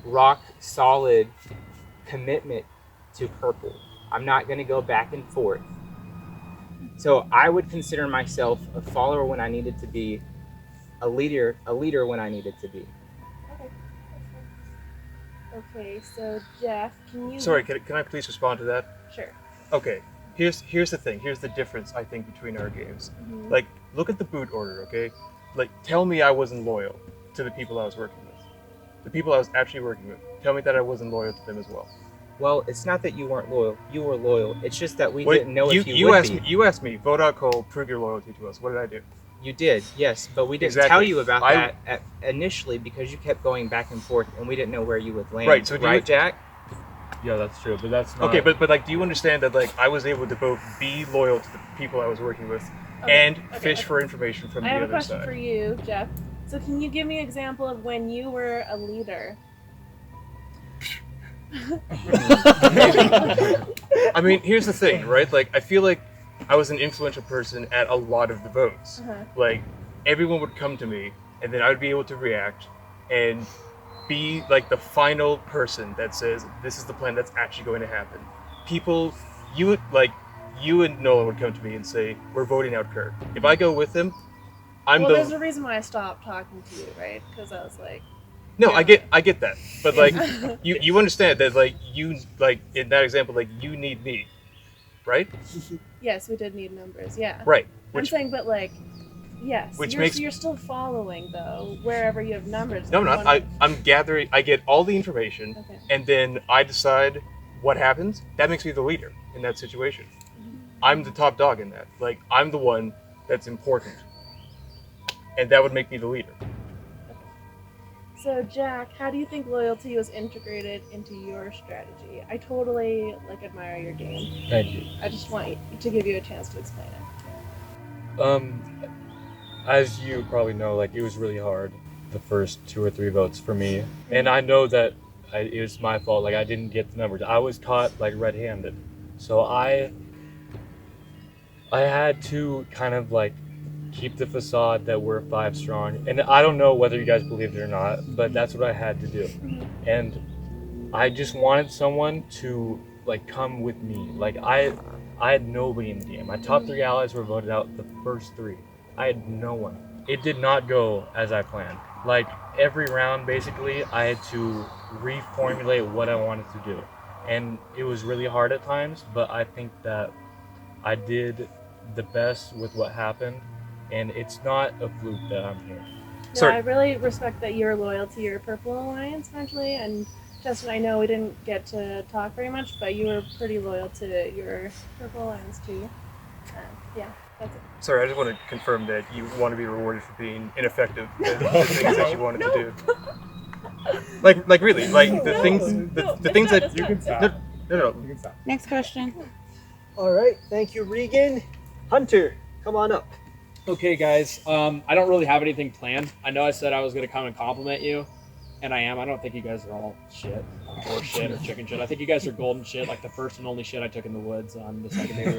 rock solid commitment to purple. I'm not going to go back and forth. So I would consider myself a follower when I needed to be, a leader when I needed to be. Okay, so Jeff, can you... Sorry, can I please respond to that? Sure. Okay, here's the thing. Here's the difference, I think, between our games. Look at the boot order, okay? Tell me I wasn't loyal to the people I was working with. the people I was actually working with, tell me that I wasn't loyal to them as well. Well, it's not that you weren't loyal. You were loyal. It's just that we didn't know if you would asked be. You asked me, vote out Cole, prove your loyalty to us. What did I do? You did, yes, but we didn't tell you about that initially because you kept going back and forth, and we didn't know where you would land. Right. So Jack? Yeah, that's true, but that's not... Okay, but like, do you understand that like I was able to both be loyal to the people I was working with and fish for information from the I have a other question side? for you, Jeff. So can you give me an example of when you were a leader? I mean, here's the thing, right? Like, I feel like I was an influential person at a lot of the votes. Like, everyone would come to me, and then I would be able to react and be like the final person that says, this is the plan that's actually going to happen. People, you and Nolan would come to me and say, we're voting out Kirk. If I go with them, there's a reason why I stopped talking to you, right? Because I was like... No, I get that. But like, you understand that like, you, like, in that example, like, you need me, right? Yes, we did need numbers, yeah. Right. I'm saying, but like, yes, Which you're still following, though, wherever you have numbers. No, I'm not. I'm gathering, I get all the information, and then I decide what happens. That makes me the leader in that situation. I'm the top dog in that. Like, I'm the one that's important. And that would make me the leader. So, Jack, how do you think loyalty was integrated into your strategy? I totally, like, admire your game. Thank you. I just want to give you a chance to explain it. As you probably know, like, it was really hard, the first 2 or 3 votes for me. And I know that it was my fault, like, I didn't get the numbers. I was caught, like, red-handed. So I had to kind of, like, keep the facade that we're 5 strong. And I don't know whether you guys believed it or not, but that's what I had to do. And I just wanted someone to, like, come with me. Like, I had nobody in the game. My top 3 allies were voted out the first 3. I had no one. It did not go as I planned. Like, every round, basically, I had to reformulate what I wanted to do. And it was really hard at times, but I think that I did the best with what happened. And it's not a fluke that I'm here. No, I really respect that you're loyal to your Purple Alliance, actually. And Justin, I know we didn't get to talk very much, but you were pretty loyal to your Purple Alliance, too. Yeah, that's it. Sorry, I just want to confirm that you want to be rewarded for being ineffective at the things that you wanted to do. Like really, like the things that you can stop. No. You can stop. Next question. All right, thank you, Regan. Hunter, come on up. Okay, guys. I don't really have anything planned. I know I said I was going to come and compliment you, and I am. I don't think you guys are all shit, or shit, or chicken shit. I think you guys are golden shit, like the first and only shit I took in the woods on the secondary.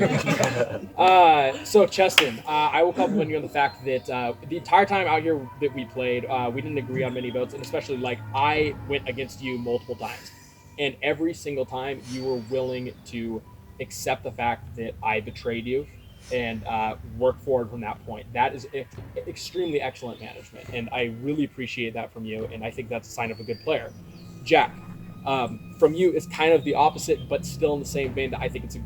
So, Cheston, I will compliment you on the fact that the entire time out here that we played, we didn't agree on many votes, and especially, like, I went against you multiple times. And every single time, you were willing to accept the fact that I betrayed you and work forward from that point. That is extremely excellent management, and I really appreciate that from you, and I think that's a sign of a good player. Jack, from you, it's kind of the opposite, but still in the same vein that I think it's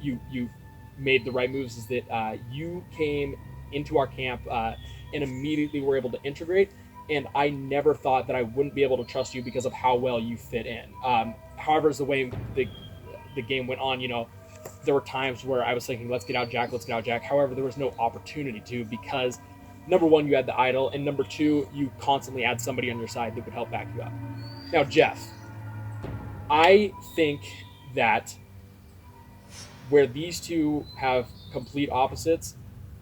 you made the right moves, is that you came into our camp and immediately were able to integrate, and I never thought that I wouldn't be able to trust you because of how well you fit in. However, as the way the game went on, you know, there were times where I was thinking, let's get out Jack. However, there was no opportunity to, because number one, you had the idol, and number two, you constantly had somebody on your side that would help back you up. Now, Jeff, I think that where these two have complete opposites,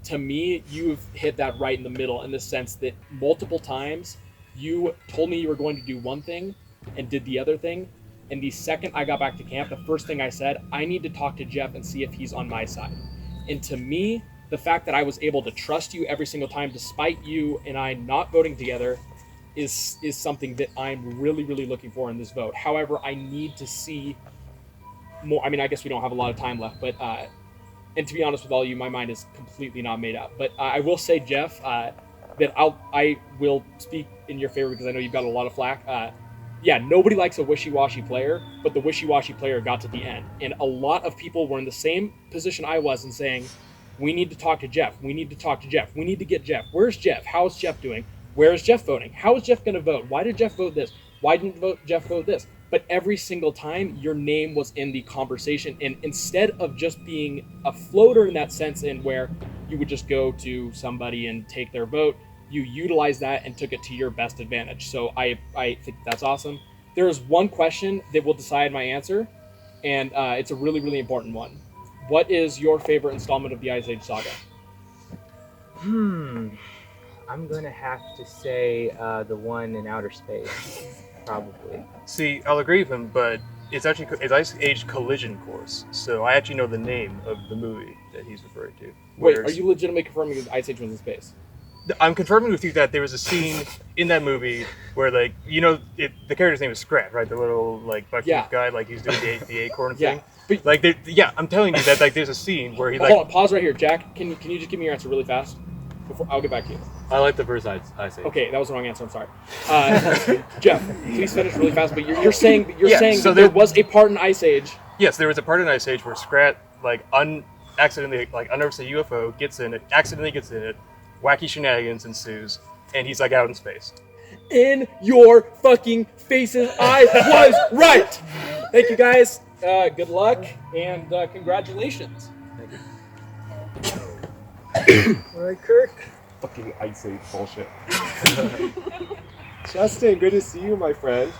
to me, you've hit that right in the middle, in the sense that multiple times you told me you were going to do one thing and did the other thing. And the second I got back to camp, the first thing I said, I need to talk to Jeff and see if he's on my side. And to me, the fact that I was able to trust you every single time, despite you and I not voting together, is something that I'm really, really looking for in this vote. However, I need to see more. I mean, I guess we don't have a lot of time left, but and to be honest with all of you, my mind is completely not made up. But I will say, Jeff, that I will speak in your favor, because I know you've got a lot of flack. Yeah, nobody likes a wishy-washy player, but the wishy-washy player got to the end. And a lot of people were in the same position I was in saying, we need to talk to Jeff. We need to talk to Jeff. We need to get Jeff. Where's Jeff? How's Jeff doing? Where is Jeff voting? How is Jeff going to vote? Why did Jeff vote this? Why didn't Jeff vote this? But every single time, your name was in the conversation, and instead of just being a floater in that sense, in where you would just go to somebody and take their vote, you utilized that and took it to your best advantage. So I think that's awesome. There is one question that will decide my answer, and it's a really, really important one. What is your favorite installment of the Ice Age saga? I'm gonna have to say the one in outer space, probably. See, I'll agree with him, but it's Ice Age Collision Course, so I actually know the name of the movie that he's referring to. Wait, are you legitimately confirming that Ice Age was in space? I'm confirming with you that there was a scene in that movie where, like, the character's name is Scrat, right? The little, like, buck-toothed guy, like, he's doing the acorn thing. But, like, I'm telling you that, like, there's a scene where he, like... Hold on, pause right here. Jack, can you just give me your answer really fast? I'll get back to you. I like the first Ice Age. Okay, that was the wrong answer. I'm sorry. Jeff, please finish really fast. But you're saying that there was a part in Ice Age. Yes, there was a part in Ice Age where Scrat, like, accidentally, like, unearths a UFO, accidentally gets in it, wacky shenanigans ensues, and he's, like, out in space. In your fucking faces, I was right. Thank you, guys. Good luck and congratulations. All right, Kirk. Fucking Ice Age bullshit. Justin, good to see you, my friend.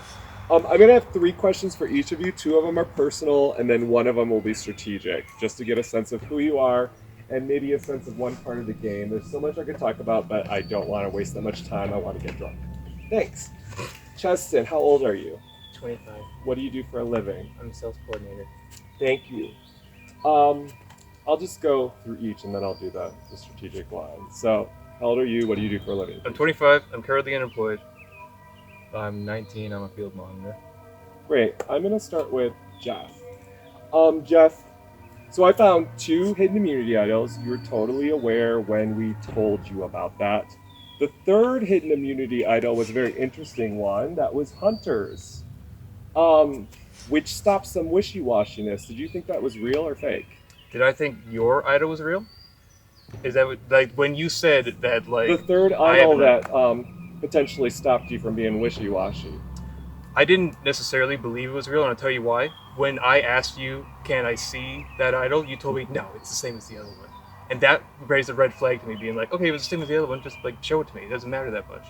I'm going to have 3 questions for each of you. 2 of them are personal, and then 1 of them will be strategic, just to get a sense of who you are and maybe a sense of one part of the game. There's so much I could talk about, but I don't want to waste that much time. I want to get drunk. Thanks. Justin, how old are you? 25. What do you do for a living? I'm a sales coordinator. Thank you. I'll just go through each, and then I'll do the strategic line. So, how old are you? What do you do for a living? I'm 25. I'm currently unemployed. I'm 19. I'm a field monitor. Great. I'm going to start with Jeff. Jeff, so I found 2 hidden immunity idols. You were totally aware when we told you about that. The 3rd hidden immunity idol was a very interesting one. That was Hunter's, which stopped some wishy-washiness. Did you think that was real or fake? Did I think your idol was real? Is that what, like, when you said that, like... The 3rd idol that potentially stopped you from being wishy-washy. I didn't necessarily believe it was real, and I'll tell you why. When I asked you, can I see that idol, you told me, no, it's the same as the other one. And that raised a red flag to me, being like, okay, it was the same as the other one, just, like, show it to me. It doesn't matter that much.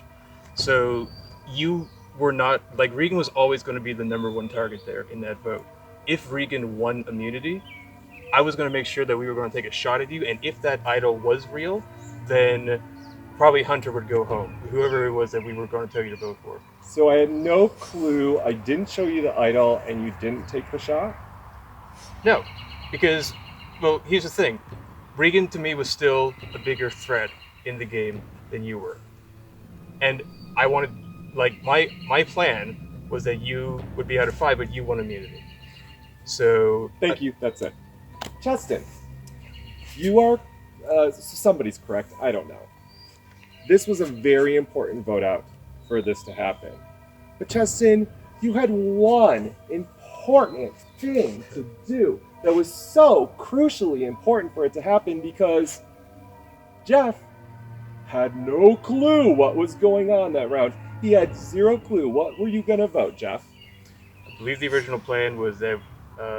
So you were not... Like, Regan was always going to be the #1 target there in that vote. If Regan won immunity, I was going to make sure that we were going to take a shot at you, and if that idol was real, then probably Hunter would go home, whoever it was that we were going to tell you to vote for. So I had no clue. I didn't show you the idol, and you didn't take the shot? No, because, well, here's the thing. Regan, to me, was still a bigger threat in the game than you were. And I wanted, like, my plan was that you would be out of 5, but you won immunity. So... Thank you, that's it. Justin, you are, somebody's correct, I don't know. This was a very important vote out for this to happen. But Justin, you had one important thing to do that was so crucially important for it to happen because Jeff had no clue what was going on that round. He had 0 clue. What were you going to vote, Jeff? I believe the original plan was that...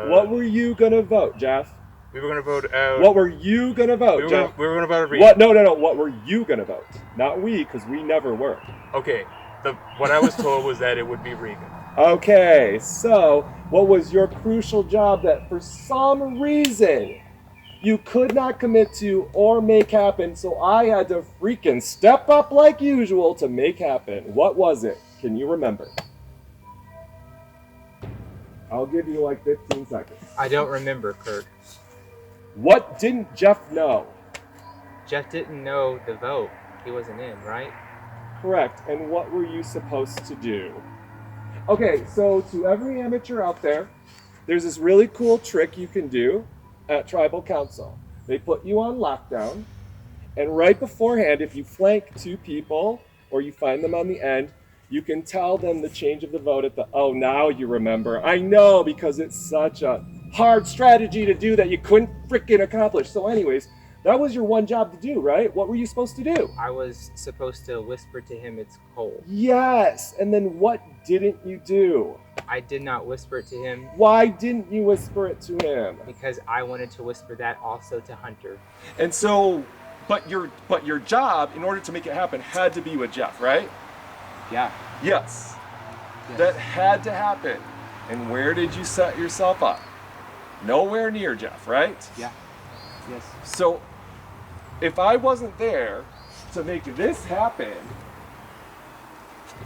what were you going to vote, Jeff? We were going to vote out... What were you going to vote, Jeff? We were going to vote Regan. What? No. What were you going to vote? Not we, because we never were. Okay. What I was told was that it would be Regan. Okay, so what was your crucial job that for some reason you could not commit to or make happen, so I had to freaking step up like usual to make happen? What was it? Can you remember? I'll give you like 15 seconds. I don't remember, Kirk. What didn't Jeff know? Jeff didn't know the vote. He wasn't in, right? Correct. And what were you supposed to do? Okay, so to every amateur out there, there's this really cool trick you can do at Tribal Council. They put you on lockdown, and right beforehand, if you flank 2 people, or you find them on the end, you can tell them the change of the vote at the, oh, now you remember. I know, because it's such a hard strategy to do that you couldn't freaking accomplish. So anyways, That was your one job to do, right? What were you supposed to do? I was supposed to whisper to him it's Cole. Yes, and then what didn't you do? I did not whisper it to him. Why didn't you whisper it to him? Because I wanted to whisper that also to Hunter. And so, but your job, in order to make it happen, had to be with Jeff, right? Yeah. Yes. That had to happen. And where did you set yourself up? Nowhere near Jeff, right? Yeah. Yes. So, if I wasn't there to make this happen,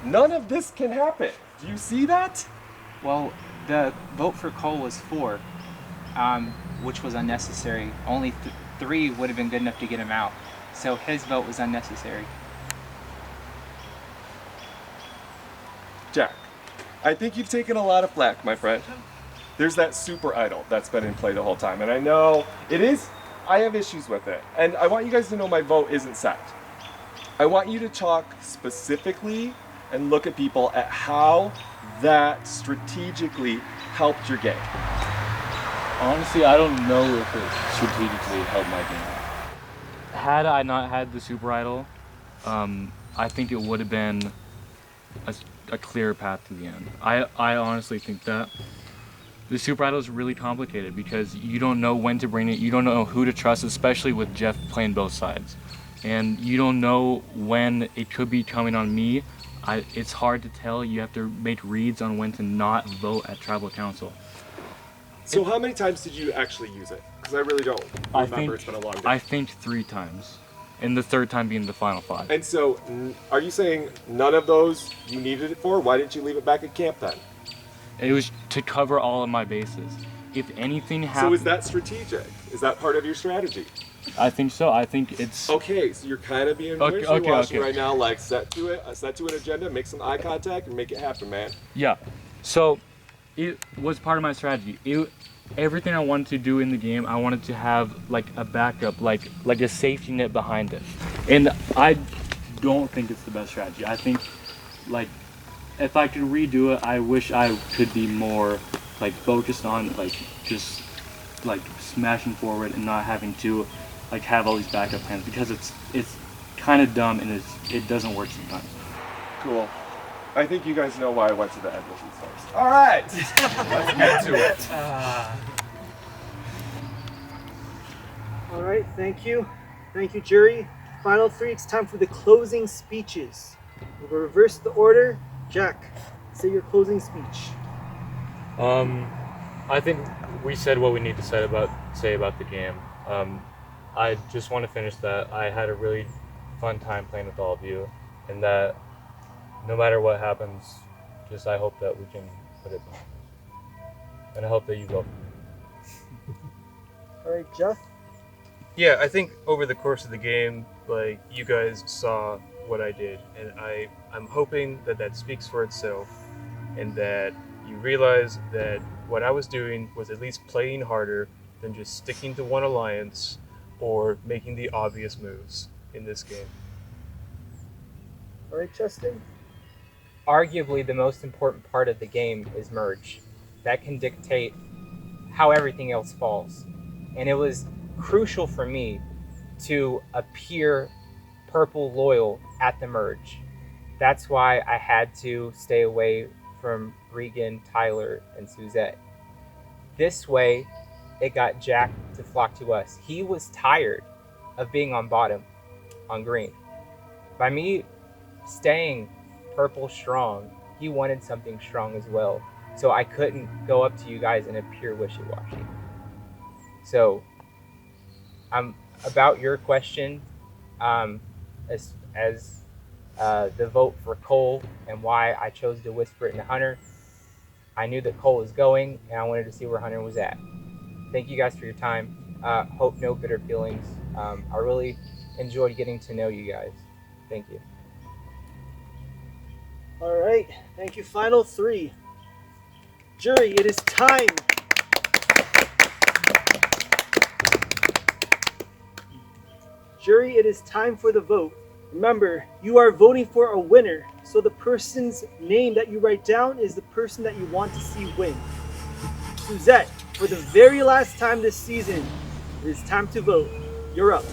none of this can happen. Do you see that? Well, the vote for Cole was 4, which was unnecessary. Only 3 would have been good enough to get him out. So his vote was unnecessary. Jack, I think you've taken a lot of flack, my friend. There's that super idol that's been in play the whole time, and I know it is. I have issues with it, and I want you guys to know my vote isn't set. I want you to talk specifically and look at people at how that strategically helped your game. Honestly, I don't know if it strategically helped my game. Had I not had the super idol, I think it would have been a clear path to the end. I honestly think that the super idol is really complicated because you don't know when to bring it, you don't know who to trust, especially with Jeff playing both sides. And you don't know when it could be coming on me. It's hard to tell. You have to make reads on when to not vote at tribal council. So how many times did you actually use it? Because I really don't remember. It's been a long day. I think 3 times. And the 3rd time being the final 5. And so, are you saying none of those you needed it for? Why didn't you leave it back at camp then? It was to cover all of my bases. If anything happened... So is that strategic? Is that part of your strategy? I think so. I think it's... Okay, so you're kind of being wishy-washy right now, like set to an agenda, make some eye contact, and make it happen, man. Yeah. So, it was part of my strategy. Everything I wanted to do in the game, I wanted to have like a backup, like a safety net behind it. And I don't think it's the best strategy. I think like if I could redo it, I wish I could be more like focused on like just like smashing forward and not having to like have all these backup plans because it's kind of dumb and it doesn't work sometimes. Cool. I think you guys know why I went to the end with these folks. All right, let's get to it. All right, thank you, jury. Final 3. It's time for the closing speeches. We'll reverse the order. Jack, say your closing speech. I think we said what we need to say about the game. I just want to finish that. I had a really fun time playing with all of you, and that no matter what happens, just I hope that we can put it behind us. And I hope that you vote for me. All right, Jeff? Yeah, I think over the course of the game, like, you guys saw what I did, and I'm hoping that speaks for itself, and that you realize that what I was doing was at least playing harder than just sticking to one alliance or making the obvious moves in this game. All right, Justin? Arguably, the most important part of the game is merge. That can dictate how everything else falls. And it was crucial for me to appear purple loyal at the merge. That's why I had to stay away from Regan, Tyler, and Suzette. This way, it got Jack to flock to us. He was tired of being on bottom, on green. By me staying purple strong, he wanted something strong as well. So I couldn't go up to you guys and appear wishy-washy. So, about your question, as the vote for Cole and why I chose to whisper it into Hunter, I knew that Cole was going, and I wanted to see where Hunter was at. Thank you guys for your time. Hope no bitter feelings. I really enjoyed getting to know you guys. Thank you. All right, thank you. Final 3. Jury, it is time. Jury, it is time for the vote. Remember, you are voting for a winner, so the person's name that you write down is the person that you want to see win. Suzette, for the very last time this season, it is time to vote. you're up.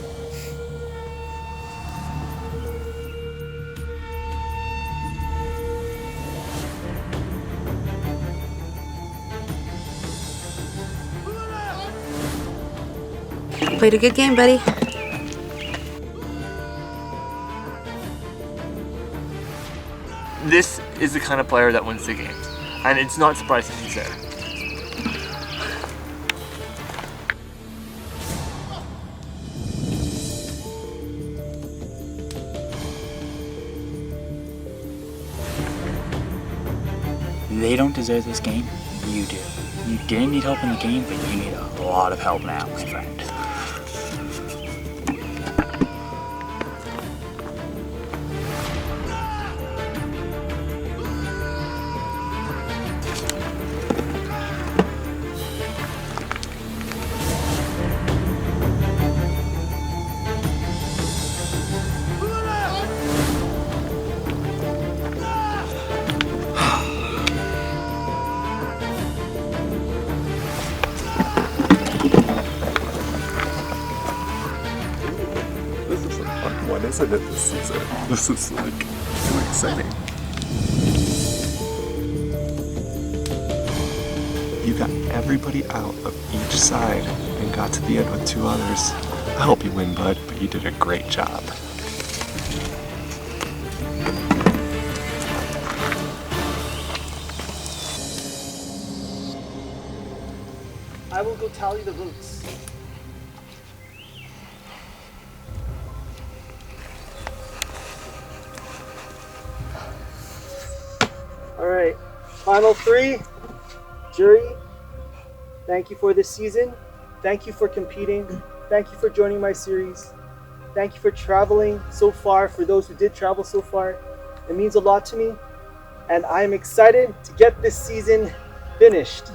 Played a good game, buddy. This is the kind of player that wins the games, and it's not surprising he's there. They don't deserve this game, you do. You didn't need help in the game, but you need a lot of help now, my friend. One, isn't it, this season? This is like really exciting. You got everybody out of each side and got to the end with 2 others. I hope you win, bud, but you did a great job. I will go tally the votes. Alright, final 3. Jury, thank you for this season. Thank you for competing. Thank you for joining my series. Thank you for traveling so far. For those who did travel so far, it means a lot to me. And I am excited to get this season finished.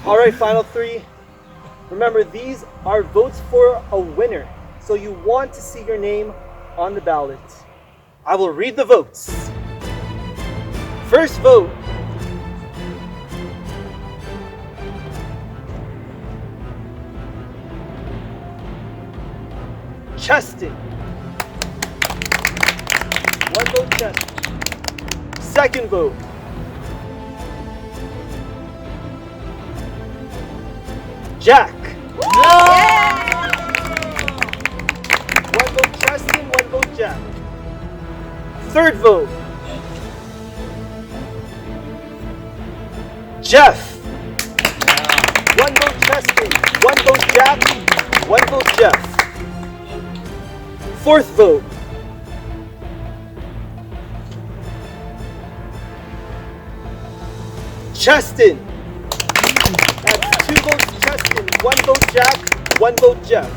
Alright, final 3. Remember, these are votes for a winner. So you want to see your name on the ballot. I will read the votes. First vote. Cheston. 1 vote Cheston. Second vote. Jack. 1 vote Cheston, 1 vote Jack. Third vote. Jeff. 1 vote Cheston, 1 vote Jack, 1 vote Jeff. Fourth vote. Cheston. That's 2 votes Cheston, 1 vote Jack, 1 vote Jeff.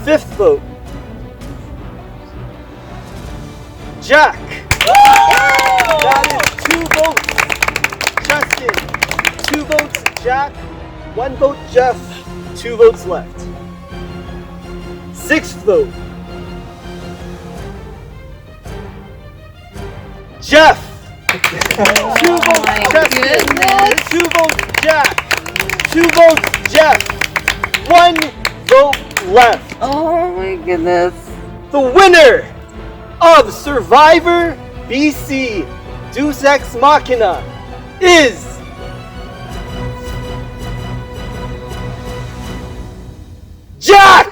Fifth vote. Jack. That is 2 votes Cheston, 2 votes Jack, 1 vote Jeff, 2 votes left. Sixth vote. Jeff. 2 votes Cheston, 2 votes Jack, 2 votes Jeff, 1 vote left. Oh my goodness. The winner of Survivor BC Deus Ex Machina is Jack!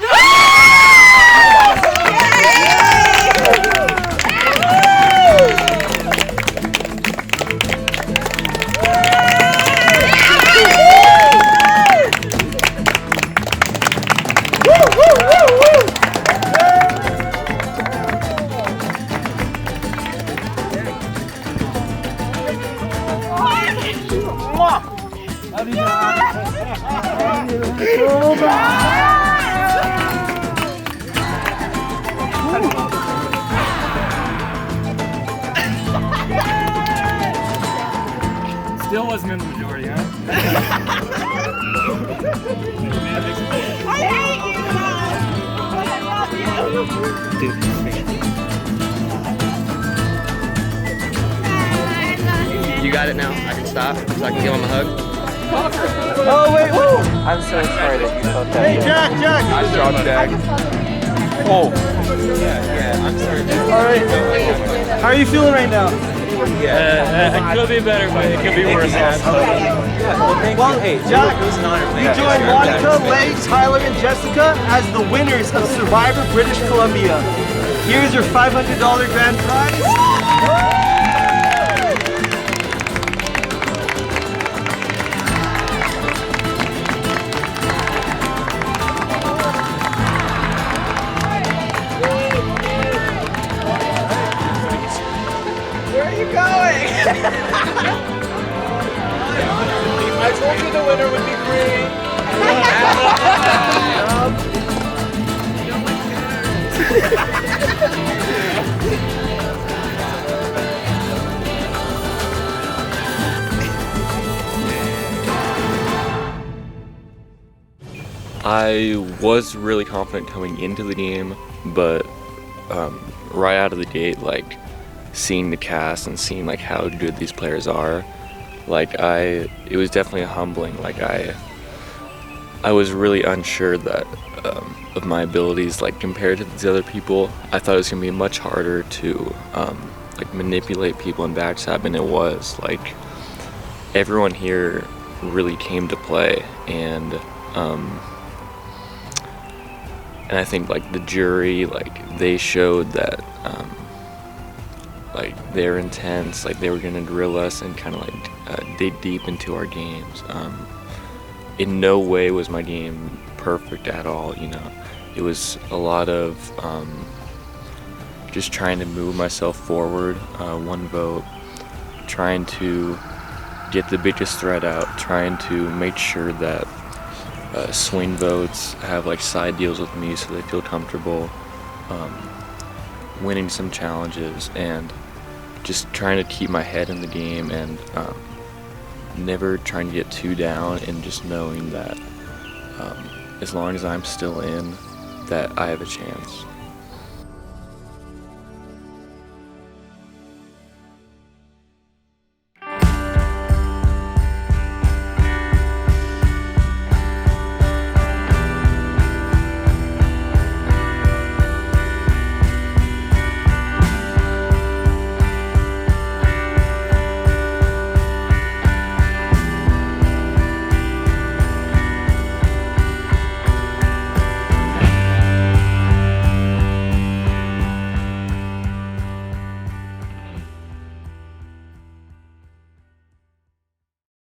Still wasn't in the majority, huh? I hate you! You got it now. I can stop so I can give him a hug. Oh wait, woo! I'm so sorry that you felt that. Hey, Jack! Nice job, Jack. Oh. Yeah, I'm sorry. All right. How are you feeling right now? It could be better, but it could be worse. Well, Hey, Jack, it was an honor. you joined Monica, Leigh, Tyler, and Jessica as the winners of Survivor British Columbia. Here's your $500 grand prize. Where are you going? I told you the winner would be free. I was really confident coming into the game, but right out of the gate, like seeing the cast and seeing like how good these players are, like it was definitely humbling. Like I was really unsure that of my abilities, like compared to these other people. I thought it was gonna be much harder to like manipulate people and backstab, and it was. Like everyone here really came to play, and I think like the jury, like they showed that like they're intense, like they were gonna drill us and kind of like dig deep into our games. In no way was my game perfect at all, you know. It was a lot of just trying to move myself forward, one vote, trying to get the biggest threat out, trying to make sure that swing votes have like side deals with me so they feel comfortable, winning some challenges, and just trying to keep my head in the game, and never trying to get too down, and just knowing that as long as I'm still in, that I have a chance.